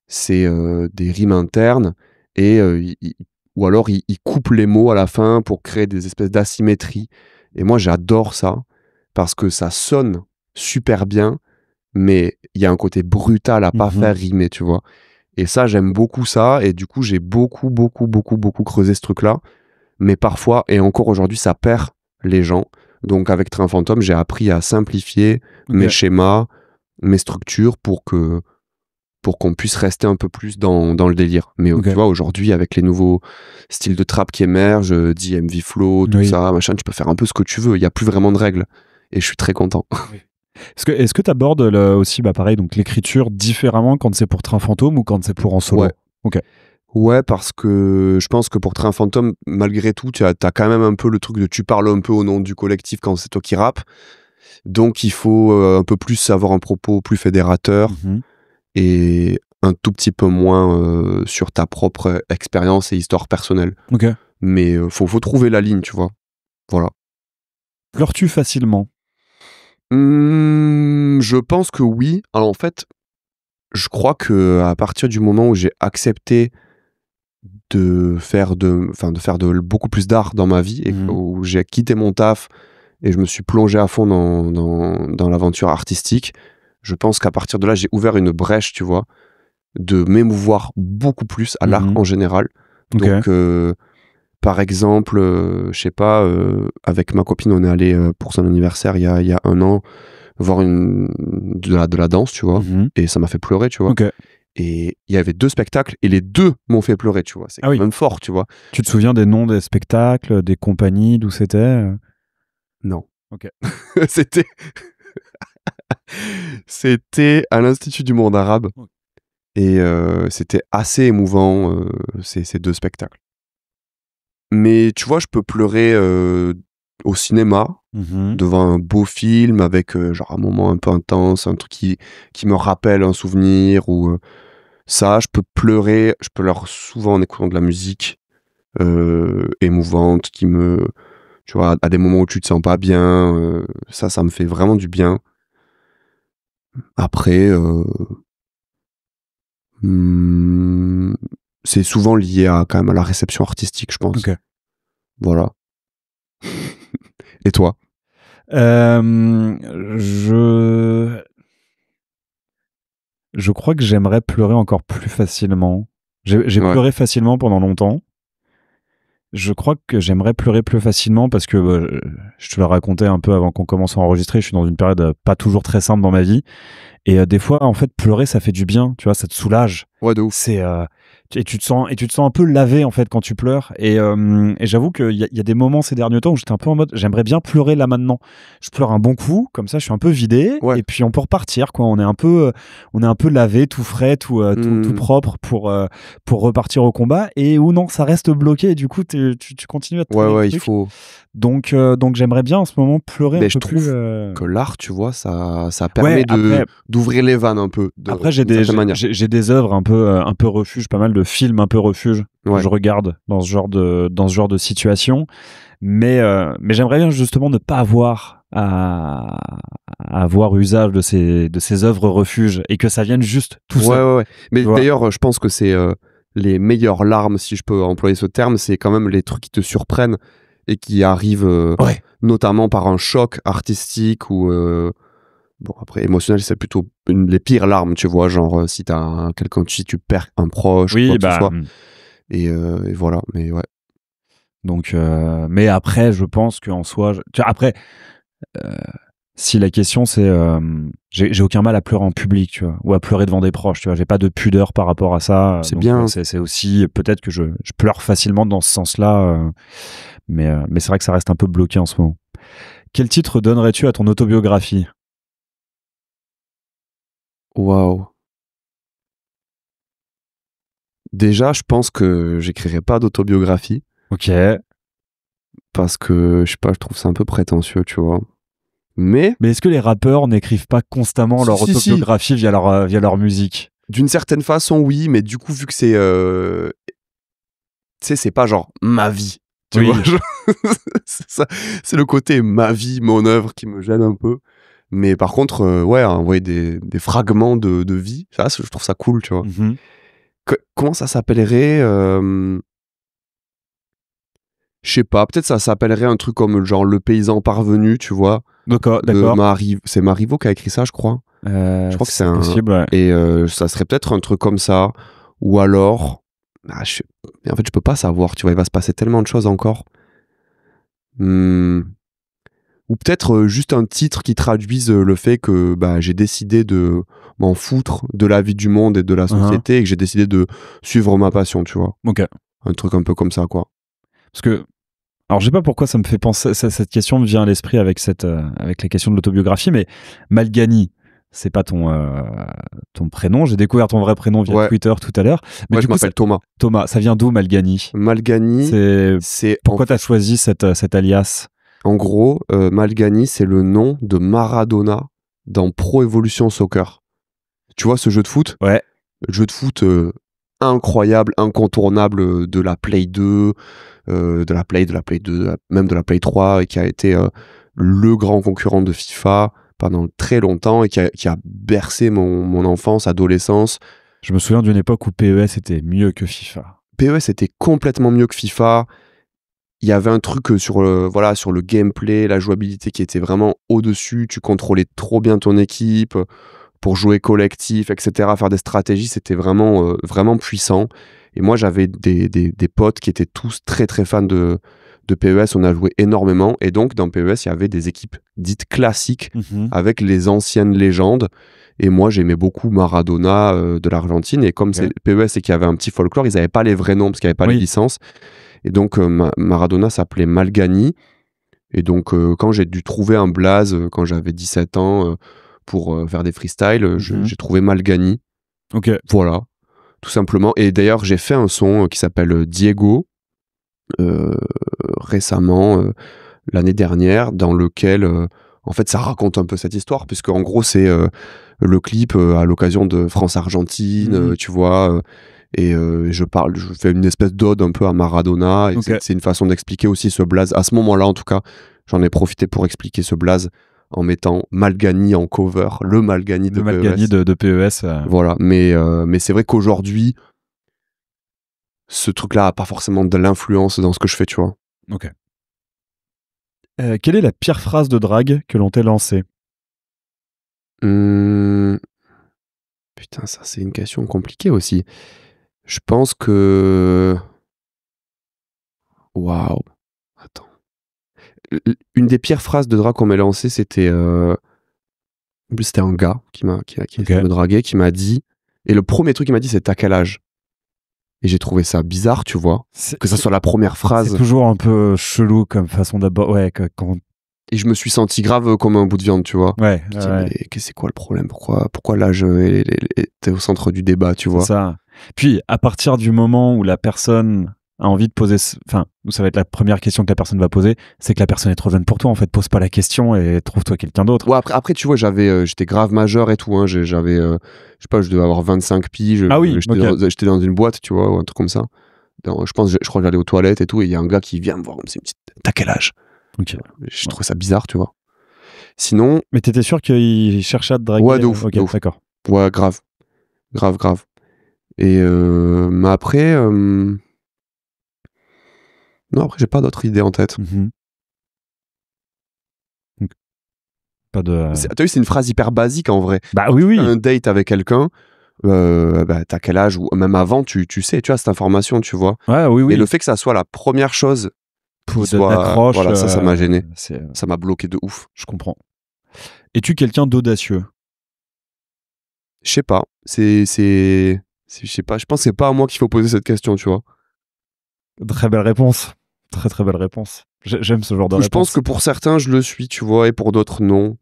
c'est des rimes internes et ou alors il coupe les mots à la fin pour créer des espèces d'asymétries. Et moi, j'adore ça parce que ça sonne super bien, mais il y a un côté brutal à pas faire rimer, tu vois. Et ça, j'aime beaucoup ça. Et du coup, j'ai beaucoup creusé ce truc-là. Mais parfois, et encore aujourd'hui, ça perd les gens. Donc, avec Train Fantôme, j'ai appris à simplifier mes schémas, mes structures pour qu'on puisse rester un peu plus dans le délire. Mais tu vois, aujourd'hui, avec les nouveaux styles de trap qui émergent, DMV Flow, tout ça, machin, tu peux faire un peu ce que tu veux. Il n'y a plus vraiment de règles. Et je suis très content. Est-ce que tu abordes aussi, pareil, donc l'écriture différemment quand c'est pour Train Fantôme ou quand c'est pour en solo? Ouais, parce que je pense que pour Train Fantôme, malgré tout, t'as quand même un peu le truc de tu parles un peu au nom du collectif quand c'est toi qui rappes. Donc il faut un peu plus avoir un propos plus fédérateur et un tout petit peu moins sur ta propre expérience et histoire personnelle. Mais faut trouver la ligne, tu vois. Voilà. Pleures-tu facilement? Je pense que oui. Alors en fait, je crois que à partir du moment où j'ai accepté de faire beaucoup plus d'art dans ma vie et où j'ai quitté mon taf et je me suis plongé à fond dans l'aventure artistique, je pense qu'à partir de là, j'ai ouvert une brèche, tu vois, de m'émouvoir beaucoup plus à l'art en général. Donc, par exemple, je sais pas, avec ma copine, on est allé pour son anniversaire il y a 1 an voir de la danse, tu vois, et ça m'a fait pleurer, tu vois. Et il y avait 2 spectacles et les 2 m'ont fait pleurer, tu vois. C'est quand même fort, tu vois. Tu te souviens des noms des spectacles, des compagnies, d'où c'était? Non. C'était à l'Institut du monde arabe et c'était assez émouvant ces 2 spectacles. Mais tu vois, je peux pleurer au cinéma devant un beau film avec genre un moment un peu intense, un truc qui me rappelle un souvenir ou ça, je pleure souvent en écoutant de la musique émouvante qui me, tu vois, à des moments où tu te sens pas bien, ça me fait vraiment du bien. Après c'est souvent lié quand même à la réception artistique, je pense. Voilà. Et toi? Je crois que j'aimerais pleurer encore plus facilement. J'ai pleuré facilement pendant longtemps. Je crois que j'aimerais pleurer plus facilement parce que je te l'ai raconté un peu avant qu'on commence à enregistrer. Je suis dans une période pas toujours très simple dans ma vie. Et des fois, en fait, pleurer, ça fait du bien. Tu vois, ça te soulage. Ouais, de ouf. Et tu te sens un peu lavé en fait quand tu pleures. Et j'avoue qu'il y a des moments ces derniers temps où j'étais un peu en mode j'aimerais bien pleurer là maintenant. Je pleure un bon coup, comme ça je suis un peu vidé et puis on peut repartir quoi. On est un peu lavé, tout frais, tout propre pour repartir au combat. Et ou non, ça reste bloqué. Et du coup tu continues à te ouais, il faut. Donc j'aimerais bien en ce moment pleurer un peu plus. Que l'art, tu vois, ça permet d'ouvrir les vannes un peu. Après j'ai des œuvres un un peu refuge, pas mal de films un peu refuge que Ouais. je regarde dans ce genre de situation. Mais j'aimerais bien justement ne pas avoir à avoir usage de ces œuvres refuges et que ça vienne juste tout seul. Ouais. Mais Tu vois. d'ailleurs, je pense que c'est les meilleures larmes, si je peux employer ce terme, c'est quand même les trucs qui te surprennent et qui arrivent Ouais. notamment par un choc artistique ou bon, après émotionnel, c'est plutôt les pires larmes, tu vois, genre si si tu perds un proche ou Oui, quoi que ce bah. soit. Et voilà, mais ouais. Donc, mais après, je pense qu'en soi, tu vois, après, si la question c'est, j'ai aucun mal à pleurer en public, tu vois, ou à pleurer devant des proches, tu vois, j'ai pas de pudeur par rapport à ça. C'est Donc, bien. c'est aussi peut-être que je pleure facilement dans ce sens-là, mais c'est vrai que ça reste un peu bloqué en ce moment. Quel titre donnerais-tu à ton autobiographie? Waouh. Déjà, je pense que j'écrirai pas d'autobiographie Ok. parce que je sais pas, je trouve ça un peu prétentieux, tu vois. Mais Mais est-ce que les rappeurs n'écrivent pas constamment leur Si. autobiographie via leur musique? d'une certaine façon, oui, mais du coup, vu que c'est tu sais, c'est pas genre ma vie. Tu Oui. vois, genre, c'est ça, c'est le côté ma vie, mon œuvre qui me gêne un peu. Mais par contre, ouais, envoyer des fragments de vie, ça, je trouve ça cool, tu vois. Mhm. Comment ça s'appellerait je sais pas, peut-être ça s'appellerait un truc comme genre Le Paysan Parvenu, tu vois. D'accord. C'est Marivaux qui a écrit ça, je crois. Je crois que c'est possible. Ouais. Et ça serait peut-être un truc comme ça. Ou alors. Mais en fait, je peux pas savoir, tu vois, il va se passer tellement de choses encore. Ou peut-être juste un titre qui traduise le fait que bah, j'ai décidé de m'en foutre de la vie du monde et de la société et que j'ai décidé de suivre ma passion, tu vois. Ok. Un truc un peu comme ça, quoi. Parce que, alors je sais pas pourquoi ça me fait penser, cette question me vient à l'esprit avec avec la question de l'autobiographie, mais Malgani, c'est pas ton prénom. J'ai découvert ton vrai prénom via Ouais. Twitter tout à l'heure. Mais Moi, du je coup, m'appelle Thomas. Thomas, ça vient d'où Malgani? Malgani, c'est Pourquoi t'as choisi cet alias? en gros, Malgani, c'est le nom de Maradona dans Pro Evolution Soccer. Tu vois ce jeu de foot? Ouais. Jeu de foot incroyable, incontournable de la Play 2, de la Play 2, même de la Play 3, et qui a été le grand concurrent de FIFA pendant très longtemps et qui a bercé mon enfance, adolescence. Je me souviens d'une époque où PES était mieux que FIFA. PES était complètement mieux que FIFA. Il y avait un truc sur le gameplay, la jouabilité qui était vraiment au-dessus. Tu contrôlais trop bien ton équipe pour jouer collectif, etc. Faire des stratégies, c'était vraiment, vraiment puissant. Et moi, j'avais des potes qui étaient tous très, très fans de PES. On a joué énormément. Et donc, dans PES, il y avait des équipes dites classiques avec les anciennes légendes. Et moi, j'aimais beaucoup Maradona de l'Argentine. Et comme c'est PES et qu'il y avait un petit folklore, ils n'avaient pas les vrais noms parce qu'il n'y avait pas les licences. Et donc, Maradona s'appelait Malgani. Et donc, quand j'ai dû trouver un blaze, quand j'avais 17 ans, pour faire des freestyles, j'ai trouvé Malgani. Ok. Voilà, tout simplement. Et d'ailleurs, j'ai fait un son qui s'appelle Diego, récemment, l'année dernière, dans lequel, en fait, ça raconte un peu cette histoire, puisque en gros, c'est le clip à l'occasion de France-Argentine, tu vois. Et je fais une espèce d'ode un peu à Maradona. Et c'est une façon d'expliquer aussi ce blaze. À ce moment-là, en tout cas, j'en ai profité pour expliquer ce blaze en mettant Malgani en cover, le Malgani de Malgani PES. de PES. Voilà, mais c'est vrai qu'aujourd'hui, ce truc-là a pas forcément de l'influence dans ce que je fais, tu vois. Ok. Quelle est la pire phrase de drague que l'on t'ait lancée? Putain, ça c'est une question compliquée aussi. Je pense que... Waouh. Attends. Une des pires phrases de drague qu'on m'a lancée, c'était... En plus, c'était un gars qui me draguait, qui m'a dit... Et le premier truc qu'il m'a dit, c'est « t'as quel âge ?» Et j'ai trouvé ça bizarre, tu vois. Que ça soit la première phrase. C'est toujours un peu chelou comme façon d'abord. Ouais, Et je me suis senti grave comme un bout de viande, tu vois. Ouais. Mais c'est quoi le problème? Pourquoi l'âge était au centre du débat, tu vois? C'est ça. Puis, à partir du moment où la personne a envie de poser, enfin, ça va être la première question que la personne va poser, c'est que la personne est trop jeune pour toi, en fait. Pose pas la question et trouve-toi quelqu'un d'autre. Ouais, après tu vois, j'étais grave majeur et tout, hein. J'avais, je sais pas, je devais avoir 25 piges. Ah oui, j'étais dans une boîte, tu vois, ou un truc comme ça. Je crois que j'allais aux toilettes et tout, et il y a un gars qui vient me voir, c'est une petite, t'as quel âge? Ok. Je trouve ça bizarre, tu vois. Sinon. Mais t'étais sûr qu'il cherchait à te draguer? Ouais, de ouf. Ok, de ouf. d'accord. Ouais, grave. Et mais après, non, après j'ai pas d'autres idées en tête. Donc, pas de. T'as vu, c'est une phrase hyper basique en vrai. Bah oui. Un date avec quelqu'un, t'as quel âge, ou même avant, tu sais, tu as cette information, tu vois. Ouais, oui. Et le fait que ça soit la première chose pour soit, voilà, ça m'a gêné. Ça m'a bloqué de ouf. Je comprends. Es-tu quelqu'un d'audacieux? Je sais pas. Je sais pas. Je pense que c'est pas à moi qu'il faut poser cette question, tu vois. Très belle réponse. Très très belle réponse. J'aime ce genre de réponse. Je pense que pour certains, je le suis, tu vois, et pour d'autres, non.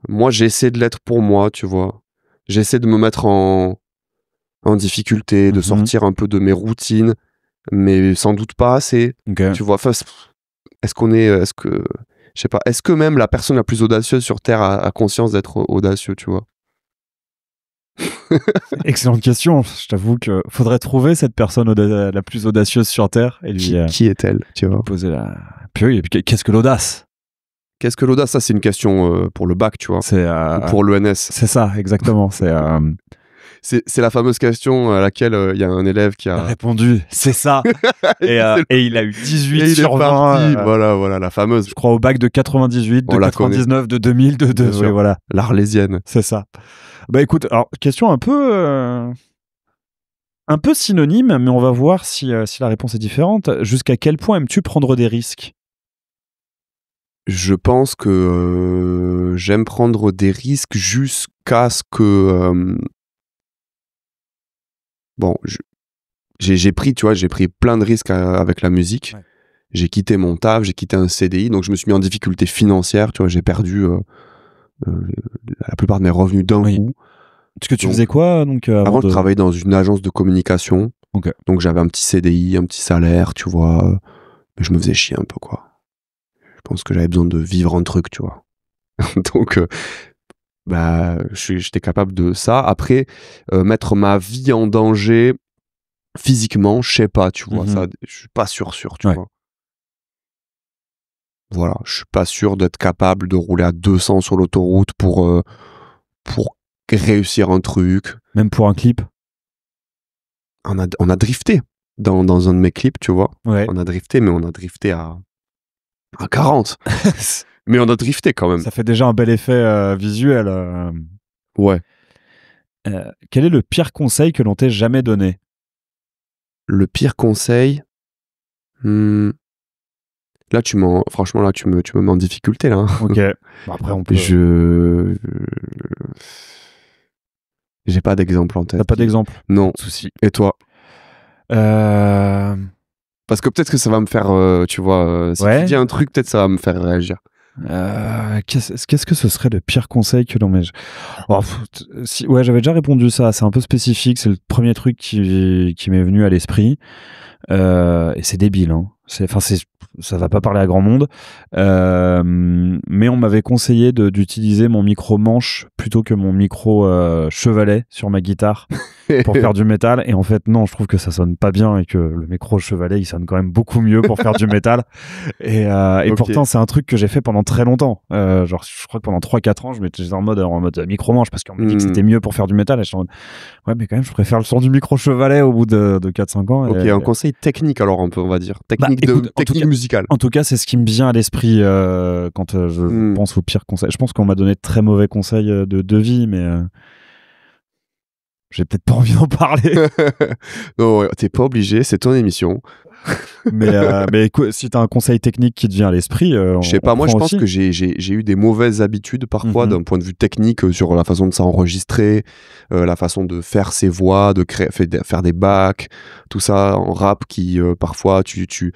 Moi, j'essaie de l'être pour moi, tu vois. J'essaie de me mettre en difficulté, de sortir un peu de mes routines, mais sans doute pas assez. Okay. Tu vois, est-ce que même la personne la plus audacieuse sur Terre a conscience d'être audacieux, tu vois? Excellente question. Je t'avoue que faudrait trouver cette personne la plus audacieuse sur Terre et lui. Qui est-elle, tu vois? Poser la. Puis, et puis qu'est-ce que l'audace? Qu'est-ce que l'audace? Ça, c'est une question pour le bac, tu vois. C'est ou pour l'ENS. C'est ça, exactement. C'est la fameuse question à laquelle il y a un élève qui a répondu. C'est ça. et il a eu 18 et sur 20. Voilà, la fameuse. Je crois au bac de 98, de 99, de 2000, de voilà. L'Arlésienne. C'est ça. Bah écoute, alors question un peu synonyme, mais on va voir si la réponse est différente. Jusqu'à quel point aimes-tu prendre des risques? Je pense que j'aime prendre des risques jusqu'à ce que bon, j'ai pris plein de risques avec la musique. Ouais. J'ai quitté mon taf, j'ai quitté un CDI, donc je me suis mis en difficulté financière, tu vois, j'ai perdu la plupart de mes revenus d'un coup. Parce que tu faisais quoi donc avant je travaillais dans une agence de communication. Okay. Donc j'avais un petit CDI, un petit salaire, tu vois, mais je me faisais chier un peu, quoi. Je pense que j'avais besoin de vivre un truc, tu vois. Donc j'étais capable de ça. Après, mettre ma vie en danger physiquement, je sais pas, tu vois, ça, je suis pas sûr, tu vois. Voilà, je suis pas sûr d'être capable de rouler à 200 sur l'autoroute pour réussir un truc. Même pour un clip? On a drifté dans un de mes clips, tu vois. Ouais. On a drifté, mais on a drifté à 40. Mais on a drifté quand même. Ça fait déjà un bel effet visuel. Ouais. Quel est le pire conseil que l'on t'ait jamais donné? Le pire conseil, là franchement là tu me mets en difficulté là. Ok. Bon, après on peut. J'ai pas d'exemple en tête. T'as pas d'exemple? Non. Pas de souci. Et toi? Parce que peut-être que ça va me faire, tu vois, si tu dis un truc, peut-être ça va me faire réagir. Qu'est-ce que ce serait le pire conseil que l'on m'ait... Ouais, j'avais déjà répondu ça. C'est un peu spécifique. C'est le premier truc qui m'est venu à l'esprit. Et c'est débile, hein. Ça va pas parler à grand monde, mais on m'avait conseillé d'utiliser mon micro manche plutôt que mon micro chevalet sur ma guitare pour faire du métal. Et en fait, non, je trouve que ça sonne pas bien et que le micro chevalet, il sonne quand même beaucoup mieux pour faire du métal. Et okay. Pourtant, c'est un truc que j'ai fait pendant très longtemps. Genre, je crois que pendant 3-4 ans, j'étais en mode micro manche parce qu'on me dit que c'était mieux pour faire du métal. Et je suis en mode, ouais, mais quand même, je préfère le son du micro chevalet au bout de 4-5 ans. Ok, un conseil technique alors, on va dire. Technique musicale. En tout cas, c'est ce qui me vient à l'esprit quand je pense au pire conseil. Je pense qu'on m'a donné de très mauvais conseils de vie, mais j'ai peut-être pas envie d'en parler. Non, t'es pas obligé, c'est ton émission. mais écoute, si t'as un conseil technique qui te vient à l'esprit, je sais pas, moi je pense que j'ai eu des mauvaises habitudes parfois d'un point de vue technique sur la façon de s'enregistrer, la façon de faire ses voix, de faire des backs, tout ça en rap qui parfois tu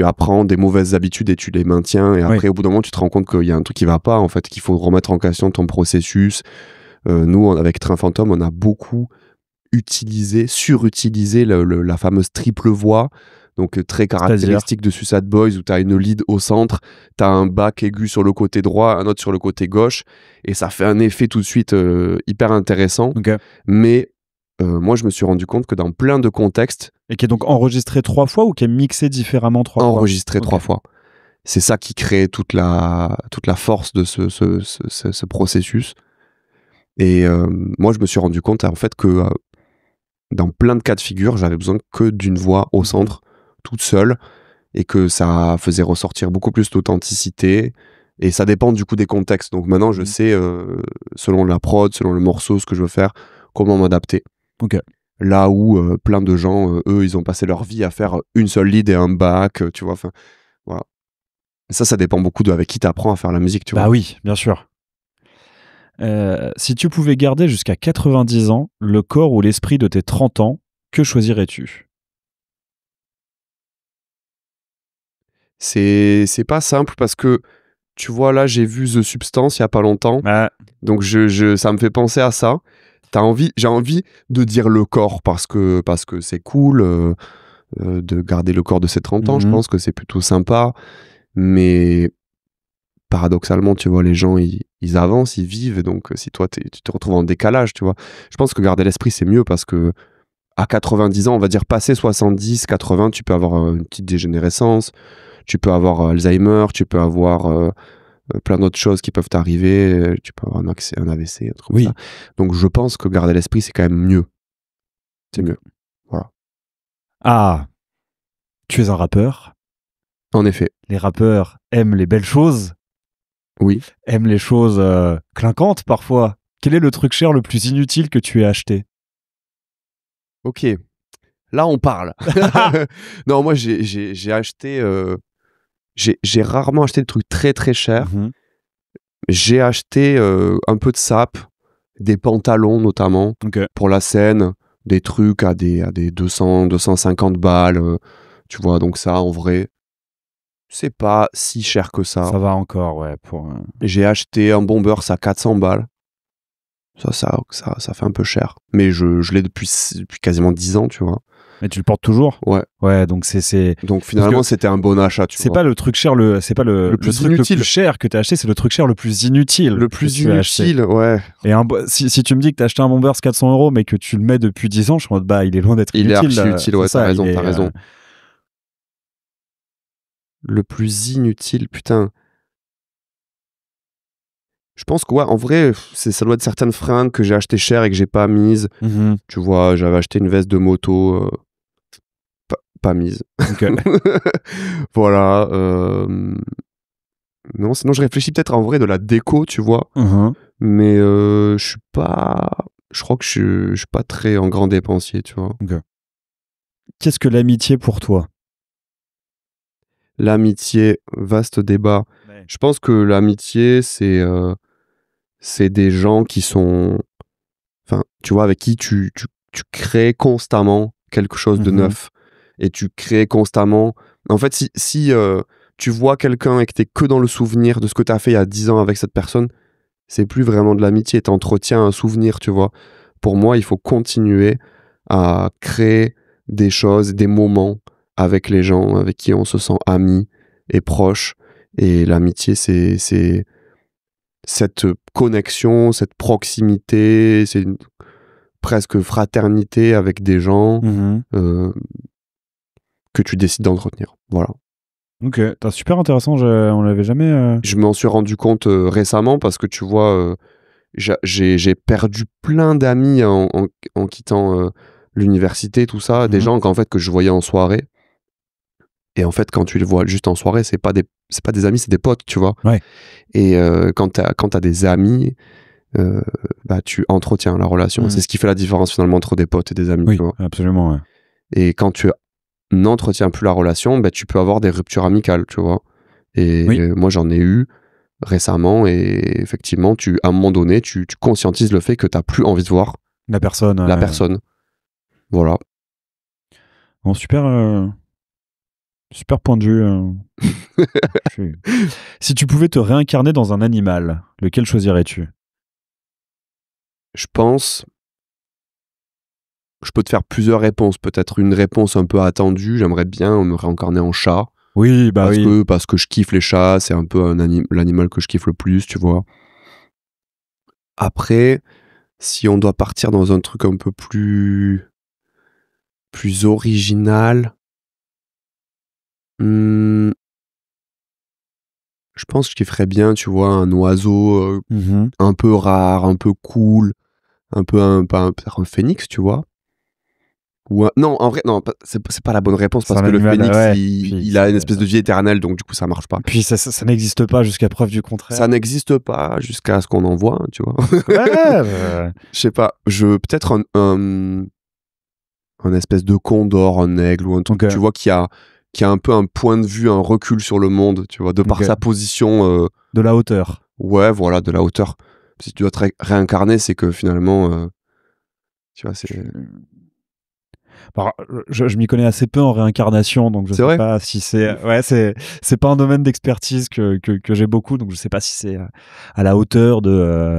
apprends des mauvaises habitudes et tu les maintiens et après au bout d'un moment tu te rends compte qu'il y a un truc qui va pas en fait, qu'il faut remettre en question ton processus. Nous avec Train Fantôme on a beaucoup surutilisé la fameuse triple voix Donc très caractéristique de Suicide Boys, où tu as une lead au centre, tu as un back aigu sur le côté droit, un autre sur le côté gauche, et ça fait un effet tout de suite hyper intéressant. Okay. Mais moi, je me suis rendu compte que dans plein de contextes... Et qui est donc enregistré 3 fois ou qui est mixé différemment 3 fois? Enregistré 3 fois. C'est ça qui crée toute la force de ce processus. Et moi, je me suis rendu compte en fait que dans plein de cas de figure, j'avais besoin que d'une voix au centre, toute seule, et que ça faisait ressortir beaucoup plus d'authenticité. Et ça dépend du coup des contextes. Donc maintenant, je sais, selon la prod, selon le morceau, ce que je veux faire, comment m'adapter. Okay. Là où plein de gens, eux, ils ont passé leur vie à faire une seule lead et un back, tu vois. Enfin, voilà. Ça dépend beaucoup de avec qui t'apprends à faire la musique, tu vois. Bah oui, bien sûr. Si tu pouvais garder jusqu'à 90 ans le corps ou l'esprit de tes 30 ans, que choisirais-tu? C'est pas simple parce que, tu vois, là, j'ai vu The Substance il y a pas longtemps. Donc, ça me fait penser à ça. J'ai envie de dire le corps parce que c'est cool de garder le corps de ses 30 ans. Je pense que c'est plutôt sympa. Mais paradoxalement, tu vois, les gens, ils avancent, ils vivent. Et donc, si toi, tu te retrouves en décalage, tu vois. Je pense que garder l'esprit, c'est mieux parce que à 90 ans, on va dire passé 70, 80, tu peux avoir une petite dégénérescence, tu peux avoir Alzheimer, tu peux avoir plein d'autres choses qui peuvent t'arriver, tu peux avoir un AVC, un truc comme ça. Donc, je pense que garder l'esprit, c'est quand même mieux. C'est mieux. Voilà. Ah, tu es un rappeur. En effet. Les rappeurs aiment les belles choses. Oui. Aiment les choses clinquantes parfois. Quel est le truc cher le plus inutile que tu aies acheté? Ok. Là, on parle. Non, moi, j'ai acheté... J'ai rarement acheté des trucs très, très chers. J'ai acheté un peu de sap, des pantalons notamment, pour la scène, des trucs à des 200, 250 balles. Tu vois, donc ça, en vrai... C'est pas si cher que ça. Ça va encore, ouais. J'ai acheté un Bombers à 400 balles. Ça fait un peu cher. Mais je l'ai depuis quasiment 10 ans, tu vois. Mais tu le portes toujours? Ouais. Ouais, donc c'est... Donc finalement, c'était un bon achat, tu vois. C'est pas le truc cher, c'est pas le plus truc inutile. Le plus cher que t'as acheté, c'est le truc cher le plus inutile. Le plus inutile, ouais. Et si tu me dis que t'as acheté un Bombers 400 €, mais que tu le mets depuis 10 ans, je me dis, bah, il est loin d'être inutile. Il est archi utile, ouais, t'as raison. Le plus inutile, putain. Je pense que, ouais, en vrai, ça doit être certaines fringues que j'ai achetées cher et que j'ai pas mises. Tu vois, j'avais acheté une veste de moto, pas mise. Voilà. Non, sinon, je réfléchis peut-être en vrai de la déco, tu vois. Mais je suis pas... Je crois que je suis pas très en grand dépensier, tu vois. Qu'est-ce que l'amitié pour toi? L'amitié, vaste débat. Ouais. Je pense que l'amitié, c'est des gens qui sont... Enfin, tu vois, avec qui tu crées constamment quelque chose de neuf. Et tu crées constamment... En fait, si tu vois quelqu'un et que t'es que dans le souvenir de ce que t'as fait il y a 10 ans avec cette personne, c'est plus vraiment de l'amitié. T'entretiens un souvenir, tu vois. Pour moi, il faut continuer à créer des choses, des moments avec les gens avec qui on se sent amis et proches. Et l'amitié, c'est cette connexion, cette proximité, c'est une presque fraternité avec des gens que tu décides d'entretenir. Voilà. Ok, c'est super intéressant, on l'avait jamais... Je m'en suis rendu compte récemment parce que tu vois, j'ai perdu plein d'amis en quittant l'université, tout ça, des gens qu'en fait que je voyais en soirée. Et en fait, quand tu les vois juste en soirée, c'est pas des amis, c'est des potes, tu vois. Ouais. Et quand t'as des amis, bah tu entretiens la relation. C'est ce qui fait la différence finalement entre des potes et des amis. Oui, tu vois. Absolument. Ouais. Et quand tu n'entretiens plus la relation, bah tu peux avoir des ruptures amicales, tu vois. Et moi, j'en ai eu récemment. Et effectivement, à un moment donné, tu conscientises le fait que t'as plus envie de voir la personne. Voilà. Bon, super point de vue. Si tu pouvais te réincarner dans un animal, lequel choisirais-tu? Je pense je peux te faire plusieurs réponses. Peut-être une réponse un peu attendue. J'aimerais bien me réincarner en chat. Oui, bah oui. Parce que je kiffe les chats. C'est un peu l'animal que je kiffe le plus, tu vois. Après, si on doit partir dans un truc un peu plus original, je pense que je kifferais bien, tu vois, un oiseau un peu rare, un peu cool, peut-être un phénix, tu vois. Ou non, en vrai, non, c'est pas la bonne réponse parce que le phénix, il a une espèce de vie éternelle, donc du coup, ça marche pas. Puis ça n'existe pas jusqu'à preuve du contraire. Ça n'existe pas jusqu'à ce qu'on en voit, tu vois. Ouais, je sais pas, peut-être un espèce de condor, un aigle ou un truc, tu vois, qui a un peu un point de vue, un recul sur le monde, tu vois, de par sa position. De la hauteur. Ouais, voilà, de la hauteur. Si tu dois te réincarner, c'est que finalement, tu vois, c'est... Alors, je m'y connais assez peu en réincarnation, donc je sais pas si c'est... Ouais, c'est pas un domaine d'expertise que j'ai beaucoup, donc je sais pas si c'est à la hauteur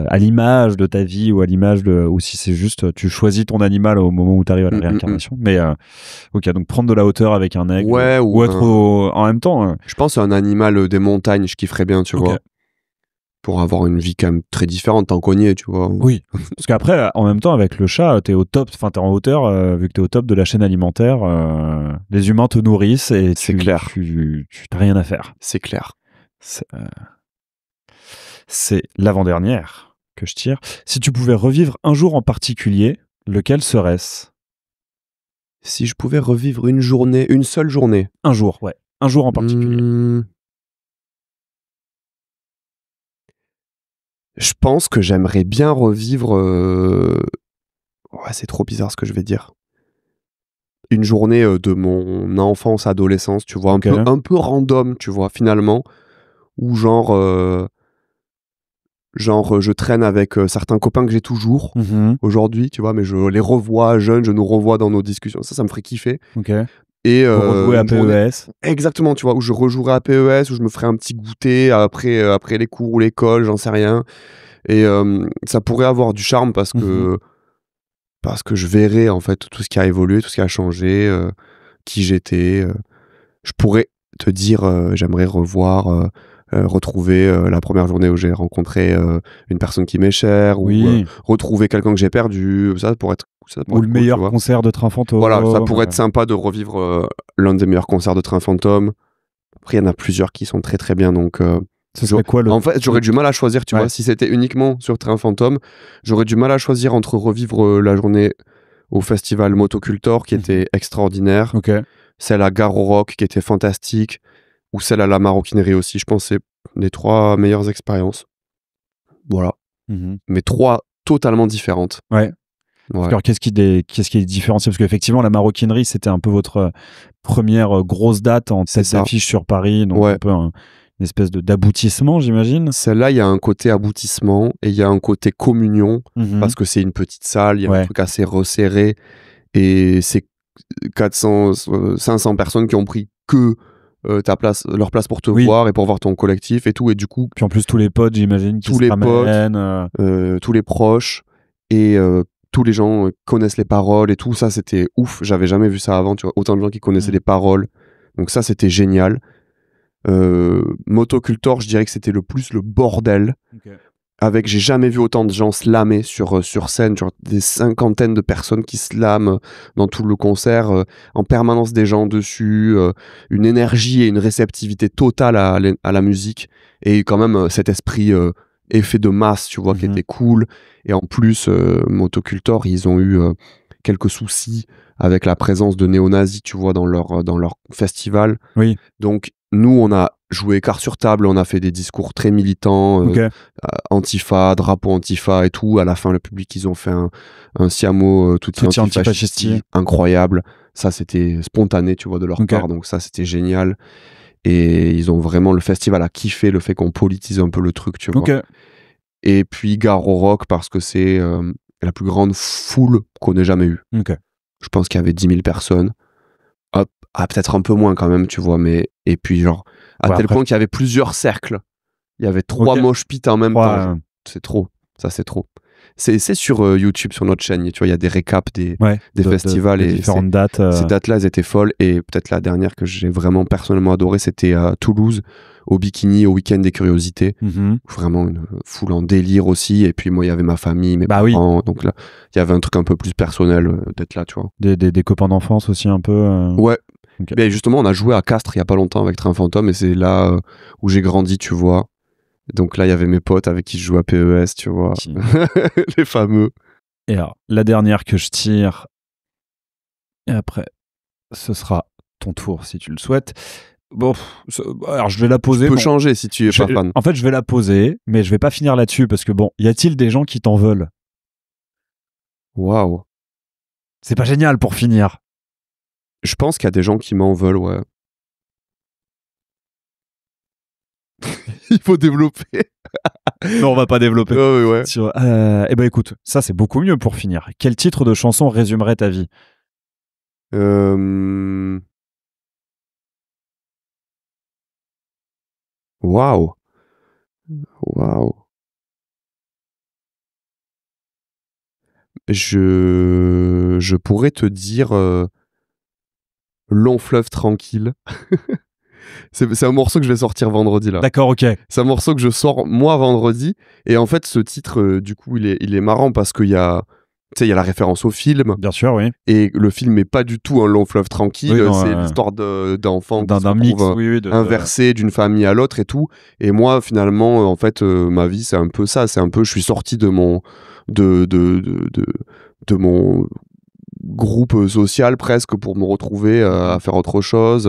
à l'image de ta vie ou à l'image ou si c'est juste tu choisis ton animal au moment où tu arrives à la réincarnation. Mais ok, donc prendre de la hauteur avec un aigle ou être en même temps... Je pense à un animal des montagnes, je kifferais bien, tu vois. Pour avoir une vie quand même très différente, t'en connais, tu vois. Oui, parce qu'après, en même temps, avec le chat, t'es au top, enfin t'es en hauteur, vu que t'es au top de la chaîne alimentaire, les humains te nourrissent et tu t'as rien à faire. C'est clair. C'est l'avant-dernière que je tire. Si tu pouvais revivre un jour en particulier, lequel serait-ce ? Si je pouvais revivre une seule journée. Un jour, ouais. Un jour en particulier. Je pense que j'aimerais bien revivre... Ouais, c'est trop bizarre ce que je vais dire. Une journée de mon enfance, adolescence, tu vois, un peu random, tu vois, finalement, où genre je traîne avec certains copains que j'ai toujours aujourd'hui, tu vois, mais je les revois jeunes, je nous revois dans nos discussions. Ça me ferait kiffer. Et pour rejouer à PES. Exactement, tu vois, où je rejouerai à PES, où je me ferai un petit goûter après les cours ou l'école, j'en sais rien. Et ça pourrait avoir du charme parce que je verrai en fait tout ce qui a évolué, tout ce qui a changé, qui j'étais. Je pourrais te dire, j'aimerais retrouver la première journée où j'ai rencontré une personne qui m'est chère, ou retrouver quelqu'un que j'ai perdu. Ça pourrait être ou le meilleur concert de Train Fantôme. Voilà, ça pourrait être sympa de revivre l'un des meilleurs concerts de Train Fantôme. Après, il y en a plusieurs qui sont très très bien, donc... Ce serait quoi En fait, j'aurais du mal à choisir, tu vois. Si c'était uniquement sur Train Fantôme, j'aurais du mal à choisir entre revivre la journée au festival Motocultor, qui était extraordinaire, celle à Gare au Rock, qui était fantastique, ou celle à la Maroquinerie aussi. Je pense que c'est les 3 meilleures expériences. Voilà. Mais 3 totalement différentes. Ouais. Alors, qu'est-ce qui est différencié ? Parce qu'effectivement, la Maroquinerie, c'était un peu votre première grosse date en tête d'affiche sur Paris, donc un peu une espèce d'aboutissement, j'imagine. Celle-là, il y a un côté aboutissement et il y a un côté communion, parce que c'est une petite salle, il y a un truc assez resserré, et c'est 500 personnes qui ont pris que leur place pour te voir et pour voir ton collectif et tout, et du coup... Puis en plus, tous les potes, j'imagine, tous les potes, tous les proches, et tous les gens connaissent les paroles et tout, ça c'était ouf, j'avais jamais vu ça avant, tu vois, autant de gens qui connaissaient les paroles, donc ça c'était génial. Motocultor, je dirais que c'était le bordel, j'ai jamais vu autant de gens slammer sur scène, genre des 50aines de personnes qui slament dans tout le concert, en permanence des gens dessus, une énergie et une réceptivité totale à la musique, et quand même cet esprit effet de masse, tu vois, qui était cool. Et en plus, Motocultor, ils ont eu quelques soucis avec la présence de néo-nazis, tu vois, dans leur festival. Donc nous, on a joué carte sur table, on a fait des discours très militants, Antifa, drapeau Antifa et tout. À la fin, le public, ils ont fait un siamo tout antifasciste incroyable. Ça, c'était spontané, tu vois, de leur part. Donc ça, c'était génial. Et ils ont vraiment, le festival a kiffé le fait qu'on politise un peu le truc, tu vois. Et puis Gare au Rock, parce que c'est la plus grande foule qu'on ait jamais eue. Je pense qu'il y avait 10 000 personnes. Peut-être un peu moins quand même, tu vois, mais... Et puis genre, tel point qu'il y avait plusieurs cercles. Il y avait 3 mosh pits en même temps. C'est trop. Ça, c'est trop. C'est sur YouTube, sur notre chaîne. Tu vois, il y a des récaps des festivals de et différentes dates. Ces dates-là, elles étaient folles. Et peut-être la dernière que j'ai vraiment personnellement adorée, c'était à Toulouse, au Bikini, au Week-end des Curiosités. Vraiment une foule en délire aussi. Et puis moi, il y avait ma famille, mes parents. Donc là, il y avait un truc un peu plus personnel d'être là, tu vois. Des copains d'enfance aussi un peu. Ouais. Okay. Mais justement, on a joué à Castres il y a pas longtemps avec Train Fantôme et c'est là où j'ai grandi, tu vois. Donc là, il y avait mes potes avec qui je jouais à PES, tu vois. Les fameux. Et alors, la dernière que je tire, et après, ce sera ton tour si tu le souhaites. Bon, alors je vais la poser. Tu peux changer si tu es pas fan. En fait, je vais la poser, mais je vais pas finir là-dessus parce que bon, y a-t-il des gens qui t'en veulent? Waouh. C'est pas génial pour finir. Je pense qu'il y a des gens qui m'en veulent, ouais. Il faut développer. Non, on va pas développer. Ouais. Eh ben écoute, ça c'est beaucoup mieux pour finir. Quel titre de chanson résumerait ta vie? Waouh. Je pourrais te dire Long fleuve tranquille. C'est un morceau que je vais sortir vendredi là. D'accord, ok. C'est un morceau que je sors moi vendredi. Et en fait, ce titre, du coup, il est marrant parce qu'il y a, tu sais, il y a la référence au film. Bien sûr, oui. Et le film n'est pas du tout un long fleuve tranquille. Oui, c'est l'histoire d'enfants d'un mix inversé d'une famille à l'autre et tout. Et moi, finalement, en fait, ma vie, c'est un peu ça. C'est un peu, je suis sorti de mon mon groupe social presque pour me retrouver à faire autre chose,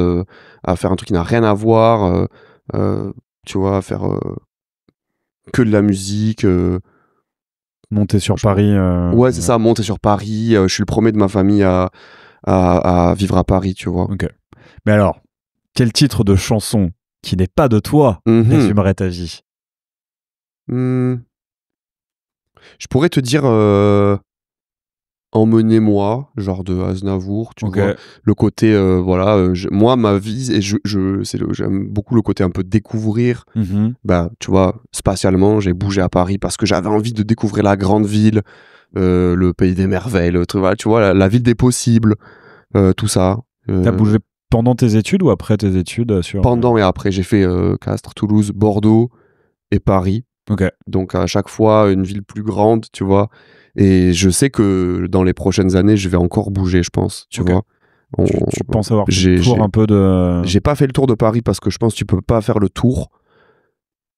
à faire un truc qui n'a rien à voir, tu vois, à faire que de la musique. Monter sur Paris. Ouais, c'est ça, monter sur Paris. Je suis le premier de ma famille à vivre à Paris, tu vois. Ok. Mais alors, quel titre de chanson qui n'est pas de toi résumerait ta vie? Je pourrais te dire Emmenez-moi, genre de Aznavour, tu vois. Le côté, moi, ma vie, et j'aime beaucoup le côté un peu découvrir. Bah, tu vois, spatialement, j'ai bougé à Paris parce que j'avais envie de découvrir la grande ville, le pays des merveilles, tu vois, la ville des possibles, tout ça. T'as bougé pendant tes études ou après tes études Pendant et après, j'ai fait Castres, Toulouse, Bordeaux et Paris. Donc à chaque fois, une ville plus grande, tu vois. Et je sais que dans les prochaines années, je vais encore bouger, je pense, tu vois. Tu penses avoir fait le tour un peu de... J'ai pas fait le tour de Paris parce que je pense que tu peux pas faire le tour.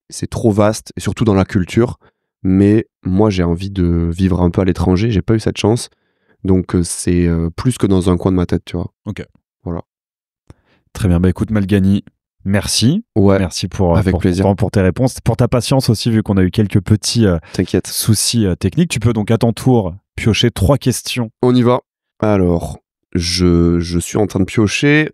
C'est trop vaste, et surtout dans la culture. Mais moi, j'ai envie de vivre un peu à l'étranger. J'ai pas eu cette chance. Donc c'est plus que dans un coin de ma tête, tu vois. Ok. Voilà. Très bien. Bah écoute, Malgani, merci. Ouais. Merci pour plaisir. Pour tes réponses, pour ta patience aussi, vu qu'on a eu quelques petits soucis techniques. Tu peux donc à ton tour piocher 3 questions. On y va. Alors, je suis en train de piocher.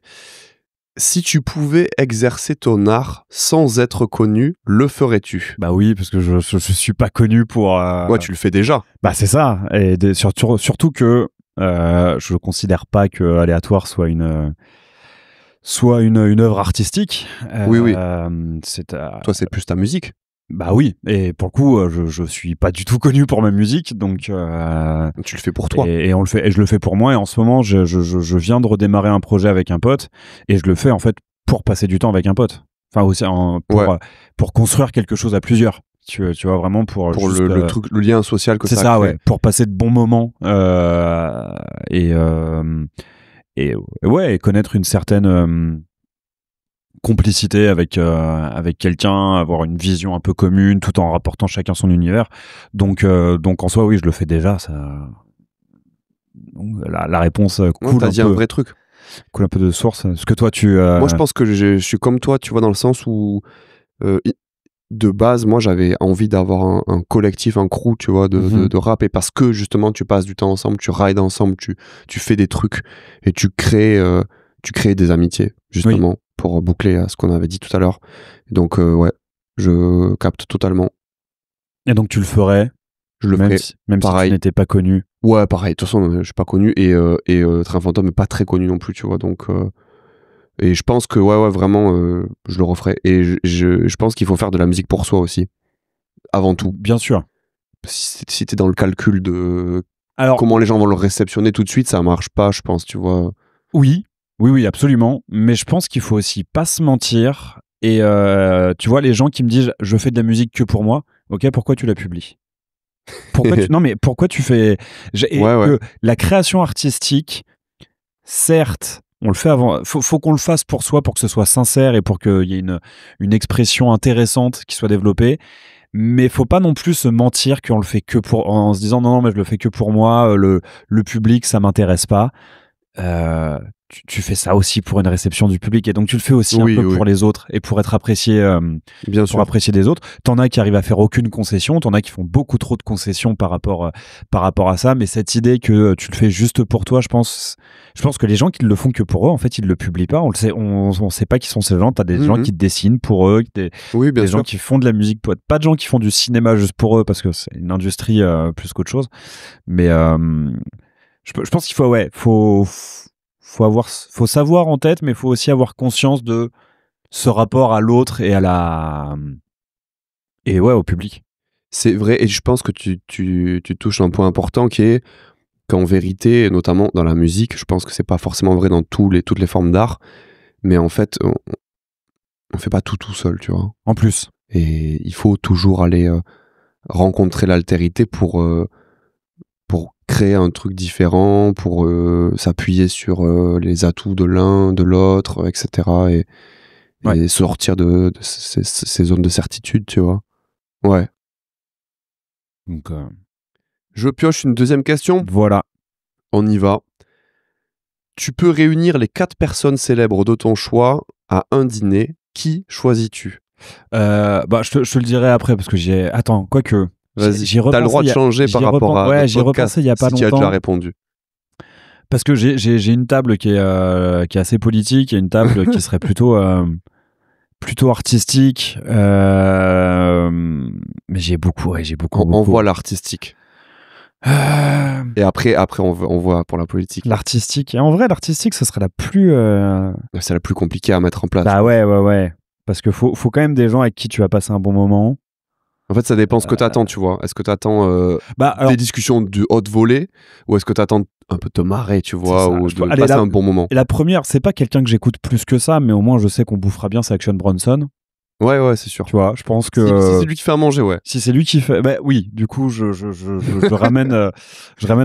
Si tu pouvais exercer ton art sans être connu, le ferais-tu? Bah oui, parce que je suis pas connu pour... Ouais, tu le fais déjà. Bah c'est ça. Et surtout que je considère pas que Aléatoire soit une œuvre artistique. Oui. Toi, c'est plus ta musique. Bah oui, et pour le coup, je suis pas du tout connu pour ma musique, donc... Tu le fais pour toi. Et je le fais pour moi, et en ce moment, je viens de redémarrer un projet avec un pote, et je le fais en fait pour passer du temps avec un pote. Enfin, aussi pour construire quelque chose à plusieurs. Tu vois, vraiment pour juste, le truc, le lien social que ça a créé. C'est ça, ouais, pour passer de bons moments, et connaître une certaine complicité avec quelqu'un, avoir une vision un peu commune tout en rapportant chacun son univers. Donc en soi, oui, je le fais déjà. Ça... Donc, la réponse coule t'as dit un vrai truc. Coule un peu de source. Est-ce que toi, Moi, je pense que je suis comme toi, tu vois, dans le sens où de base, moi, j'avais envie d'avoir un collectif, un crew, tu vois, de rap. Et parce que, justement, tu passes du temps ensemble, tu rides ensemble, tu fais des trucs et tu crées des amitiés, justement, pour boucler à ce qu'on avait dit tout à l'heure. Donc, ouais, je capte totalement. Et donc, tu le ferais? Je le ferais. Même si tu n'étais pas connu? Ouais, pareil. De toute façon, je suis pas connu. Et Train Fantôme n'est pas très connu non plus, tu vois. Donc... Et je pense que, ouais, vraiment, je le referai. Et je pense qu'il faut faire de la musique pour soi aussi. Avant tout. Bien sûr. si t'es dans le calcul de Alors, comment les gens vont le réceptionner tout de suite, ça marche pas, je pense, tu vois. oui, absolument. Mais je pense qu'il faut aussi pas se mentir. Et tu vois, les gens qui me disent je fais de la musique que pour moi, ok, pourquoi tu la publies? Non, mais pourquoi tu fais. Que la création artistique, certes, on le fait avant. Faut qu'on le fasse pour soi, pour que ce soit sincère et pour qu'il y ait une expression intéressante qui soit développée. Mais faut pas non plus se mentir qu'on le fait que pour. En se disant non, mais je le fais que pour moi, le public, ça m'intéresse pas. Tu fais ça aussi pour une réception du public et donc tu le fais aussi un peu pour les autres et pour être apprécié Bien sûr. apprécier des autres. T'en as qui arrivent à faire aucune concession, t'en as qui font beaucoup trop de concessions par rapport à ça, mais cette idée que tu le fais juste pour toi, je pense que les gens qui le font que pour eux, en fait ils le publient pas, on sait pas qui sont ces gens. T'as des gens qui dessinent pour eux, des gens qui font de la musique pour eux, pas de gens qui font du cinéma juste pour eux parce que c'est une industrie plus qu'autre chose, mais je pense qu'il faut savoir en tête, mais il faut aussi avoir conscience de ce rapport à l'autre et au public. C'est vrai, et je pense que tu touches un point important qui est qu'en vérité, notamment dans la musique, je pense que c'est pas forcément vrai dans toutes les formes d'art, mais en fait, on fait pas tout seul, tu vois. En plus. Et il faut toujours aller rencontrer l'altérité pour créer un truc différent, pour s'appuyer sur les atouts de l'un, de l'autre, etc. Et sortir de ces zones de certitude, tu vois. Ouais. Donc, je pioche une deuxième question. Voilà. On y va. Tu peux réunir les 4 personnes célèbres de ton choix à un dîner. Qui choisis-tu? Je te le dirai après parce que j'ai... Attends, quoique... Vas-y, t'as le droit de changer par rapport à j'y ai repensé il y a pas si longtemps. tu as déjà répondu. Parce que j'ai une table qui est assez politique et une table qui serait plutôt artistique. Mais j'ai beaucoup. On voit l'artistique. Et après on voit pour la politique. L'artistique. Et en vrai, l'artistique, ce serait la plus... C'est la plus compliquée à mettre en place. Bah ouais. Parce que faut quand même des gens avec qui tu vas passer un bon moment. En fait, ça dépend ce que t'attends, tu vois. Est-ce que t'attends des discussions de haute volée ou est-ce que t'attends un peu de te marrer, tu vois, ou de passer un bon moment? Et la première, c'est pas quelqu'un que j'écoute plus que ça, mais au moins je sais qu'on bouffera bien, c'est Action Bronson. Ouais, c'est sûr. Tu vois, je pense que... Si c'est lui qui fait à manger, ouais. Si c'est lui qui fait... Bah oui, du coup, je ramène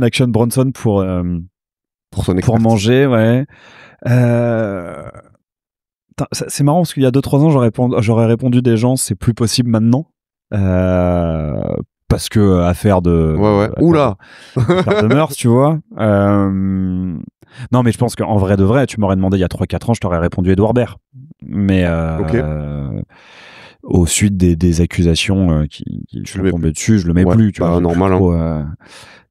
Action Bronson pour manger, ouais. C'est marrant parce qu'il y a 2-3 ans, j'aurais répondu des gens, c'est plus possible maintenant. Parce que affaire de oula affaire de mœurs, tu vois. Non, mais je pense qu'en vrai de vrai, tu m'aurais demandé il y a 3-4 ans, je t'aurais répondu Edouard Baird. Mais au suite des accusations qui sont tombées dessus, je le mets plus, tu vois. Normal,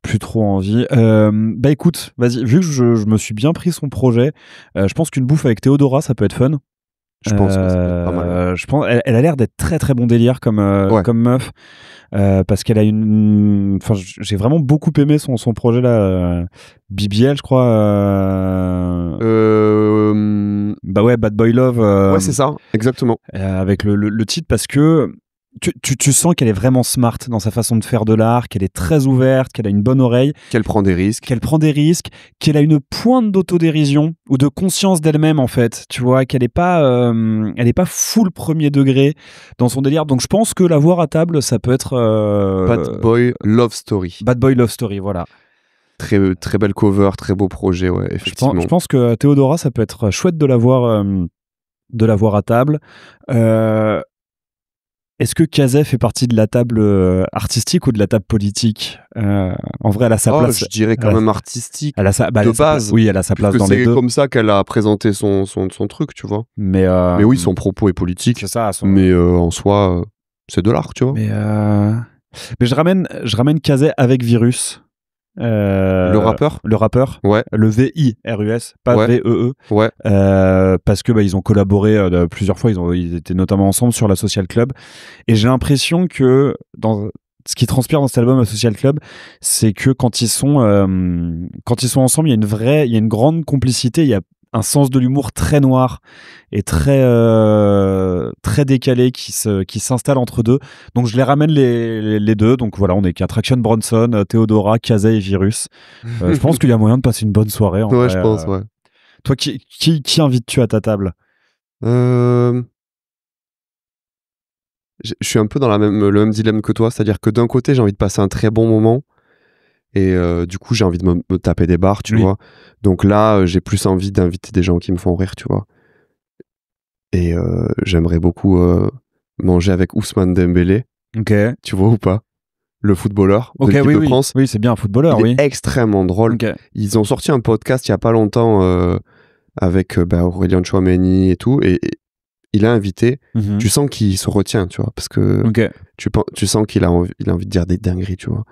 plus trop envie. Bah écoute, vas-y, vu que je me suis bien pris son projet, je pense qu'une bouffe avec Théodora, ça peut être fun. Je pense que ça peut être pas mal. Je pense, elle a l'air d'être très très bon délire comme meuf, parce qu'elle a enfin, j'ai vraiment beaucoup aimé son projet là, BBL, je crois. Bah ouais, Bad Boy Love. Ouais, c'est ça, exactement. Avec le titre, parce que tu sens qu'elle est vraiment smart dans sa façon de faire de l'art, qu'elle est très ouverte, qu'elle a une bonne oreille, qu'elle prend des risques, qu'elle a une pointe d'autodérision ou de conscience d'elle-même en fait, tu vois, qu'elle est pas full premier degré dans son délire. Donc je pense que la voir à table, ça peut être Bad Boy Love Story. Bad Boy Love Story, voilà. Très très belle cover, très beau projet, ouais, effectivement. Je pense que Théodora, ça peut être chouette de la voir à table. Est-ce que Kazé fait partie de la table artistique ou de la table politique? En vrai, elle a sa place. Je dirais quand même artistique. Elle a de base. Oui, elle a sa place dans les deux. C'est comme ça qu'elle a présenté son truc, tu vois. Mais oui, son propos est politique. C'est ça. Mais en soi, c'est de l'art, tu vois. Mais je ramène Kazé avec Virus. Le rappeur, ouais. Le VIRUS, pas ouais. VEE, ouais. Parce que ils ont collaboré plusieurs fois, ils étaient notamment ensemble sur la Social Club, et j'ai l'impression que dans ce qui transpire dans cet album, la Social Club, c'est que quand ils sont ensemble, il y a une grande complicité, il y a un sens de l'humour très noir et très décalé qui s'installe entre deux. Donc je les ramène les deux. Donc voilà, on est qu'à Traction Bronson, Theodora, Kaza et Virus. Je pense qu'il y a moyen de passer une bonne soirée. En Ouais, vrai, je pense, ouais. Toi, qui invites-tu à ta table? Je suis un peu dans le même dilemme que toi, c'est-à-dire que d'un côté, j'ai envie de passer un très bon moment et du coup, j'ai envie de me taper des barres, tu vois. Donc là, j'ai plus envie d'inviter des gens qui me font rire, tu vois. Et j'aimerais beaucoup manger avec Ousmane Dembélé. Ok. Tu vois ou pas? Le footballeur de l'équipe de France. Oui, c'est bien un footballeur, Il est extrêmement drôle. Ok. Ils ont sorti un podcast il y a pas longtemps avec Aurélien Tchouameni et tout, et il a invité. Mhm. Tu sens qu'il se retient, tu vois, parce que tu sens qu'il a envie de dire des dingueries, tu vois.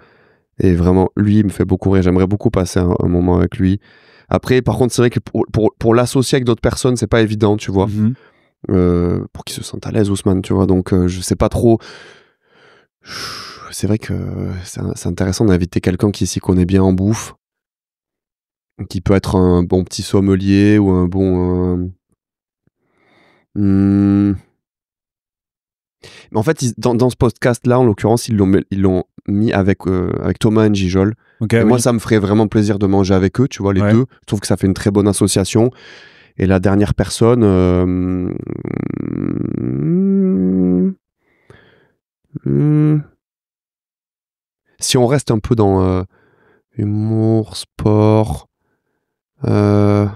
Et vraiment, lui, il me fait beaucoup rire. J'aimerais beaucoup passer un moment avec lui. Après, par contre, c'est vrai que pour l'associer avec d'autres personnes, c'est pas évident, tu vois. Mhm. Pour qu'il se sente à l'aise, Ousmane, tu vois. Donc, je sais pas trop. C'est vrai que c'est intéressant d'inviter quelqu'un qui s'y connaît bien en bouffe, qui peut être un bon petit sommelier ou un bon. Mais en fait, dans ce podcast-là, en l'occurrence, ils l'ont mis avec Thomas Njijol. Okay, et moi, ça me ferait vraiment plaisir de manger avec eux, tu vois, les deux. Je trouve que ça fait une très bonne association. Et la dernière personne... si on reste un peu dans humour, sport... je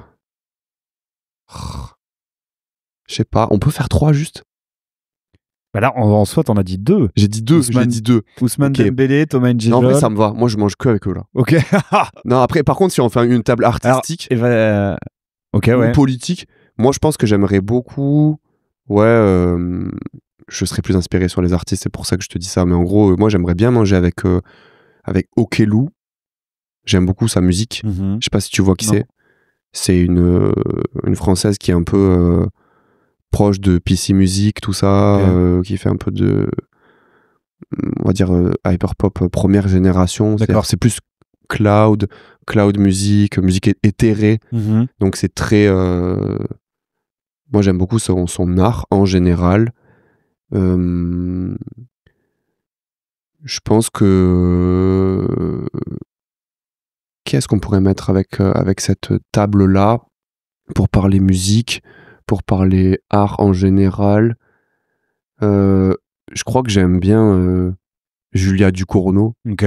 sais pas, on peut faire 3 juste? Bah là, en soi, t'en as dit 2. J'ai dit 2. Ousmane Dembélé, Thomas Njijol. Non, en vrai, ça me va. Moi, je mange que avec eux, là. Ok. Non, après, par contre, si on fait une table artistique ou politique, moi, je pense que j'aimerais beaucoup... Ouais, je serais plus inspiré sur les artistes, c'est pour ça que je te dis ça. Mais en gros, moi, j'aimerais bien manger avec Okelou. J'aime beaucoup sa musique. Je sais pas si tu vois qui c'est. C'est une Française qui est un peu... proche de PC Music, tout ça, qui fait un peu de, on va dire, hyperpop première génération. C'est plus cloud music éthérée. Donc c'est très... moi j'aime beaucoup son art en général. Je pense que... Qu'est-ce qu'on pourrait mettre avec cette table-là pour parler musique, pour parler art en général? Je crois que j'aime bien Julia Ducournau, qui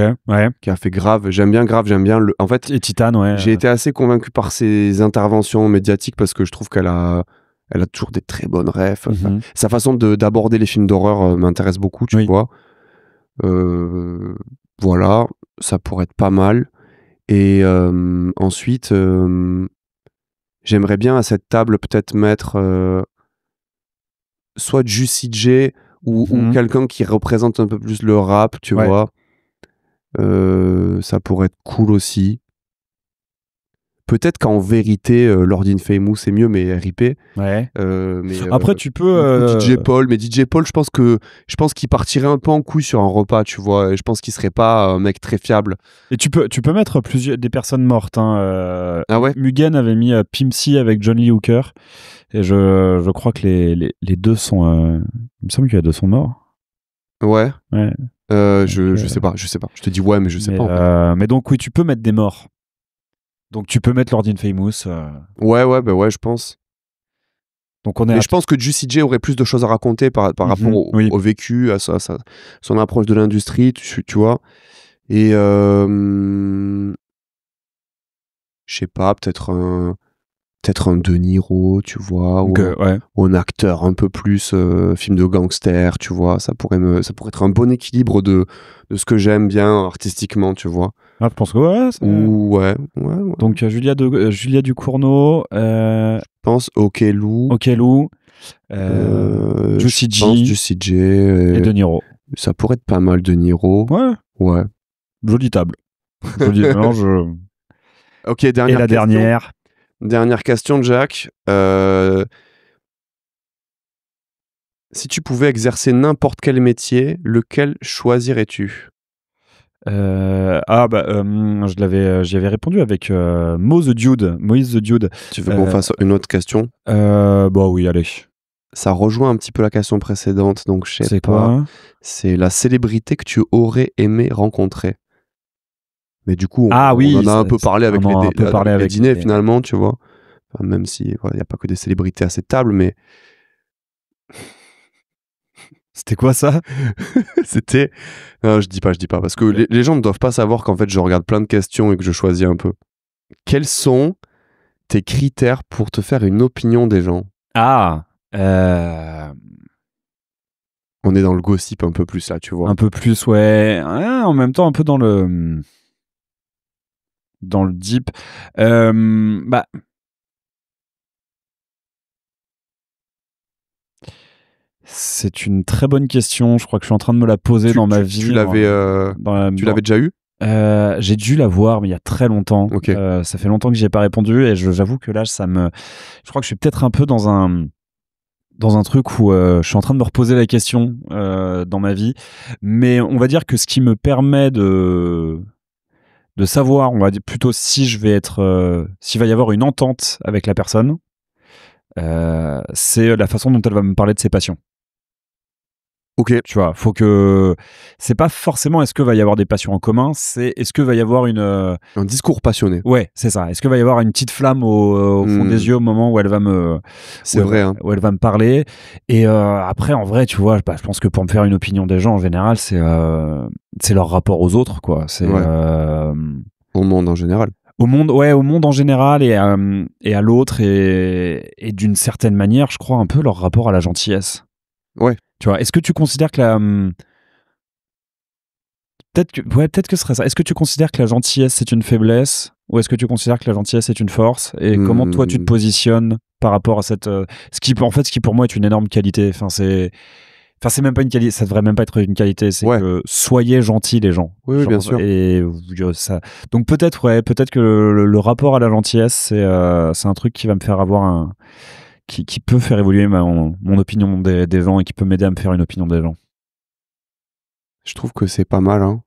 a fait Grave. J'aime bien en fait, et Titane, j'ai été assez convaincu par ses interventions médiatiques parce que je trouve qu'elle a toujours des très bonnes refs. Sa façon d'aborder les films d'horreur m'intéresse beaucoup, tu vois. Voilà, ça pourrait être pas mal. Et ensuite, j'aimerais bien à cette table peut-être mettre soit Juicy J ou quelqu'un qui représente un peu plus le rap, tu vois. Ça pourrait être cool aussi. Peut-être qu'en vérité, Lord Infamous c'est mieux, mais RIP. Mais après, tu peux. DJ Paul, je pense qu'il partirait un peu en couille sur un repas, tu vois. Et je pense qu'il serait pas un mec très fiable. Et tu peux mettre des personnes mortes. Ah ouais. Mugen avait mis Pimp C avec John Lee Hooker. Et je crois que les deux sont. Il me semble que les deux sont morts. Ouais. Je sais pas. Je te dis ouais, mais je sais pas. En fait. Mais donc oui, tu peux mettre des morts. Donc tu peux mettre Lord Infamous. Ouais, je pense. Donc on est. Mais je pense que Juicy J aurait plus de choses à raconter par rapport au vécu, à son approche de l'industrie, tu vois. Et je sais pas, peut-être un De Niro, tu vois, ou un acteur un peu plus film de gangster, tu vois. Ça pourrait être un bon équilibre de ce que j'aime bien artistiquement, tu vois. Ah, je pense que ouais. Donc Julia Ducournau. Je pense Okelou. Juicy J. Et De Niro. Ça pourrait être pas mal, De Niro. Ouais. Jolie table. Joli mélange. Ok, dernière. Dernière question, Jack. Si tu pouvais exercer n'importe quel métier, lequel choisirais-tu ? J'y avais répondu avec Moïse the Dude. Tu veux qu'on fasse une autre question? Bon, oui, allez. Ça rejoint un petit peu la question précédente, donc je sais C'est pas. quoi? C'est la célébrité que tu aurais aimé rencontrer. Mais du coup, on oui, en a un peu parlé avec les dîners, les- finalement, tu vois. Enfin, même si il n'y a pas que des célébrités à cette table, mais C'était quoi ça? c'était... Non, je dis pas, parce que les gens ne doivent pas savoir qu'en fait, je regarde plein de questions et que je choisis un peu. Quels sont tes critères pour te faire une opinion des gens? On est dans le gossip un peu plus là, tu vois. Un peu plus, ouais. En même temps, un peu dans le deep. C'est une très bonne question. Je crois que je suis en train de me la poser dans ma vie. Tu l'avais déjà eu? J'ai dû la voir, mais il y a très longtemps. Ok. Ça fait longtemps que j'y ai pas répondu et j'avoue que là, je crois que je suis peut-être un peu dans un truc où je suis en train de me reposer la question dans ma vie. Mais on va dire que ce qui me permet de savoir, on va dire plutôt si je vais être, s'il va y avoir une entente avec la personne, c'est la façon dont elle va me parler de ses passions. Ok. Tu vois, faut que c'est pas forcément est-ce que va y avoir des passions en commun, c'est est-ce que va y avoir un discours passionné. Ouais, c'est ça. Est-ce que va y avoir une petite flamme au fond des yeux au moment où elle va me où elle va me parler. Et après, en vrai, tu vois, je pense que pour me faire une opinion des gens en général, c'est leur rapport aux autres, quoi. C'est au monde en général. Au monde en général et à l'autre et d'une certaine manière, je crois un peu leur rapport à la gentillesse. Ouais. Tu vois, est-ce que tu considères que peut-être que ce serait ça. Est-ce que tu considères que la gentillesse c'est une faiblesse ou est-ce que tu considères que la gentillesse c'est une force et comment toi tu te positionnes par rapport à cette ce qui pour moi est une énorme qualité. C'est même pas une qualité, ça devrait même pas être une qualité, c'est que soyez gentils les gens. Oui, bien sûr. Et ça. Donc peut-être que le rapport à la gentillesse c'est un truc qui va me faire avoir qui peut faire évoluer mon opinion des gens et qui peut m'aider à me faire une opinion des gens. Je trouve que c'est pas mal, hein,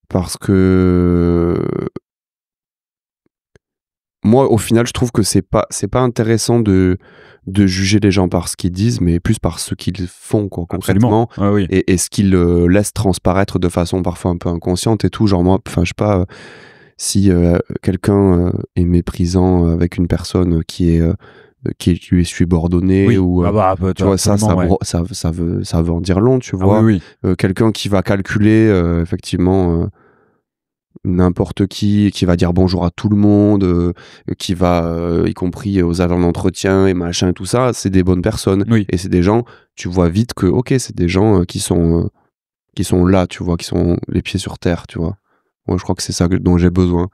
parce que moi, au final, je trouve que c'est pas intéressant de juger les gens par ce qu'ils disent, mais plus par ce qu'ils font, quoi, concrètement. Ah, oui. Et ce qu'ils laissent transparaître de façon parfois un peu inconsciente et tout. Genre moi, enfin, je sais pas, si quelqu'un est méprisant avec une personne qui lui est subordonnée ou tu vois, ça veut en dire long, tu vois. Quelqu'un qui va calculer effectivement n'importe qui va dire bonjour à tout le monde, qui va y compris aux agents d'entretien et machin et tout ça, c'est des bonnes personnes. Et c'est des gens, tu vois vite que ok, c'est des gens qui sont là, tu vois, qui sont les pieds sur terre, tu vois. Moi, je crois que c'est ça dont j'ai besoin.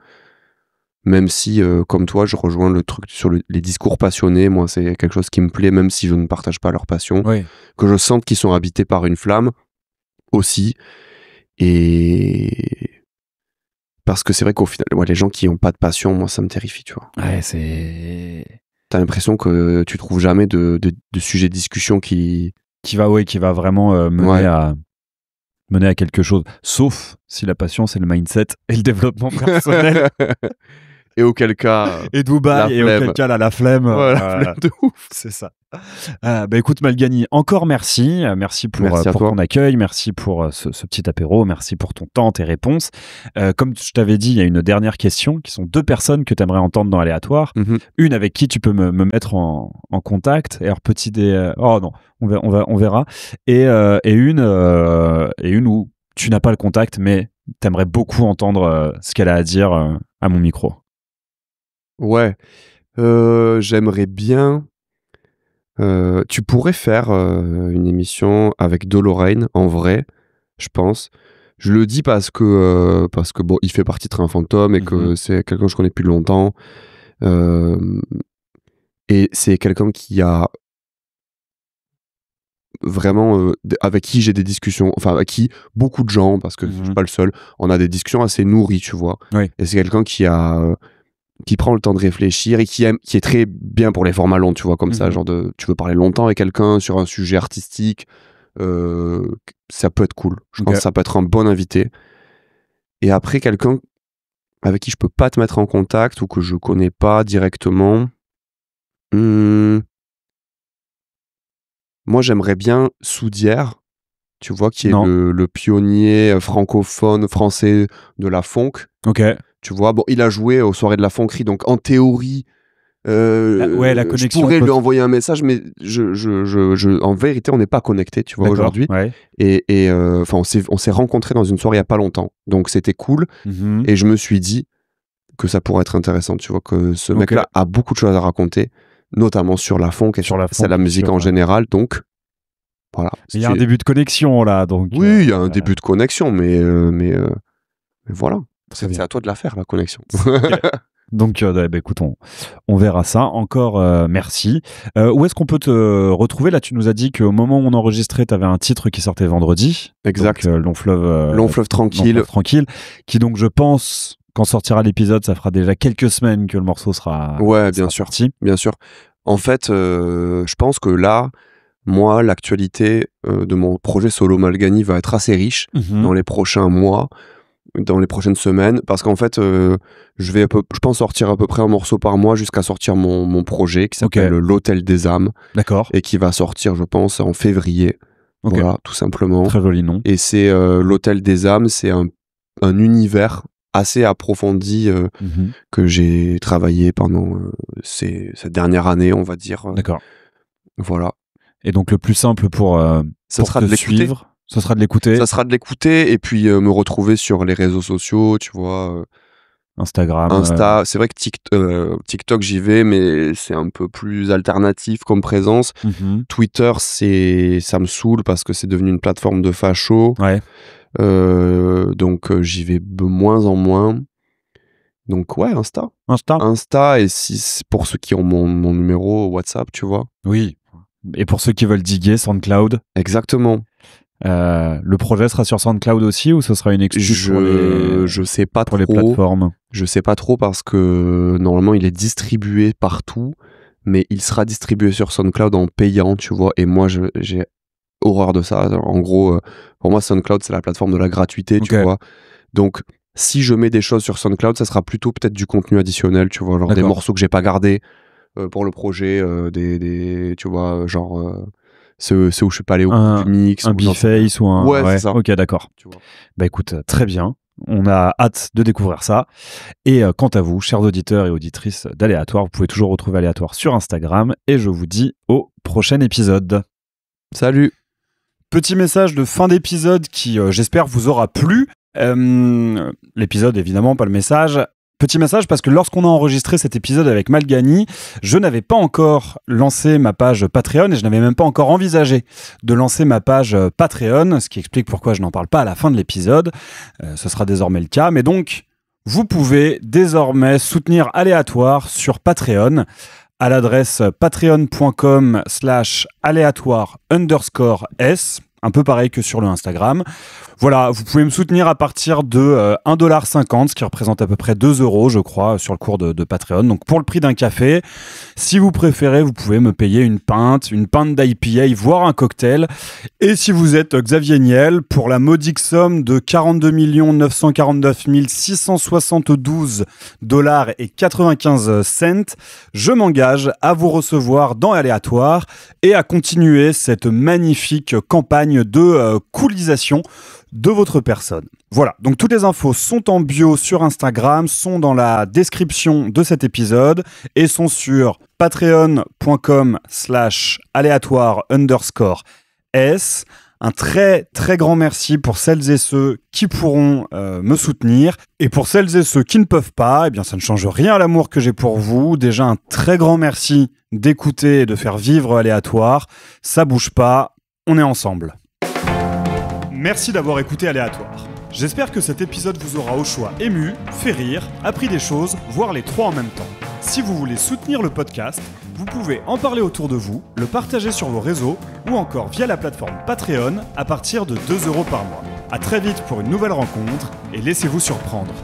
Même si, comme toi, je rejoins le truc sur les discours passionnés. Moi, c'est quelque chose qui me plaît, même si je ne partage pas leur passion. Que je sente qu'ils sont habités par une flamme aussi. Et parce que c'est vrai qu'au final, les gens qui n'ont pas de passion, moi, ça me terrifie, tu vois. Ouais, T'as l'impression que tu trouves jamais de sujet de discussion qui va vraiment mener à quelque chose. Sauf si la passion, c'est le mindset et le développement personnel. Et auquel cas... et Dubaï, et auquel cas, la flemme. La flemme de ouf. C'est ça. Écoute, Malgani, encore merci. Merci pour ton accueil. Merci pour ce petit apéro. Merci pour ton temps, tes réponses. Comme je t'avais dit, il y a une dernière question qui sont 2 personnes que tu aimerais entendre dans Aléatoire. Une avec qui tu peux me mettre en contact. Et alors, oh non, on verra. Et une où tu n'as pas le contact, mais tu aimerais beaucoup entendre ce qu'elle a à dire à mon micro. Ouais, j'aimerais bien. Tu pourrais faire une émission avec Dolorraine, en vrai, je pense. Je le dis parce que bon, il fait partie de Train Fantôme et que c'est quelqu'un que je connais depuis longtemps. Et c'est quelqu'un qui a vraiment avec qui j'ai des discussions, enfin avec qui beaucoup de gens, parce que je suis pas le seul, on a des discussions assez nourries, tu vois. Et c'est quelqu'un qui prend le temps de réfléchir et qui est très bien pour les formats longs, tu vois, comme ça, genre tu veux parler longtemps avec quelqu'un sur un sujet artistique, ça peut être cool. Je pense que ça peut être un bon invité. Et après, quelqu'un avec qui je peux pas te mettre en contact ou que je connais pas directement. Moi, j'aimerais bien Soudière, tu vois, qui est le pionnier francophone français de la funk. Ok. Tu vois, bon, il a joué aux soirées de la funkerie, donc en théorie, la connexion. Je pourrais lui envoyer un message, mais en vérité, on n'est pas connectés, tu vois, aujourd'hui. Ouais. Et on s'est rencontrés dans une soirée il y a pas longtemps, donc c'était cool. Et je me suis dit que ça pourrait être intéressant, tu vois, que ce mec-là a beaucoup de choses à raconter, notamment sur la funk et sur la musique en général, donc voilà. Il y a un début de connexion là, donc. Oui, il y a un début de connexion, mais voilà. C'est à toi de la faire, la connexion. Donc, écoute, on verra ça. Encore merci. Où est-ce qu'on peut te retrouver? Là, tu nous as dit qu'au moment où on enregistrait, tu avais un titre qui sortait vendredi. Exact. Donc, Long fleuve tranquille. Qui donc, je pense, quand sortira l'épisode, ça fera déjà quelques semaines que le morceau sera sorti. Bien sûr. En fait, je pense que là, moi, l'actualité de mon projet solo Malgani va être assez riche dans les prochains mois, dans les prochaines semaines, parce qu'en fait, je pense sortir à peu près un morceau par mois jusqu'à sortir mon projet qui s'appelle L'Hôtel des âmes. D'accord. Et qui va sortir, je pense, en février. Voilà, tout simplement. Très joli nom. Et c'est L'Hôtel des âmes, c'est un univers assez approfondi que j'ai travaillé pendant cette dernière année, on va dire. D'accord. Voilà. Et donc le plus simple pour te suivre, ce sera de l'écouter. Ça sera de l'écouter et puis me retrouver sur les réseaux sociaux, tu vois. Instagram. C'est vrai que TikTok j'y vais, mais c'est un peu plus alternatif comme présence. Twitter, ça me saoule parce que c'est devenu une plateforme de facho. Ouais. Donc j'y vais de moins en moins. Donc ouais, Insta, et si pour ceux qui ont mon numéro WhatsApp, tu vois. Oui. Et pour ceux qui veulent diguer, SoundCloud. Exactement. Le projet sera sur SoundCloud aussi ou ce sera une excuse je sais pas pour trop, les plateformes? Je sais pas trop parce que normalement il est distribué partout, mais il sera distribué sur SoundCloud en payant, tu vois. Et moi j'ai horreur de ça. En gros, pour moi SoundCloud c'est la plateforme de la gratuité, tu vois. Donc si je mets des choses sur SoundCloud, ça sera plutôt peut-être du contenu additionnel, tu vois, genre des morceaux que j'ai pas gardés pour le projet, tu vois, genre ceux où je suis pas allé au bout du mix, un B-Face ou un... Ouais, c'est ça. Ok, d'accord. Bah écoute, très bien. On a hâte de découvrir ça. Et quant à vous, chers auditeurs et auditrices d'Aléatoire, vous pouvez toujours retrouver Aléatoire sur Instagram. Et je vous dis au prochain épisode. Salut. Petit message de fin d'épisode qui, j'espère, vous aura plu. L'épisode, évidemment, pas le message. Petit message parce que lorsqu'on a enregistré cet épisode avec Malgani, je n'avais pas encore lancé ma page Patreon et je n'avais même pas encore envisagé de lancer ma page Patreon, ce qui explique pourquoi je n'en parle pas à la fin de l'épisode. Ce sera désormais le cas. Mais donc, vous pouvez désormais soutenir Aléatoire sur Patreon à l'adresse patreon.com/aléatoire_s. Un peu pareil que sur le Instagram. Voilà, vous pouvez me soutenir à partir de 1,50$, ce qui représente à peu près 2€, je crois, sur le cours de Patreon. Donc pour le prix d'un café, si vous préférez, vous pouvez me payer une pinte d'IPA, voire un cocktail. Et si vous êtes Xavier Niel, pour la modique somme de 42 949 672 $et 95 cents, je m'engage à vous recevoir dans Aléatoire et à continuer cette magnifique campagne de coolisation de votre personne. Voilà, donc toutes les infos sont en bio sur Instagram, sont dans la description de cet épisode et sont sur patreon.com/aléatoire_s. Un très très grand merci pour celles et ceux qui pourront me soutenir. Et pour celles et ceux qui ne peuvent pas, eh bien ça ne change rien à l'amour que j'ai pour vous. Déjà un très grand merci d'écouter et de faire vivre Aléatoire. Ça bouge pas, on est ensemble. Merci d'avoir écouté Aléatoire. J'espère que cet épisode vous aura au choix ému, fait rire, appris des choses, voire les trois en même temps. Si vous voulez soutenir le podcast, vous pouvez en parler autour de vous, le partager sur vos réseaux ou encore via la plateforme Patreon à partir de 2€ par mois. À très vite pour une nouvelle rencontre et laissez-vous surprendre.